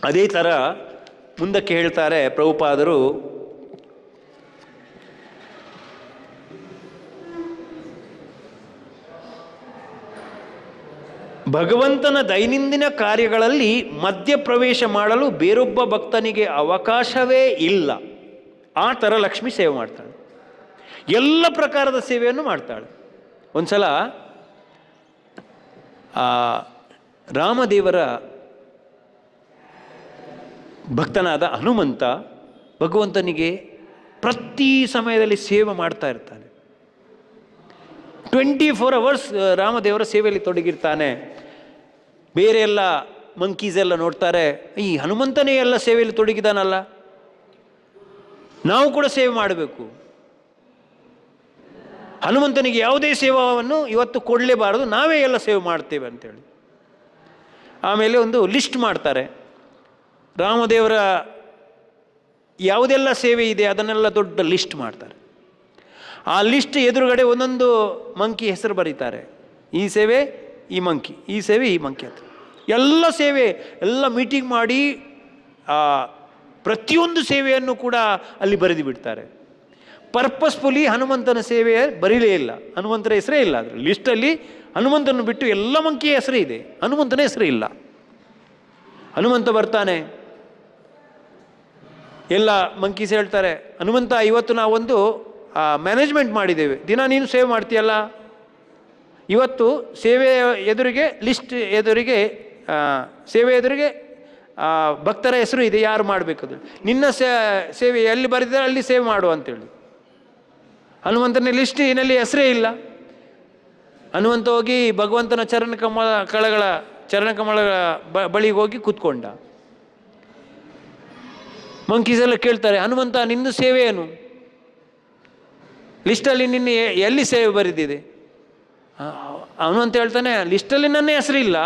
ಅದೇ ಥರ ಮುಂದಕ್ಕೆ ಹೇಳ್ತಾರೆ ಪ್ರಭುಪಾದರು. ಭಗವಂತನ ದೈನಂದಿನ ಕಾರ್ಯಗಳಲ್ಲಿ ಮಧ್ಯಪ್ರವೇಶ ಮಾಡಲು ಬೇರೊಬ್ಬ ಭಕ್ತನಿಗೆ ಅವಕಾಶವೇ ಇಲ್ಲ. ಆ ಥರ ಲಕ್ಷ್ಮಿ ಸೇವೆ ಮಾಡ್ತಾಳೆ, ಎಲ್ಲ ಪ್ರಕಾರದ ಸೇವೆಯನ್ನು ಮಾಡ್ತಾಳೆ. ಒಂದು ಸಲ ರಾಮದೇವರ ಭಕ್ತನಾದ ಹನುಮಂತ ಭಗವಂತನಿಗೆ ಪ್ರತಿ ಸಮಯದಲ್ಲಿ ಸೇವೆ ಮಾಡ್ತಾ ಇರ್ತಾನೆ. 24 hours ರಾಮದೇವರ ಸೇವೆಯಲ್ಲಿ ತೊಡಗಿರ್ತಾನೆ. ಬೇರೆ ಎಲ್ಲ ಮಂಕೀಸ್ ಎಲ್ಲ ನೋಡ್ತಾರೆ, ಈ ಹನುಮಂತನೇ ಎಲ್ಲ ಸೇವೆಯಲ್ಲಿ ತೊಡಗಿದಾನಲ್ಲ, ನಾವು ಕೂಡ ಸೇವೆ ಮಾಡಬೇಕು, ಹನುಮಂತನಿಗೆ ಯಾವುದೇ ಸೇವಾವನ್ನು ಇವತ್ತು ಕೊಡಲೇಬಾರದು, ನಾವೇ ಎಲ್ಲ ಸೇವೆ ಮಾಡ್ತೇವೆ ಅಂತೇಳಿ. ಆಮೇಲೆ ಒಂದು ಲಿಸ್ಟ್ ಮಾಡ್ತಾರೆ, ರಾಮದೇವರ ಯಾವುದೆಲ್ಲ ಸೇವೆ ಇದೆ ಅದನ್ನೆಲ್ಲ ದೊಡ್ಡ ಲಿಸ್ಟ್ ಮಾಡ್ತಾರೆ. ಆ ಲಿಸ್ಟ್ ಎದುರುಗಡೆ ಒಂದೊಂದು ಮಂಕಿ ಹೆಸರು ಬರೀತಾರೆ. ಈ ಸೇವೆ ಈ ಮಂಕಿ, ಈ ಸೇವೆ ಈ ಮಂಕಿ ಅಂತ ಎಲ್ಲ ಸೇವೆ ಎಲ್ಲ ಮೀಟಿಂಗ್ ಮಾಡಿ ಪ್ರತಿಯೊಂದು ಸೇವೆಯನ್ನು ಕೂಡ ಅಲ್ಲಿ ಬರೆದು ಬಿಡ್ತಾರೆ. ಪರ್ಪಸ್ಫುಲಿ ಹನುಮಂತನ ಸೇವೆ ಬರೀಲೇ ಇಲ್ಲ, ಹನುಮಂತನ ಹೆಸರೇ ಇಲ್ಲ ಅದರ ಲಿಸ್ಟಲ್ಲಿ. ಹನುಮಂತನ ಬಿಟ್ಟು ಎಲ್ಲ ಮಂಕಿಯ ಹೆಸರೇ ಇದೆ, ಹನುಮಂತನ ಹೆಸರೇ ಇಲ್ಲ. ಹನುಮಂತ ಬರ್ತಾನೆ, ಎಲ್ಲ ಮಂಕೀಸ್ ಹೇಳ್ತಾರೆ, ಹನುಮಂತ ಇವತ್ತು ನಾವೊಂದು ಮ್ಯಾನೇಜ್ಮೆಂಟ್ ಮಾಡಿದ್ದೇವೆ, ದಿನ ನೀನು ಸೇವೆ ಮಾಡ್ತೀಯಲ್ಲ, ಇವತ್ತು ಸೇವೆ ಎದುರಿಗೆ ಲಿಸ್ಟ್ ಎದುರಿಗೆ ಸೇವೆ ಎದುರಿಗೆ ಭಕ್ತರ ಹೆಸರು ಇದೆ, ಯಾರು ಮಾಡಬೇಕದು, ನಿನ್ನ ಸೇವೆ ಎಲ್ಲಿ ಬರೆದಿದ್ದಾರೆ ಅಲ್ಲಿ ಸೇವೆ ಮಾಡು ಅಂತೇಳಿ. ಹನುಮಂತನ ಲಿಸ್ಟಿನಲ್ಲಿ ಹೆಸರೇ ಇಲ್ಲ. ಹನುಮಂತ ಹೋಗಿ ಭಗವಂತನ ಚರಣಕಮಲಗಳ ಬಳಿಗೆ ಹೋಗಿ ಕೂತ್ಕೊಂಡ. ಮಂಕೀಸ್ ಎಲ್ಲ ಕೇಳ್ತಾರೆ, ಹನುಮಂತ ನಿನ್ನ ಸೇವೆ ಏನು, ಲಿಸ್ಟಲ್ಲಿ ನಿನ್ನ ಎಲ್ಲಿ ಸೇವೆ ಬರೆದಿದೆ? ಹನುಮಂತ ಹೇಳ್ತಾನೆ, ಲಿಸ್ಟಲ್ಲಿ ನನ್ನ ಹೆಸರಿಲ್ಲ,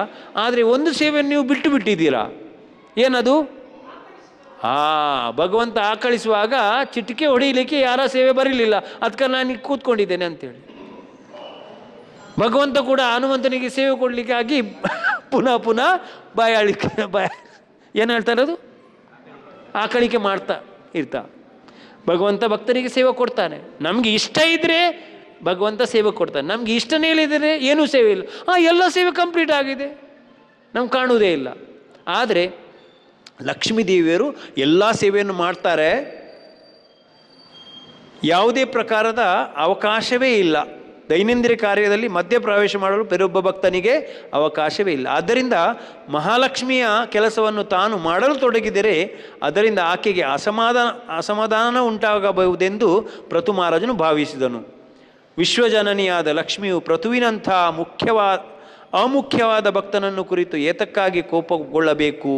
ಆದರೆ ಒಂದು ಸೇವೆಯನ್ನು ನೀವು ಬಿಟ್ಟು ಬಿಟ್ಟಿದ್ದೀರಾ, ಏನದು? ಭಗವಂತ ಆಕಳಿಸುವಾಗ ಚಿಟಿಕೆ ಹೊಡೆಯಲಿಕ್ಕೆ ಯಾರ ಸೇವೆ ಬರಲಿಲ್ಲ, ಅದಕ್ಕೆ ನಾನು ಕೂತ್ಕೊಂಡಿದ್ದೇನೆ ಅಂತೇಳಿ. ಭಗವಂತ ಕೂಡ ಹನುಮಂತನಿಗೆ ಸೇವೆ ಕೊಡಲಿಕ್ಕೆ ಆಗಿ ಪುನಃ ಬಾಯಾಳಿಕೆ ಏನು ಹೇಳ್ತಾರೆ ಅದು ಆಕಳಿಕೆ ಮಾಡ್ತಾ ಇರ್ತಾ. ಭಗವಂತ ಭಕ್ತರಿಗೆ ಸೇವೆ ಕೊಡ್ತಾನೆ. ನಮಗೆ ಇಷ್ಟ ಇದ್ದರೆ ಭಗವಂತ ಸೇವೆ ಕೊಡ್ತಾನೆ. ನಮ್ಗೆ ಇಷ್ಟನೇ ಹೇಳಿದರೆ ಏನೂ ಸೇವೆ ಇಲ್ಲ, ಎಲ್ಲ ಸೇವೆ ಕಂಪ್ಲೀಟ್ ಆಗಿದೆ, ನಮ್ಗೆ ಕಾಣುವುದೇ ಇಲ್ಲ. ಆದರೆ ಲಕ್ಷ್ಮೀದೇವಿಯರು ಎಲ್ಲ ಸೇವೆಯನ್ನು ಮಾಡ್ತಾರೆ, ಯಾವುದೇ ಪ್ರಕಾರದ ಅವಕಾಶವೇ ಇಲ್ಲ. ದೈನಂದಿನ ಕಾರ್ಯದಲ್ಲಿ ಮಧ್ಯಪ್ರವೇಶ ಮಾಡಲು ಬೇರೊಬ್ಬ ಭಕ್ತನಿಗೆ ಅವಕಾಶವೇ ಇಲ್ಲ. ಆದ್ದರಿಂದ ಮಹಾಲಕ್ಷ್ಮಿಯ ಕೆಲಸವನ್ನು ತಾನು ಮಾಡಲು ತೊಡಗಿದರೆ ಅದರಿಂದ ಆಕೆಗೆ ಅಸಮಾಧಾನ ಉಂಟಾಗಬಹುದೆಂದು ಪೃಥು ಮಹಾರಾಜನು ಭಾವಿಸಿದನು. ವಿಶ್ವಜನನಿಯಾದ ಲಕ್ಷ್ಮಿಯು ಪೃಥುವಿನಂಥ ಅಮುಖ್ಯವಾದ ಭಕ್ತನನ್ನು ಕುರಿತು ಏತಕ್ಕಾಗಿ ಕೋಪಗೊಳ್ಳಬೇಕು?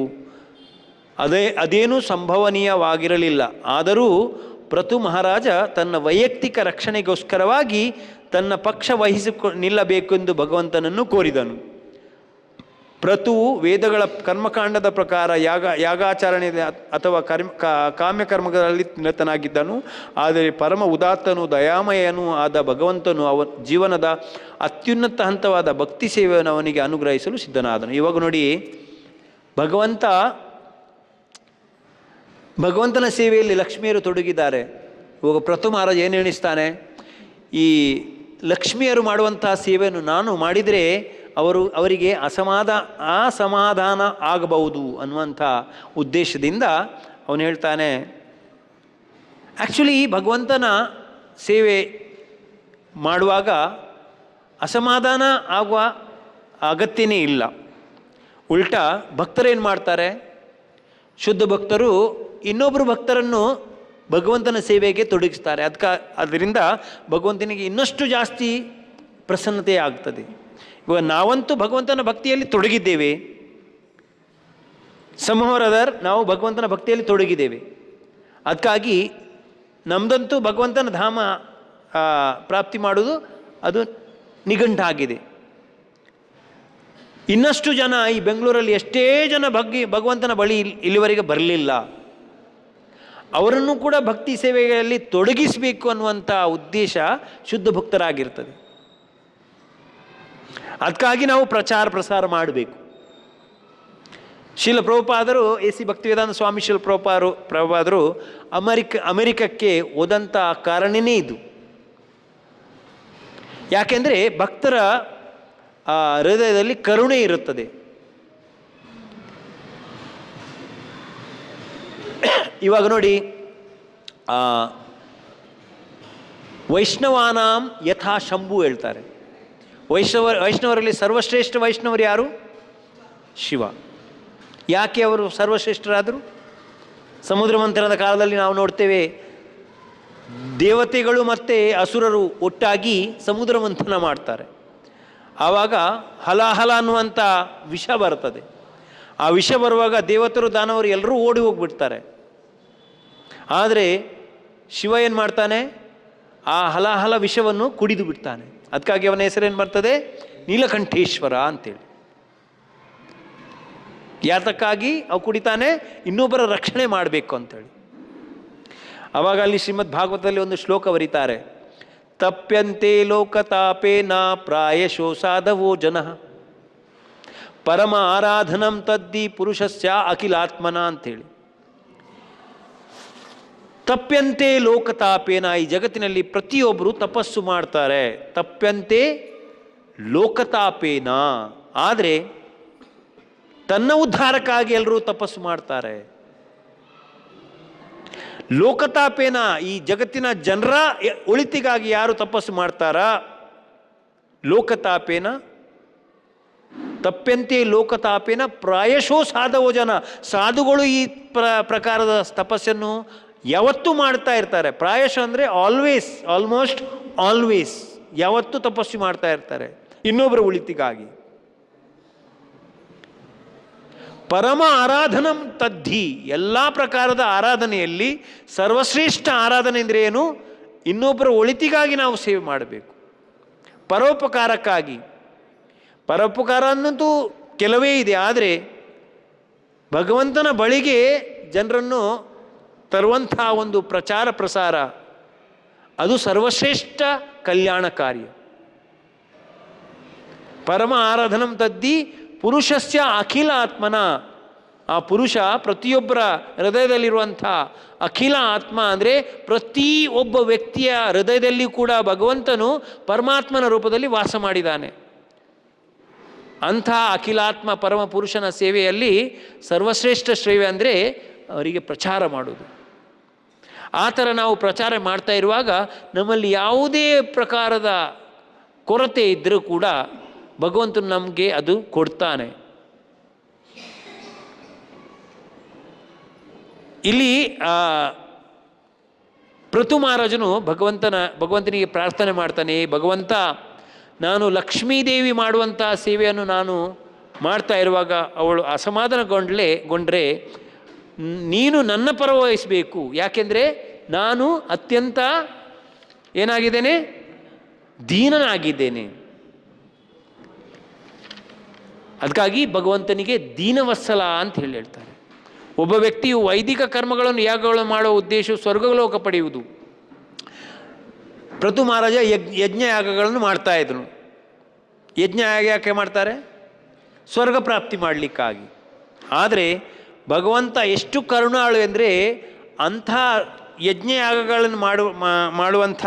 ಅದೇನೂ ಸಂಭವನೀಯವಾಗಿರಲಿಲ್ಲ. ಆದರೂ ಪೃಥು ಮಹಾರಾಜ ತನ್ನ ವೈಯಕ್ತಿಕ ರಕ್ಷಣೆಗೋಸ್ಕರವಾಗಿ ತನ್ನ ಪಕ್ಷ ನಿಲ್ಲಬೇಕೆಂದು ಭಗವಂತನನ್ನು ಕೋರಿದನು. ಪೃಥುವು ವೇದಗಳ ಕರ್ಮಕಾಂಡದ ಪ್ರಕಾರ ಯಾಗಾಚರಣೆ ಅಥವಾ ಕಾಮ್ಯಕರ್ಮಗಳಲ್ಲಿ ನಿರತನಾಗಿದ್ದನು. ಆದರೆ ಪರಮ ಉದಾತ್ತನೂ ದಯಾಮಯನೂ ಆದ ಭಗವಂತನು ಜೀವನದ ಅತ್ಯುನ್ನತ ಹಂತವಾದ ಭಕ್ತಿ ಸೇವೆಯನ್ನು ಅವನಿಗೆ ಅನುಗ್ರಹಿಸಲು ಸಿದ್ಧನಾದನು. ಇವಾಗ ನೋಡಿ, ಭಗವಂತನ ಸೇವೆಯಲ್ಲಿ ಲಕ್ಷ್ಮಿಯರು ತೊಡಗಿದ್ದಾರೆ. ಇವಾಗ ಪೃಥು ಮಹಾರಾಜ ಏನು ಎಣಿಸ್ತಾನೆ, ಈ ಲಕ್ಷ್ಮಿಯರು ಮಾಡುವಂತಹ ಸೇವೆಯನ್ನು ನಾನು ಮಾಡಿದರೆ ಅವರಿಗೆ ಅಸಮಾಧಾನ ಆಗಬಹುದು ಅನ್ನುವಂಥ ಉದ್ದೇಶದಿಂದ ಅವನು ಹೇಳ್ತಾನೆ, ಆ್ಯಕ್ಚುಲಿ ಭಗವಂತನ ಸೇವೆ ಮಾಡುವಾಗ ಅಸಮಾಧಾನ ಆಗುವ ಅಗತ್ಯನೇ ಇಲ್ಲ. ಉಲ್ಟಾ ಭಕ್ತರೇನು ಮಾಡ್ತಾರೆ, ಶುದ್ಧ ಭಕ್ತರು ಇನ್ನೊಬ್ಬರು ಭಕ್ತರನ್ನು ಭಗವಂತನ ಸೇವೆಗೆ ತೊಡಗಿಸ್ತಾರೆ. ಅದರಿಂದ ಭಗವಂತನಿಗೆ ಇನ್ನಷ್ಟು ಜಾಸ್ತಿ ಪ್ರಸನ್ನತೆ ಆಗ್ತದೆ. ಇವಾಗ ನಾವಂತೂ ಭಗವಂತನ ಭಕ್ತಿಯಲ್ಲಿ ತೊಡಗಿದ್ದೇವೆ, ಸಮಹರದರ್ ನಾವು ಭಗವಂತನ ಭಕ್ತಿಯಲ್ಲಿ ತೊಡಗಿದ್ದೇವೆ. ಅದಕ್ಕಾಗಿ ನಮ್ಮದಂತೂ ಭಗವಂತನ ಧಾಮ ಪ್ರಾಪ್ತಿ ಮಾಡೋದು ಅದು ನಿಘಂಟಾಗಿದೆ. ಇನ್ನಷ್ಟು ಜನ ಈ ಬೆಂಗಳೂರಲ್ಲಿ ಎಷ್ಟೇ ಜನ ಭಗವಂತನ ಬಳಿ ಇಲ್ಲಿವರೆಗೆ ಬರಲಿಲ್ಲ, ಅವರನ್ನು ಕೂಡ ಭಕ್ತಿ ಸೇವೆಗಳಲ್ಲಿ ತೊಡಗಿಸಬೇಕು ಅನ್ನುವಂಥ ಉದ್ದೇಶ ಶುದ್ಧ ಭಕ್ತರಾಗಿರ್ತದೆ. ಅದಕ್ಕಾಗಿ ನಾವು ಪ್ರಸಾರ ಮಾಡಬೇಕು. ಶ್ರೀಲ ಪ್ರಭುಪಾದರು AC ಭಕ್ತಿವೇದಾಂತ ಸ್ವಾಮಿ ಶ್ರೀಲ ಪ್ರಭುಪಾದರು ಅಮೆರಿಕಕ್ಕೆ ಹೋದಂಥ ಕಾರಣನೇ ಇದು. ಯಾಕೆಂದರೆ ಭಕ್ತರ ಹೃದಯದಲ್ಲಿ ಕರುಣೆ ಇರುತ್ತದೆ. ಇವಾಗ ನೋಡಿ, ವೈಷ್ಣವಾನಾಂ ಯಥಾ ಶಂಭು ಹೇಳ್ತಾರೆ. ವೈಷ್ಣವರಲ್ಲಿ ಸರ್ವಶ್ರೇಷ್ಠ ವೈಷ್ಣವರು ಯಾರು? ಶಿವ. ಯಾಕೆ ಅವರು ಸರ್ವಶ್ರೇಷ್ಠರಾದರು? ಸಮುದ್ರ ಮಂಥನದ ಕಾಲದಲ್ಲಿ ನಾವು ನೋಡ್ತೇವೆ, ದೇವತೆಗಳು ಮತ್ತು ಅಸುರರು ಒಟ್ಟಾಗಿ ಸಮುದ್ರ ಮಂಥನ ಮಾಡ್ತಾರೆ. ಆವಾಗ ಹಲಾಹಲ ಅನ್ನುವಂಥ ವಿಷ ಬರ್ತದೆ. ಆ ವಿಷ ಬರುವಾಗ ದೇವತರು ದಾನವರು ಎಲ್ಲರೂ ಓಡಿ ಹೋಗ್ಬಿಡ್ತಾರೆ. ಆದರೆ ಶಿವ ಏನು ಮಾಡ್ತಾನೆ, ಆ ಹಲಾಹಲ ವಿಷವನ್ನು ಕುಡಿದು ಬಿಡ್ತಾನೆ. ಅದಕ್ಕಾಗಿ ಅವನ ಹೆಸರೇನು ಬರ್ತದೆ, ನೀಲಕಂಠೇಶ್ವರ ಅಂತೇಳಿ. ಯಾತಕ್ಕಾಗಿ ಅವು ಕುಡಿತಾನೆ, ಇನ್ನೊಬ್ಬರ ರಕ್ಷಣೆ ಮಾಡಬೇಕು ಅಂತೇಳಿ. ಆವಾಗ ಅಲ್ಲಿ ಶ್ರೀಮದ್ ಭಾಗವತದಲ್ಲಿ ಒಂದು ಶ್ಲೋಕ ಬರೀತಾರೆ, ತಪ್ಯಂತೆ ಲೋಕತಾಪೇನ ಪ್ರಾಯಶೋ ಸಾಧವೋ ಜನಃ ಪರಮ ಆರಾಧನಂ ತದ್ದಿ ಪುರುಷಸ್ಯ ಅಖಿಲಾತ್ಮನ ಅಂಥೇಳಿ. ತಪ್ಯಂತೆ ಲೋಕತಾಪೇನ, ಈ ಜಗತ್ತಿನಲ್ಲಿ ಪ್ರತಿಯೊಬ್ಬರು ತಪಸ್ಸು ಮಾಡ್ತಾರೆ. ತಪ್ಯಂತೆ ಲೋಕತಾಪೇನ, ಆದರೆ ತನ್ನ ಉದ್ಧಾರಕ್ಕಾಗಿ ಎಲ್ಲರೂ ತಪಸ್ಸು ಮಾಡ್ತಾರೆ. ಲೋಕತಾಪೇನ, ಈ ಜಗತ್ತಿನ ಜನರ ಒಳಿತಿಗಾಗಿ ಯಾರು ತಪಸ್ಸು ಮಾಡ್ತಾರಾ, ಲೋಕತಾಪೇನ ತಪ್ಯಂತೆ ಲೋಕತಾಪೇನ ಪ್ರಾಯಶೋ ಸಾಧವೋ ಜನ, ಸಾಧುಗಳು ಈ ಪ್ರಕಾರದ ತಪಸ್ಸನ್ನು ಯಾವತ್ತೂ ಮಾಡ್ತಾ ಇರ್ತಾರೆ. ಪ್ರಾಯಶಃ ಅಂದರೆ ಆಲ್ವೇಸ್, ಆಲ್ಮೋಸ್ಟ್ ಆಲ್ವೇಸ್, ಯಾವತ್ತೂ ತಪಸ್ಸು ಮಾಡ್ತಾ ಇರ್ತಾರೆ ಇನ್ನೊಬ್ಬರ ಒಳಿತಿಗಾಗಿ. ಪರಮ ಆರಾಧನಂ ತದ್ಧಿ, ಎಲ್ಲ ಪ್ರಕಾರದ ಆರಾಧನೆಯಲ್ಲಿ ಸರ್ವಶ್ರೇಷ್ಠ ಆರಾಧನೆ ಅಂದರೆ ಏನು? ಇನ್ನೊಬ್ಬರ ಒಳಿತಿಗಾಗಿ ನಾವು ಸೇವೆ ಮಾಡಬೇಕು, ಪರೋಪಕಾರಕ್ಕಾಗಿ. ಪರೋಪಕಾರ ಅನ್ನೋದು ಕೆಲವೇ ಇದೆ, ಆದರೆ ಭಗವಂತನ ಬಳಿಗೆ ಜನರನ್ನು ತರುವಂಥ ಒಂದು ಪ್ರಸಾರ, ಅದು ಸರ್ವಶ್ರೇಷ್ಠ ಕಲ್ಯಾಣ ಕಾರ್ಯ. ಪರಮ ಆರಾಧನಂ ತದ್ದಿ ಪುರುಷಸ್ಯ ಅಖಿಲ ಆತ್ಮನ, ಆ ಪುರುಷ ಪ್ರತಿಯೊಬ್ಬರ ಹೃದಯದಲ್ಲಿರುವಂಥ ಅಖಿಲ ಆತ್ಮ ಅಂದರೆ ಪ್ರತಿ ಒಬ್ಬ ವ್ಯಕ್ತಿಯ ಹೃದಯದಲ್ಲಿ ಕೂಡ ಭಗವಂತನು ಪರಮಾತ್ಮನ ರೂಪದಲ್ಲಿ ವಾಸ ಮಾಡಿದ್ದಾನೆ. ಅಂಥ ಅಖಿಲಾತ್ಮ ಪರಮ ಪುರುಷನ ಸೇವೆಯಲ್ಲಿ ಸರ್ವಶ್ರೇಷ್ಠ ಸೇವೆ ಅಂದರೆ ಅವರಿಗೆ ಪ್ರಚಾರ ಮಾಡೋದು. ಆ ಥರ ನಾವು ಪ್ರಚಾರ ಮಾಡ್ತಾ ಇರುವಾಗ ನಮ್ಮಲ್ಲಿ ಯಾವುದೇ ಪ್ರಕಾರದ ಕೊರತೆ ಇದ್ದರೂ ಕೂಡ ಭಗವಂತನು ನಮಗೆ ಅದು ಕೊಡ್ತಾನೆ. ಇಲ್ಲಿ ಪೃಥು ಮಹಾರಾಜನು ಭಗವಂತನಿಗೆ ಪ್ರಾರ್ಥನೆ ಮಾಡ್ತಾನೆ, ಭಗವಂತ ನಾನು ಲಕ್ಷ್ಮೀದೇವಿ ಮಾಡುವಂಥ ಸೇವೆಯನ್ನು ನಾನು ಮಾಡ್ತಾ ಇರುವಾಗ ಅವಳು ಅಸಮಾಧಾನಗೊಂಡ್ರೆ ನೀನು ನನ್ನ ಪರ ವಹಿಸಬೇಕು. ಯಾಕೆಂದರೆ ನಾನು ಅತ್ಯಂತ ಏನಾಗಿದ್ದೇನೆ, ದೀನನಾಗಿದ್ದೇನೆ. ಅದಕ್ಕಾಗಿ ಭಗವಂತನಿಗೆ ದೀನವತ್ಸಲ ಅಂತ ಹೇಳ್ತಾರೆ. ಒಬ್ಬ ವ್ಯಕ್ತಿಯು ವೈದಿಕ ಕರ್ಮಗಳನ್ನು ಯಾಗಗಳನ್ನು ಮಾಡುವ ಉದ್ದೇಶ ಸ್ವರ್ಗಲೋಕ ಪಡೆಯುವುದು. ಪೃಥು ಮಹಾರಾಜ ಯಜ್ಞ ಯಾಗಗಳನ್ನು ಮಾಡ್ತಾಯಿದ್ರು. ಯಜ್ಞ ಯಾಗ ಯಾಕೆ ಮಾಡ್ತಾರೆ? ಸ್ವರ್ಗ ಪ್ರಾಪ್ತಿ ಮಾಡಲಿಕ್ಕಾಗಿ. ಆದರೆ ಭಗವಂತ ಎಷ್ಟು ಕರುಣಾಳು ಅಂದರೆ ಅಂಥ ಯಜ್ಞ ಯಾಗಗಳನ್ನು ಮಾಡುವಂಥ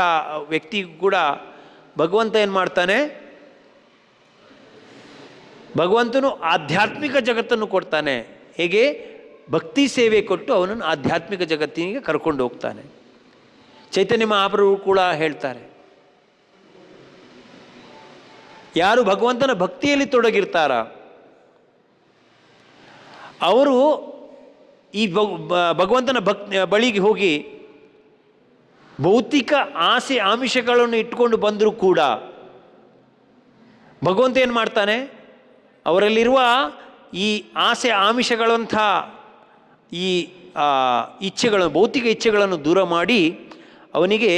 ವ್ಯಕ್ತಿಗೂ ಕೂಡ ಭಗವಂತ ಏನು ಮಾಡ್ತಾನೆ, ಭಗವಂತನು ಆಧ್ಯಾತ್ಮಿಕ ಜಗತ್ತನ್ನು ಕೊಡ್ತಾನೆ. ಹೇಗೆ ಭಕ್ತಿ ಸೇವೆ ಕೊಟ್ಟು ಅವನನ್ನು ಆಧ್ಯಾತ್ಮಿಕ ಜಗತ್ತಿಗೆ ಕರ್ಕೊಂಡು ಹೋಗ್ತಾನೆ. ಚೈತನ್ಯ ಮಹಾಪ್ರಭು ಕೂಡ ಹೇಳ್ತಾರೆ, ಯಾರು ಭಗವಂತನ ಭಕ್ತಿಯಲ್ಲಿ ತೊಡಗಿರ್ತಾರ ಅವರು ಈ ಭಗವಂತನ ಬಳಿಗೆ ಹೋಗಿ ಭೌತಿಕ ಆಸೆ ಆಮಿಷಗಳನ್ನು ಇಟ್ಕೊಂಡು ಬಂದರೂ ಕೂಡ ಭಗವಂತ ಏನು ಮಾಡ್ತಾನೆ, ಅವರಲ್ಲಿರುವ ಈ ಆಸೆ ಆಮಿಷಗಳಂಥ ಈ ಇಚ್ಛೆಗಳನ್ನು, ಭೌತಿಕ ಇಚ್ಛೆಗಳನ್ನು ದೂರ ಮಾಡಿ ಅವನಿಗೆ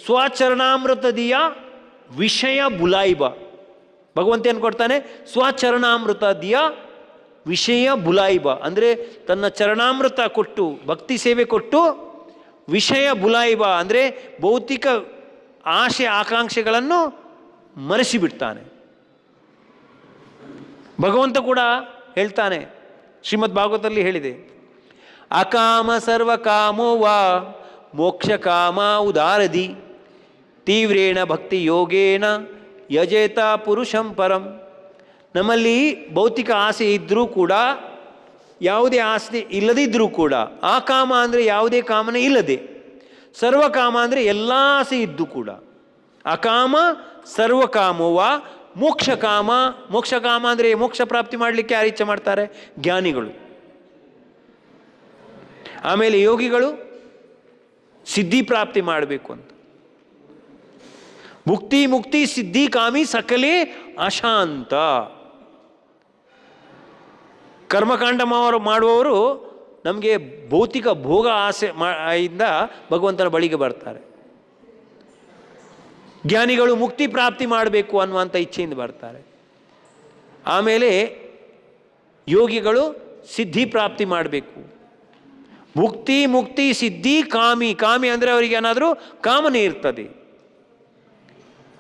ಸ್ವಚರಣಾಮೃತದಿಯ ವಿಷಯ ಬುಲಾಯಿಬ. ಭಗವಂತ ಏನು ಕೊಡ್ತಾನೆ, ಸ್ವಚರಣಾಮೃತದಿಯ ವಿಷಯ ಬುಲಾಯಿಬ ಅಂದರೆ ತನ್ನ ಚರಣಾಮೃತ ಕೊಟ್ಟು, ಭಕ್ತಿ ಸೇವೆ ಕೊಟ್ಟು, ವಿಷಯ ಬುಲಾಯಿಬ ಅಂದರೆ ಭೌತಿಕ ಆಶೆ ಆಕಾಂಕ್ಷೆಗಳನ್ನು ಮರೆಸಿಬಿಡ್ತಾನೆ. ಭಗವಂತ ಕೂಡ ಹೇಳ್ತಾನೆ, ಶ್ರೀಮದ್ ಭಾಗವತದಲ್ಲಿ ಹೇಳಿದೆ, ಅಕಾಮ ಸರ್ವಕಾಮೋ ವಾ ಮೋಕ್ಷ ಕಾಮ ಉದಾರದಿ ತೀವ್ರೇಣ ಭಕ್ತಿ ಯೋಗೇನ ಯಜೇತ ಪುರುಷಂ ಪರಂ. ನಮ್ಮಲ್ಲಿ ಭೌತಿಕ ಆಸೆ ಇದ್ದರೂ ಕೂಡ, ಯಾವುದೇ ಆಸೆ ಇಲ್ಲದಿದ್ದರೂ ಕೂಡ, ಆ ಕಾಮ ಅಂದರೆ ಯಾವುದೇ ಕಾಮನೆ ಇಲ್ಲದೆ, ಸರ್ವಕಾಮ ಅಂದರೆ ಎಲ್ಲ ಆಸೆ ಇದ್ದು ಕೂಡ, ಅಕಾಮ ಸರ್ವಕಾಮೋವ ಮೋಕ್ಷ ಕಾಮ. ಮೋಕ್ಷ ಕಾಮ ಅಂದರೆ ಮೋಕ್ಷ ಪ್ರಾಪ್ತಿ ಮಾಡಲಿಕ್ಕೆ ಯಾರು ಇಚ್ಛೆ ಮಾಡ್ತಾರೆ? ಜ್ಞಾನಿಗಳು. ಆಮೇಲೆ ಯೋಗಿಗಳು ಸಿದ್ಧಿ ಪ್ರಾಪ್ತಿ ಮಾಡಬೇಕು ಅಂತ. ಭುಕ್ತಿ ಮುಕ್ತಿ ಸಿದ್ಧಿ ಕಾಮಿ ಸಕಲೇ ಅಶಾಂತ. ಕರ್ಮಕಾಂಡ ಮಾಡುವವರು ನಮಗೆ ಭೌತಿಕ ಭೋಗ ಆಸೆ ಇಂದ ಭಗವಂತನ ಬಳಿಗೆ ಬರ್ತಾರೆ. ಜ್ಞಾನಿಗಳು ಮುಕ್ತಿ ಪ್ರಾಪ್ತಿ ಮಾಡಬೇಕು ಅನ್ನುವಂಥ ಇಚ್ಛೆಯಿಂದ ಬರ್ತಾರೆ. ಆಮೇಲೆ ಯೋಗಿಗಳು ಸಿದ್ಧಿ ಪ್ರಾಪ್ತಿ ಮಾಡಬೇಕು. ಭುಕ್ತಿ ಮುಕ್ತಿ ಸಿದ್ಧಿ ಕಾಮಿ. ಕಾಮಿ ಅಂದರೆ ಅವರಿಗೆ ಏನಾದರೂ ಕಾಮನೆ ಇರ್ತದೆ.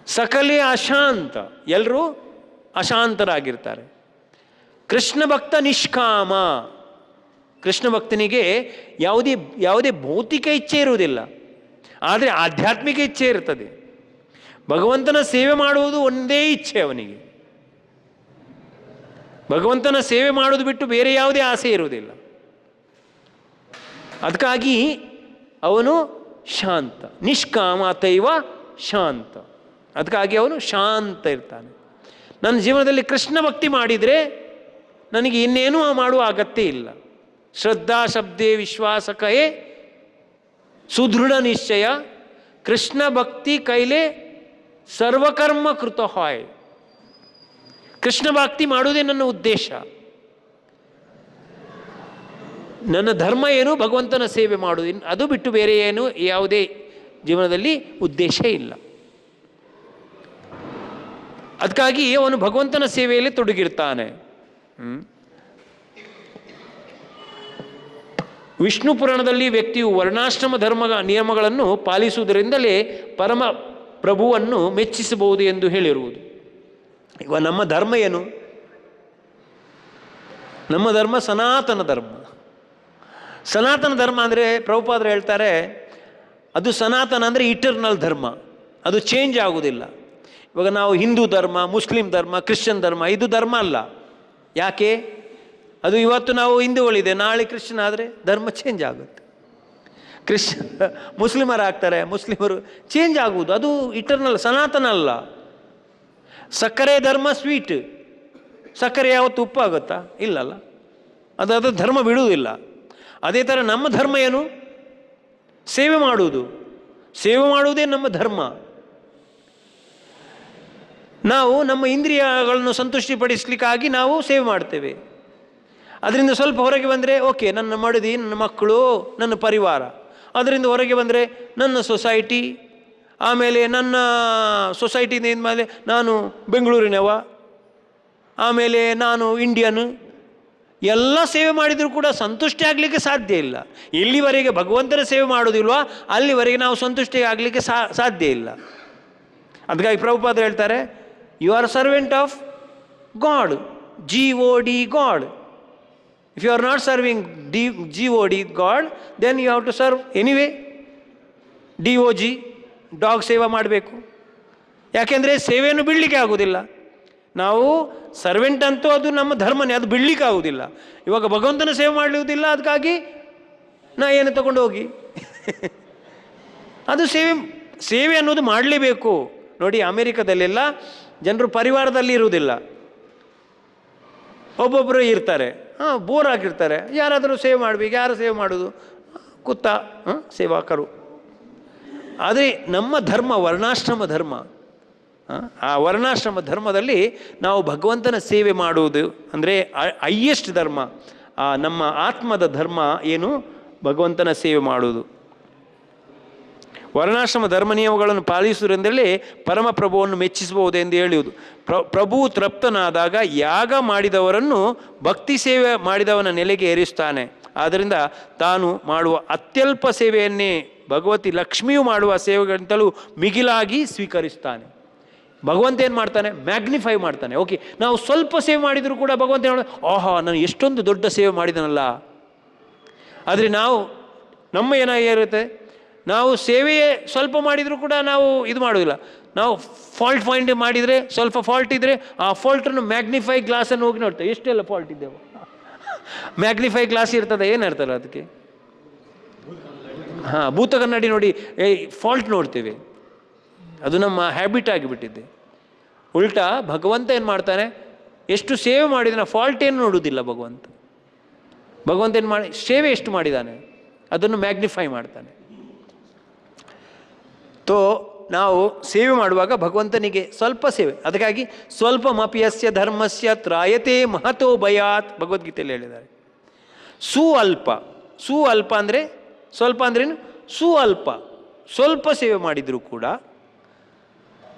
ಸಕಲೇ ಅಶಾಂತ, ಎಲ್ಲರೂ ಅಶಾಂತರಾಗಿರ್ತಾರೆ. ಕೃಷ್ಣ ಭಕ್ತ ನಿಷ್ಕಾಮ. ಕೃಷ್ಣ ಭಕ್ತನಿಗೆ ಯಾವುದೇ ಭೌತಿಕ ಇಚ್ಛೆ ಇರುವುದಿಲ್ಲ, ಆದರೆ ಆಧ್ಯಾತ್ಮಿಕ ಇಚ್ಛೆ ಇರ್ತದೆ. ಭಗವಂತನ ಸೇವೆ ಮಾಡುವುದು ಒಂದೇ ಇಚ್ಛೆ ಅವನಿಗೆ. ಭಗವಂತನ ಸೇವೆ ಮಾಡೋದು ಬಿಟ್ಟು ಬೇರೆ ಯಾವುದೇ ಆಸೆ ಇರುವುದಿಲ್ಲ. ಅದಕ್ಕಾಗಿ ಅವನು ಶಾಂತ, ನಿಷ್ಕಾಮ ಅಥೈವ ಶಾಂತ. ಅದಕ್ಕಾಗಿ ಅವನು ಶಾಂತ ಇರ್ತಾನೆ. ನನ್ನ ಜೀವನದಲ್ಲಿ ಕೃಷ್ಣ ಭಕ್ತಿ ಮಾಡಿದರೆ ನನಗೆ ಇನ್ನೇನೂ ಮಾಡುವ ಅಗತ್ಯ ಇಲ್ಲ. ಶ್ರದ್ಧಾ ಶಬ್ದೇ ವಿಶ್ವಾಸಕಯೇ ಸುದೃಢ ನಿಶ್ಚಯ, ಕೃಷ್ಣ ಭಕ್ತಿ ಕೈಲೇ ಸರ್ವಕರ್ಮ ಕೃತ ಹಾಯ್. ಕೃಷ್ಣ ಭಕ್ತಿ ಮಾಡುವುದೇ ನನ್ನ ಉದ್ದೇಶ. ನನ್ನ ಧರ್ಮ ಏನು? ಭಗವಂತನ ಸೇವೆ ಮಾಡುವುದು. ಅದು ಬಿಟ್ಟು ಬೇರೆ ಏನು ಯಾವುದೇ ಜೀವನದಲ್ಲಿ ಉದ್ದೇಶ ಇಲ್ಲ. ಅದಕ್ಕಾಗಿ ಅವನು ಭಗವಂತನ ಸೇವೆಯಲ್ಲಿ ತೊಡಗಿರ್ತಾನೆ. ವಿಷ್ಣು ಪುರಾಣದಲ್ಲಿ ವ್ಯಕ್ತಿಯು ವರ್ಣಾಶ್ರಮ ಧರ್ಮ ನಿಯಮಗಳನ್ನು ಪಾಲಿಸುವುದರಿಂದಲೇ ಪರಮ ಪ್ರಭುವನ್ನು ಮೆಚ್ಚಿಸಬಹುದು ಎಂದು ಹೇಳಿರುವುದು. ಈಗ ನಮ್ಮ ಧರ್ಮ ಏನು? ನಮ್ಮ ಧರ್ಮ ಸನಾತನ ಧರ್ಮ. ಸನಾತನ ಧರ್ಮ ಅಂದರೆ ಪ್ರಭುಪಾದರು ಹೇಳ್ತಾರೆ, ಅದು ಸನಾತನ ಅಂದರೆ ಇಟರ್ನಲ್ ಧರ್ಮ, ಅದು ಚೇಂಜ್ ಆಗುವುದಿಲ್ಲ. ಇವಾಗ ನಾವು ಹಿಂದೂ ಧರ್ಮ, ಮುಸ್ಲಿಂ ಧರ್ಮ, ಕ್ರಿಶ್ಚಿಯನ್ ಧರ್ಮ, ಇದು ಧರ್ಮ ಅಲ್ಲ. ಯಾಕೆ? ಅದು ಇವತ್ತು ನಾವು ಹಿಂದೂಗಳಿದೆ, ನಾಳೆ ಕ್ರಿಶ್ಚಿಯನ್ ಆದರೆ ಧರ್ಮ ಚೇಂಜ್ ಆಗುತ್ತೆ. ಮುಸ್ಲಿಮರಾಗ್ತಾರೆ, ಮುಸ್ಲಿಮರು ಚೇಂಜ್ ಆಗುವುದು, ಅದು ಇಟರ್ನಲ್, ಸನಾತನ ಅಲ್ಲ. ಸಕ್ಕರೆ ಧರ್ಮ ಸ್ವೀಟ್, ಸಕ್ಕರೆ ಯಾವತ್ತು ಉಪ್ಪಾಗುತ್ತಾ? ಇಲ್ಲಲ್ಲ, ಅದು ಧರ್ಮ ಬಿಡುವುದಿಲ್ಲ. ಅದೇ ಥರ ನಮ್ಮ ಧರ್ಮ ಏನು? ಸೇವೆ ಮಾಡುವುದು. ಸೇವೆ ಮಾಡುವುದೇ ನಮ್ಮ ಧರ್ಮ. ನಾವು ನಮ್ಮ ಇಂದ್ರಿಯಗಳನ್ನು ಸಂತುಷ್ಟಿಪಡಿಸಲಿಕ್ಕಾಗಿ ನಾವು ಸೇವೆ ಮಾಡ್ತೇವೆ. ಅದರಿಂದ ಸ್ವಲ್ಪ ಹೊರಗೆ ಬಂದರೆ ಓಕೆ, ನನ್ನ ಮಡದಿ, ನನ್ನ ಮಕ್ಕಳು, ನನ್ನ ಪರಿವಾರ. ಅದರಿಂದ ಹೊರಗೆ ಬಂದರೆ ನನ್ನ ಸೊಸೈಟಿ, ಆಮೇಲೆ ನನ್ನ ಸೊಸೈಟಿಯಿಂದ ಮೇಲೆ ನಾನು ಬೆಂಗಳೂರಿನವ, ಆಮೇಲೆ ನಾನು ಇಂಡಿಯನ್. ಎಲ್ಲ ಸೇವೆ ಮಾಡಿದರೂ ಕೂಡ ಸಂತುಷ್ಟಿ ಆಗಲಿಕ್ಕೆ ಸಾಧ್ಯ ಇಲ್ಲ. ಎಲ್ಲಿವರೆಗೆ ಭಗವಂತನ ಸೇವೆ ಮಾಡೋದಿಲ್ವಾ ಅಲ್ಲಿವರೆಗೆ ನಾವು ಸಂತುಷ್ಟಿ ಆಗಲಿಕ್ಕೆ ಸಾಧ್ಯ ಇಲ್ಲ. ಅದಕ್ಕಾಗಿ ಪ್ರಭುಪಾದರು ಹೇಳ್ತಾರೆ, you are servant of God, GOD God. If you are not serving GOD God, then you have to serve anyway DOG, dog ಸೇವೆ ಮಾಡಬೇಕು. ಯಾಕೆಂದರೆ ಸೇವೆಯನ್ನು ಬಿಡಲಿಕ್ಕೆ ಆಗೋದಿಲ್ಲ. ನಾವು ಸರ್ವೆಂಟ್ ಅಂತೂ ಅದು ನಮ್ಮ ಧರ್ಮನೇ, ಅದು ಬಿಡಲಿಕ್ಕೆ ಆಗೋದಿಲ್ಲ. ಇವಾಗ ಭಗವಂತನ ಸೇವೆ ಮಾಡಲಿವುದಿಲ್ಲ, ಅದಕ್ಕಾಗಿ ನಾ ಏನು ತಗೊಂಡು ಹೋಗಿ ಅದು ಸೇವೆ ಅನ್ನೋದು ಮಾಡಲೇಬೇಕು. ನೋಡಿ, ಅಮೇರಿಕದಲ್ಲೆಲ್ಲ ಜನರು ಪರಿವಾರದಲ್ಲಿ ಇರುವುದಿಲ್ಲ, ಒಬ್ಬೊಬ್ಬರು ಇರ್ತಾರೆ. ಬೋರ್ ಆಗಿರ್ತಾರೆ. ಯಾರಾದರೂ ಸೇವೆ ಮಾಡಬೇಕು, ಯಾರು ಸೇವೆ ಮಾಡೋದು? ಕುತ್ತ ಸೇವಾಕರು. ಆದರೆ ನಮ್ಮ ಧರ್ಮ ವರ್ಣಾಶ್ರಮ ಧರ್ಮ. ಆ ವರ್ಣಾಶ್ರಮ ಧರ್ಮದಲ್ಲಿ ನಾವು ಭಗವಂತನ ಸೇವೆ ಮಾಡುವುದು ಅಂದರೆ ಹೈಯೆಸ್ಟ್ ಧರ್ಮ. ನಮ್ಮ ಆತ್ಮದ ಧರ್ಮ ಏನು? ಭಗವಂತನ ಸೇವೆ ಮಾಡುವುದು. ವರ್ಣಾಶ್ರಮ ಧರ್ಮ ನಿಯಮಗಳನ್ನು ಪಾಲಿಸುವುದರಿಂದಲೇ ಪರಮಪ್ರಭುವನ್ನು ಮೆಚ್ಚಿಸಬಹುದು ಎಂದು ಹೇಳುವುದು. ಪ್ರಭು ತೃಪ್ತನಾದಾಗ ಯಾಗ ಮಾಡಿದವರನ್ನು ಭಕ್ತಿ ಸೇವೆ ಮಾಡಿದವನ ನೆಲೆಗೆ ಏರಿಸ್ತಾನೆ. ಆದ್ದರಿಂದ ತಾನು ಮಾಡುವ ಅತ್ಯಲ್ಪ ಸೇವೆಯನ್ನೇ ಭಗವತಿ ಲಕ್ಷ್ಮಿಯು ಮಾಡುವ ಸೇವೆಗಳಿಂತಲೂ ಮಿಗಿಲಾಗಿ ಸ್ವೀಕರಿಸ್ತಾನೆ. ಭಗವಂತ ಏನು ಮಾಡ್ತಾನೆ? ಮ್ಯಾಗ್ನಿಫೈ ಮಾಡ್ತಾನೆ. ಓಕೆ, ನಾವು ಸ್ವಲ್ಪ ಸೇವೆ ಮಾಡಿದರೂ ಕೂಡ ಭಗವಂತ ಹೇಳ, ಆಹಾ, ನಾನು ಎಷ್ಟೊಂದು ದೊಡ್ಡ ಸೇವೆ ಮಾಡಿದನಲ್ಲ. ಆದರೆ ನಮ್ಮ ಏನಾಗಿರುತ್ತೆ, ನಾವು ಸೇವೆಯೇ ಸ್ವಲ್ಪ ಮಾಡಿದರೂ ಕೂಡ ನಾವು ಇದು ಮಾಡೋದಿಲ್ಲ. ನಾವು ಫಾಲ್ಟ್ ಫೈಂಡ್ ಮಾಡಿದರೆ, ಸ್ವಲ್ಪ ಫಾಲ್ಟ್ ಇದ್ದರೆ ಆ ಫಾಲ್ಟನ್ನು ಮ್ಯಾಗ್ನಿಫೈ ಗ್ಲಾಸನ್ನು ಹೋಗಿ ನೋಡ್ತೇವೆ, ಎಷ್ಟೆಲ್ಲ ಫಾಲ್ಟ್ ಇದ್ದೇವೆ. ಮ್ಯಾಗ್ನಿಫೈ ಗ್ಲಾಸ್ ಇರ್ತದೆ, ಏನಿರ್ತಲ್ಲ ಅದಕ್ಕೆ, ಭೂತ ಕನ್ನಡಿ ನೋಡಿ ಫಾಲ್ಟ್ ನೋಡ್ತೇವೆ. ಅದು ನಮ್ಮ ಹ್ಯಾಬಿಟ್ ಆಗಿಬಿಟ್ಟಿದೆ. ಉಲ್ಟಾ ಭಗವಂತ ಏನು ಮಾಡ್ತಾನೆ? ಎಷ್ಟು ಸೇವೆ ಮಾಡಿದಾನೆ, ಫಾಲ್ಟ್ ಏನು ನೋಡುವುದಿಲ್ಲ ಭಗವಂತ. ಏನು ಮಾಡಿ, ಸೇವೆ ಎಷ್ಟು ಮಾಡಿದ್ದಾನೆ ಅದನ್ನು ಮ್ಯಾಗ್ನಿಫೈ ಮಾಡ್ತಾನೆ. ನಾವು ಸೇವೆ ಮಾಡುವಾಗ ಭಗವಂತನಿಗೆ ಸ್ವಲ್ಪ ಸೇವೆ. ಅದಕ್ಕಾಗಿ ಸ್ವಲ್ಪ ಮಪಿಯಸ್ಯ ಧರ್ಮಸ್ಯ ತ್ರಾಯತೆ ಮಹತೋ ಭಯಾತ್ ಭಗವದ್ಗೀತೆಯಲ್ಲಿ ಹೇಳಿದ್ದಾರೆ. ಸುಅಲ್ಪ ಅಂದರೆ ಸ್ವಲ್ಪ ಅಂದ್ರೇನು? ಸುಅಲ್ಪ, ಸ್ವಲ್ಪ ಸೇವೆ ಮಾಡಿದರೂ ಕೂಡ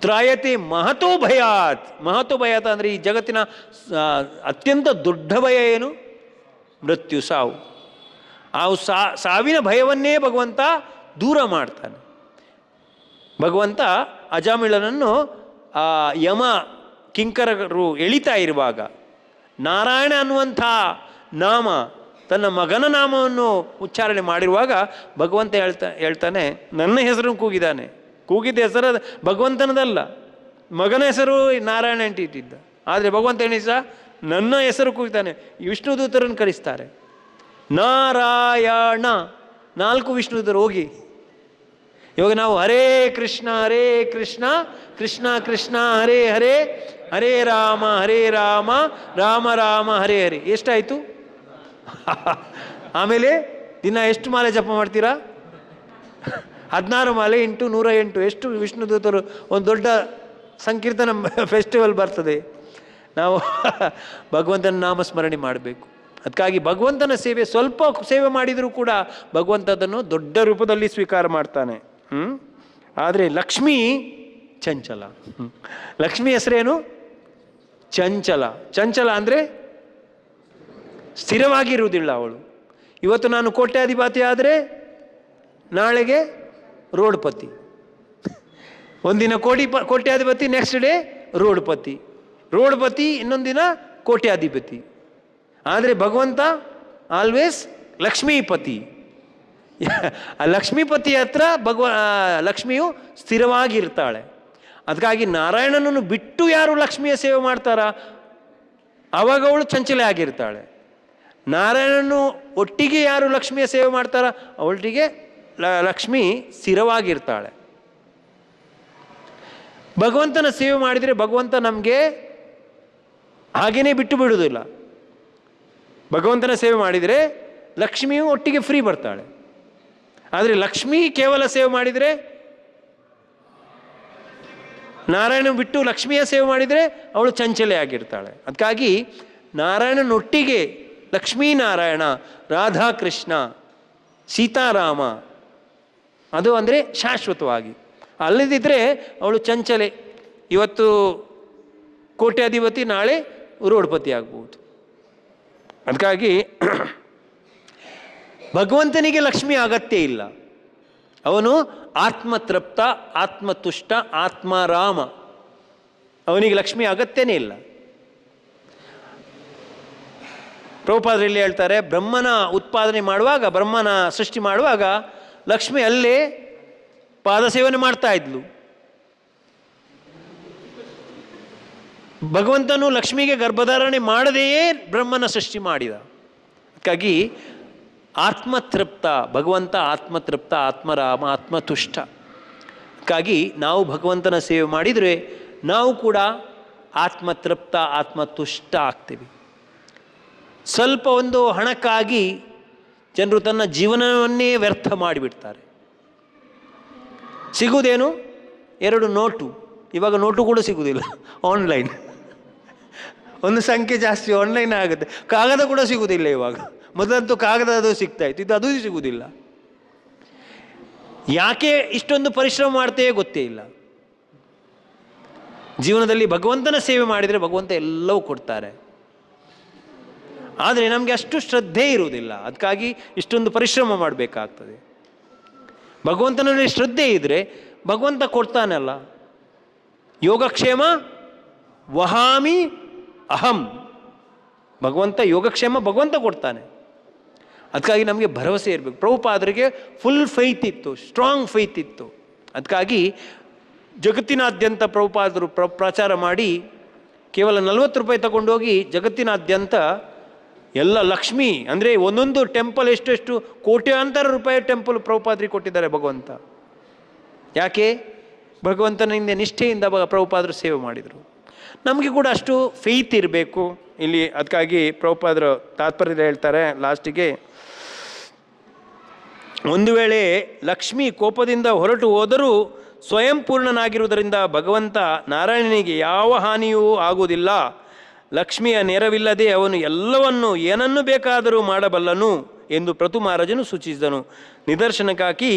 ತ್ರಾಯತೆ ಮಹತೋ ಭಯಾತ್. ಮಹತೋ ಭಯಾತ್ ಅಂದರೆ ಈ ಜಗತ್ತಿನ ಅತ್ಯಂತ ದೊಡ್ಡ ಭಯ ಏನು? ಮೃತ್ಯು, ಸಾವು. ಸಾವಿನ ಭಯವನ್ನೇ ಭಗವಂತ ದೂರ ಮಾಡ್ತಾನೆ. ಭಗವಂತ ಅಜಾಮಿಳನನ್ನು ಯಮ ಕಿಂಕರರು ಎಳಿತಾ ಇರುವಾಗ ನಾರಾಯಣ ಅನ್ನುವಂಥ ನಾಮ, ತನ್ನ ಮಗನ ನಾಮವನ್ನು ಉಚ್ಚಾರಣೆ ಮಾಡಿರುವಾಗ ಭಗವಂತ ಹೇಳ್ತಾನೆ, ನನ್ನ ಹೆಸರನ್ನು ಕೂಗಿದ್ದಾನೆ. ಕೂಗಿದ ಹೆಸರು ಭಗವಂತನದಲ್ಲ, ಮಗನ ಹೆಸರು ನಾರಾಯಣ ಅಂತ ಇಟ್ಟಿದ್ದ. ಆದರೆ ಭಗವಂತ ಏನಿಸ ನನ್ನ ಹೆಸರು ಕೂಗ್ತಾನೆ. ವಿಷ್ಣು ದೂತರನ್ನು ಕರೆಸ್ತಾರೆ, ನಾರಾಯಣ. 4 ವಿಷ್ಣು ದೂತರು ಹೋಗಿ. ಇವಾಗ ನಾವು ಹರೇ ಕೃಷ್ಣ ಕೃಷ್ಣ ಕೃಷ್ಣ ಹರೇ ಹರೇ, ಹರೇ ರಾಮ ರಾಮ ರಾಮ ಹರೇ ಹರೇ. ಎಷ್ಟಾಯಿತು? ಆಮೇಲೆ ದಿನ ಎಷ್ಟು ಮಾಲೆ ಜಪ ಮಾಡ್ತೀರಾ? 16 ಮಾಲೆ ಇಂಟು 108. ಎಷ್ಟು ವಿಷ್ಣು ದೂತರು? ಒಂದು ದೊಡ್ಡ ಸಂಕೀರ್ತನ ಫೆಸ್ಟಿವಲ್ ಬರ್ತದೆ. ನಾವು ಭಗವಂತನ ನಾಮಸ್ಮರಣೆ ಮಾಡಬೇಕು. ಅದಕ್ಕಾಗಿ ಭಗವಂತನ ಸೇವೆ, ಸ್ವಲ್ಪ ಸೇವೆ ಮಾಡಿದರೂ ಕೂಡ ಭಗವಂತ ಅದನ್ನು ದೊಡ್ಡ ರೂಪದಲ್ಲಿ ಸ್ವೀಕಾರ ಮಾಡ್ತಾನೆ. ಆದರೆ ಲಕ್ಷ್ಮೀ ಚಂಚಲ. ಲಕ್ಷ್ಮಿ ಹೆಸರೇನು? ಚಂಚಲ. ಚಂಚಲ ಅಂದರೆ ಸ್ಥಿರವಾಗಿರುವುದಿಲ್ಲ ಅವಳು. ಇವತ್ತು ನಾನು ಕೋಟ್ಯಾಧಿಪತಿ ಆದರೆ ನಾಳೆಗೆ ರೋಡ್ಪತಿ, ಒಂದಿನ ಕೋಟ್ಯಾಧಿಪತಿ, ನೆಕ್ಸ್ಟ್ ಡೇ ರೋಡ್ಪತಿ, ಇನ್ನೊಂದಿನ ಕೋಟ್ಯಾಧಿಪತಿ. ಆದರೆ ಭಗವಂತ ಆಲ್ವೇಸ್ ಲಕ್ಷ್ಮೀಪತಿ. ಆ ಲಕ್ಷ್ಮೀಪತಿ ಹತ್ರ ಲಕ್ಷ್ಮಿಯು ಸ್ಥಿರವಾಗಿರ್ತಾಳೆ. ಅದಕ್ಕಾಗಿ ನಾರಾಯಣನನ್ನು ಬಿಟ್ಟು ಯಾರು ಲಕ್ಷ್ಮಿಯ ಸೇವೆ ಮಾಡ್ತಾರ ಆವಾಗ ಅವಳು ಚಂಚಲೆ ಆಗಿರ್ತಾಳೆ. ನಾರಾಯಣನು ಒಟ್ಟಿಗೆ ಯಾರು ಲಕ್ಷ್ಮಿಯ ಸೇವೆ ಮಾಡ್ತಾರ ಅವಳಿಗೆ ಲಕ್ಷ್ಮಿ ಸ್ಥಿರವಾಗಿರ್ತಾಳೆ. ಭಗವಂತನ ಸೇವೆ ಮಾಡಿದರೆ ಭಗವಂತ ನಮಗೆ ಹಾಗೇನೇ ಬಿಟ್ಟು ಬಿಡುವುದಿಲ್ಲ. ಭಗವಂತನ ಸೇವೆ ಮಾಡಿದರೆ ಲಕ್ಷ್ಮಿಯು ಒಟ್ಟಿಗೆ ಫ್ರೀ ಬರ್ತಾಳೆ. ಆದರೆ ಲಕ್ಷ್ಮಿ ಕೇವಲ ಸೇವೆ ಮಾಡಿದರೆ, ನಾರಾಯಣ ಬಿಟ್ಟು ಲಕ್ಷ್ಮಿಯ ಸೇವೆ ಮಾಡಿದರೆ ಅವಳು ಚಂಚಲೆ ಆಗಿರ್ತಾಳೆ. ಅದಕ್ಕಾಗಿ ನಾರಾಯಣನೊಟ್ಟಿಗೆ ಲಕ್ಷ್ಮೀನಾರಾಯಣ, ರಾಧಾಕೃಷ್ಣ, ಸೀತಾರಾಮ ಅದು ಅಂದರೆ ಶಾಶ್ವತವಾಗಿ. ಅಲ್ಲದಿದ್ದರೆ ಅವಳು ಚಂಚಲೆ. ಇವತ್ತು ಕೋಟ್ಯಾಧಿಪತಿ, ನಾಳೆ ರೋಡ್ಪತಿ ಆಗ್ಬೋದು. ಅದಕ್ಕಾಗಿ ಭಗವಂತನಿಗೆ ಲಕ್ಷ್ಮಿ ಅಗತ್ಯ ಇಲ್ಲ. ಅವನು ಆತ್ಮತೃಪ್ತ, ಆತ್ಮತುಷ್ಟ, ಆತ್ಮರಾಮ. ಅವನಿಗೆ ಲಕ್ಷ್ಮಿ ಅಗತ್ಯನೇ ಇಲ್ಲ. ಪ್ರಭುಪಾದರಲ್ಲಿ ಹೇಳ್ತಾರೆ, ಬ್ರಹ್ಮನ ಉತ್ಪಾದನೆ ಮಾಡುವಾಗ, ಬ್ರಹ್ಮನ ಸೃಷ್ಟಿ ಮಾಡುವಾಗ ಲಕ್ಷ್ಮಿ ಅಲ್ಲೇ ಪಾದಸೇವನೆ ಮಾಡ್ತಾ ಇದ್ಲು. ಭಗವಂತನು ಲಕ್ಷ್ಮಿಗೆ ಗರ್ಭಧಾರಣೆ ಮಾಡದೆಯೇ ಬ್ರಹ್ಮನ ಸೃಷ್ಟಿ ಮಾಡಿದ. ಹಾಗಾಗಿ ಆತ್ಮತೃಪ್ತ ಭಗವಂತ, ಆತ್ಮತೃಪ್ತ, ಆತ್ಮರಾಮ, ಆತ್ಮತುಷ್ಟ. ಹಾಗಾಗಿ ನಾವು ಭಗವಂತನ ಸೇವೆ ಮಾಡಿದರೆ ನಾವು ಕೂಡ ಆತ್ಮತೃಪ್ತ, ಆತ್ಮತುಷ್ಟ ಆಗ್ತೀವಿ. ಸ್ವಲ್ಪ ಒಂದು ಹಣಕ್ಕಾಗಿ ಜನರು ತನ್ನ ಜೀವನವನ್ನೇ ವ್ಯರ್ಥ ಮಾಡಿಬಿಡ್ತಾರೆ. ಸಿಗುವುದೇನು? 2 ನೋಟು. ಇವಾಗ ನೋಟು ಕೂಡ ಸಿಗುವುದಿಲ್ಲ, ಆನ್ಲೈನ್. ಒಂದು ಸಂಖ್ಯೆ ಜಾಸ್ತಿ ಆನ್ಲೈನ್ ಆಗುತ್ತೆ. ಕಾಗದ ಕೂಡ ಸಿಗುವುದಿಲ್ಲ ಇವಾಗ. ಮೊದಲಂತೂ ಕಾಗದ ಅದು ಸಿಗ್ತಾಯಿತ್ತು, ಇದು ಅದು ಸಿಗುವುದಿಲ್ಲ. ಯಾಕೆ ಇಷ್ಟೊಂದು ಪರಿಶ್ರಮ ಮಾಡ್ತೇವೆ ಗೊತ್ತೇ ಇಲ್ಲ. ಜೀವನದಲ್ಲಿ ಭಗವಂತನ ಸೇವೆ ಮಾಡಿದರೆ ಭಗವಂತ ಎಲ್ಲವೂ ಕೊಡ್ತಾರೆ. ಆದರೆ ನಮಗೆ ಅಷ್ಟು ಶ್ರದ್ಧೆ ಇರುವುದಿಲ್ಲ. ಅದಕ್ಕಾಗಿ ಇಷ್ಟೊಂದು ಪರಿಶ್ರಮ ಮಾಡಬೇಕಾಗ್ತದೆ. ಭಗವಂತನಲ್ಲಿ ಶ್ರದ್ಧೆ ಇದ್ದರೆ ಭಗವಂತ ಕೊಡ್ತಾನಲ್ಲ. ಯೋಗಕ್ಷೇಮ ವಹಾಮಿ ಅಹಂ. ಭಗವಂತ ಯೋಗಕ್ಷೇಮ ಭಗವಂತ ಕೊಡ್ತಾನೆ. ಅದಕ್ಕಾಗಿ ನಮಗೆ ಭರವಸೆ ಇರಬೇಕು. ಪ್ರಭುಪಾದರಿಗೆ ಫುಲ್ ಫೈತ್ ಇತ್ತು, ಸ್ಟ್ರಾಂಗ್ ಫೈತ್ ಇತ್ತು. ಅದಕ್ಕಾಗಿ ಜಗತ್ತಿನಾದ್ಯಂತ ಪ್ರಭುಪಾದರು ಪ್ರಚಾರ ಮಾಡಿ ಕೇವಲ 40 ರೂಪಾಯಿ ತಗೊಂಡೋಗಿ ಜಗತ್ತಿನಾದ್ಯಂತ ಎಲ್ಲ ಲಕ್ಷ್ಮಿ ಅಂದರೆ ಒಂದೊಂದು ಟೆಂಪಲ್ ಎಷ್ಟು ಕೋಟ್ಯಾಂತರ ರೂಪಾಯಿ ಟೆಂಪಲ್ ಪ್ರಭುಪಾದರಿಗೆ ಕೊಟ್ಟಿದ್ದಾರೆ ಭಗವಂತ. ಯಾಕೆ? ಭಗವಂತನಿಂದ ನಿಷ್ಠೆಯಿಂದ ಪ್ರಭುಪಾದರು ಸೇವೆ ಮಾಡಿದರು. ನಮಗೆ ಕೂಡ ಅಷ್ಟು ಫೇತ್ ಇರಬೇಕು ಇಲ್ಲಿ. ಅದಕ್ಕಾಗಿ ಪ್ರಭುಪಾದರ ತಾತ್ಪರ್ಯ ಹೇಳ್ತಾರೆ ಲಾಸ್ಟಿಗೆ, ಒಂದು ವೇಳೆ ಲಕ್ಷ್ಮಿ ಕೋಪದಿಂದ ಹೊರಟು ಹೋದರೂ ಸ್ವಯಂ ಪೂರ್ಣನಾಗಿರುವುದರಿಂದ ಭಗವಂತ ನಾರಾಯಣನಿಗೆ ಯಾವ ಹಾನಿಯೂ ಆಗುವುದಿಲ್ಲ. ಲಕ್ಷ್ಮಿಯ ನೆರವಿಲ್ಲದೆ ಅವನು ಎಲ್ಲವನ್ನು ಏನನ್ನು ಬೇಕಾದರೂ ಮಾಡಬಲ್ಲನು ಎಂದು ಪ್ರತು ಮಹಾರಾಜನು ಸೂಚಿಸಿದನು. ನಿದರ್ಶನಕ್ಕಾಗಿ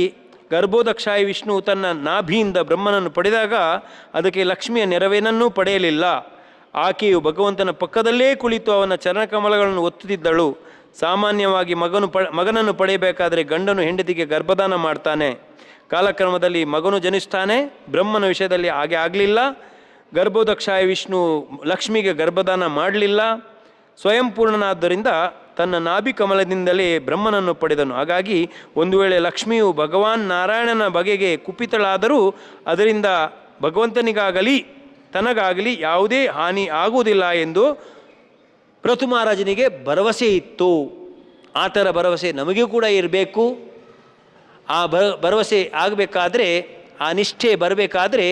ಗರ್ಭೋದಕ್ಷಾಯಿ ವಿಷ್ಣು ತನ್ನ ನಾಭಿಯಿಂದ ಬ್ರಹ್ಮನನ್ನು ಪಡೆದಾಗ ಅದಕ್ಕೆ ಲಕ್ಷ್ಮಿಯ ನೆರವೇನನ್ನೂ ಪಡೆಯಲಿಲ್ಲ. ಆಕೆಯು ಭಗವಂತನ ಪಕ್ಕದಲ್ಲೇ ಕುಳಿತು ಅವನ ಚರಣಕಮಲಗಳನ್ನು ಒತ್ತುತ್ತಿದ್ದಳು. ಸಾಮಾನ್ಯವಾಗಿ ಮಗನನ್ನು ಪಡೆಯಬೇಕಾದರೆ ಗಂಡನು ಹೆಂಡತಿಗೆ ಗರ್ಭದಾನ ಮಾಡ್ತಾನೆ. ಕಾಲಕ್ರಮದಲ್ಲಿ ಮಗನು ಜನಿಸ್ತಾನೆ. ಬ್ರಹ್ಮನ ವಿಷಯದಲ್ಲಿ ಹಾಗೆ ಆಗಲಿಲ್ಲ. ಗರ್ಭೋದಕ್ಷಾಯ ವಿಷ್ಣು ಲಕ್ಷ್ಮಿಗೆ ಗರ್ಭದಾನ ಮಾಡಲಿಲ್ಲ. ಸ್ವಯಂ ಪೂರ್ಣನಾದ್ದರಿಂದ ತನ್ನ ನಾಭಿ ಕಮಲದಿಂದಲೇ ಬ್ರಹ್ಮನನ್ನು ಪಡೆದನು. ಹಾಗಾಗಿ ಒಂದು ವೇಳೆ ಲಕ್ಷ್ಮಿಯು ಭಗವಾನ್ ನಾರಾಯಣನ ಬಗೆಗೆ ಕುಪಿತಳಾದರೂ ಅದರಿಂದ ಭಗವಂತನಿಗಾಗಲಿ ತನಗಾಗಲಿ ಯಾವುದೇ ಹಾನಿ ಆಗುವುದಿಲ್ಲ ಎಂದು ಪ್ರತು ಮಹಾರಾಜನಿಗೆ ಭರವಸೆ ಇತ್ತು. ಆ ಥರ ಭರವಸೆ ನಮಗೂ ಕೂಡ ಇರಬೇಕು. ಆ ಭರವಸೆ ಆಗಬೇಕಾದ್ರೆ, ಆ ನಿಷ್ಠೆ ಬರಬೇಕಾದ್ರೆ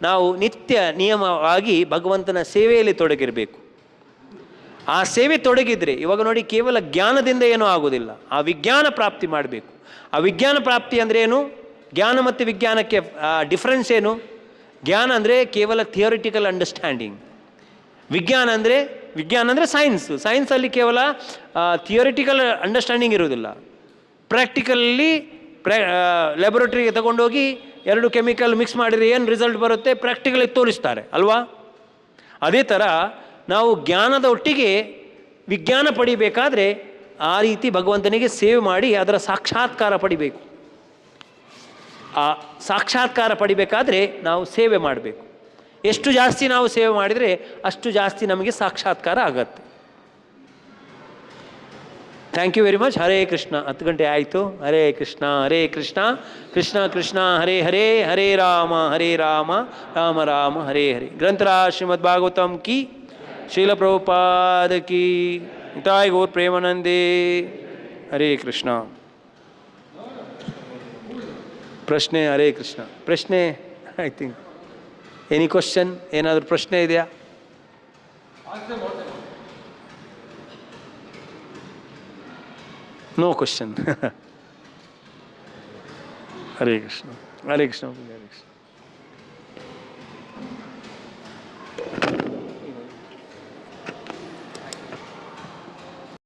ನಾವು ನಿತ್ಯ ನಿಯಮವಾಗಿ ಭಗವಂತನ ಸೇವೆಯಲ್ಲಿ ತೊಡಗಿರಬೇಕು. ಆ ಸೇವೆ ತೊಡಗಿದರೆ, ಇವಾಗ ನೋಡಿ, ಕೇವಲ ಜ್ಞಾನದಿಂದ ಏನೂ ಆಗೋದಿಲ್ಲ. ಆ ವಿಜ್ಞಾನ ಪ್ರಾಪ್ತಿ ಮಾಡಬೇಕು. ಆ ವಿಜ್ಞಾನ ಪ್ರಾಪ್ತಿ ಅಂದರೆ ಏನು? ಜ್ಞಾನ ಮತ್ತು ವಿಜ್ಞಾನಕ್ಕೆ ಡಿಫ್ರೆನ್ಸ್ ಏನು? ಜ್ಞಾನ ಅಂದರೆ ಕೇವಲ ಥಿಯರಿಟಿಕಲ್ ಅಂಡರ್ಸ್ಟ್ಯಾಂಡಿಂಗ್. ವಿಜ್ಞಾನ ಅಂದರೆ ಸೈನ್ಸಲ್ಲಿ ಕೇವಲ ಥಿಯರಿಟಿಕಲ್ ಅಂಡರ್ಸ್ಟ್ಯಾಂಡಿಂಗ್ ಇರೋದಿಲ್ಲ. ಪ್ರಾಕ್ಟಿಕಲ್ಲಿ ಲ್ಯಾಬೊರೇಟರಿಗೆ ತಗೊಂಡೋಗಿ 2 ಕೆಮಿಕಲ್ ಮಿಕ್ಸ್ ಮಾಡಿದರೆ ಏನು ರಿಸಲ್ಟ್ ಬರುತ್ತೆ ಪ್ರಾಕ್ಟಿಕಲಿ ತೋರಿಸ್ತಾರೆ ಅಲ್ವಾ? ಅದೇ ಥರ ನಾವು ಜ್ಞಾನದ ಒಟ್ಟಿಗೆ ವಿಜ್ಞಾನ ಪಡಿಬೇಕಾದ್ರೆ ಆ ರೀತಿ ಭಗವಂತನಿಗೆ ಸೇವೆ ಮಾಡಿ ಅದರ ಸಾಕ್ಷಾತ್ಕಾರ ಪಡಿಬೇಕು. ಆ ಸಾಕ್ಷಾತ್ಕಾರ ಪಡಿಬೇಕಾದ್ರೆ ನಾವು ಸೇವೆ ಮಾಡಬೇಕು. ಎಷ್ಟು ಜಾಸ್ತಿ ನಾವು ಸೇವೆ ಮಾಡಿದರೆ ಅಷ್ಟು ಜಾಸ್ತಿ ನಮಗೆ ಸಾಕ್ಷಾತ್ಕಾರ ಆಗತ್ತೆ. Thank you very much. Hare Krishna. 10 ಗಂಟೆ ಆಯಿತು. ಹರೇ ಕೃಷ್ಣ ಕೃಷ್ಣ ಕೃಷ್ಣ ಹರೇ ಹರೇ, ಹರೇ ರಾಮ ರಾಮ ರಾಮ ಹರೇ ಹರೇ. ಗ್ರಂಥರಾಜ ಶ್ರೀಮದ್ ಭಾಗವತಂ ಕಿ, ಶೀಲ ಪ್ರಭುಪಾದ ಕಿ, ನಿತಾಯ್ ಗೌರ್ ಪ್ರೇಮಾನಂದೇ. ಹರೇ ಕೃಷ್ಣ. ಪ್ರಶ್ನೆ? ಹರೇ ಕೃಷ್ಣ. ಪ್ರಶ್ನೆ? I think any question? ಏನಾದರೂ ಪ್ರಶ್ನೆ ಇದೆಯಾ? No question. ಹರೇ ಕೃಷ್ಣ. ಹರೇ ಕೃಷ್ಣ. ಹರೇ ಕೃಷ್ಣ.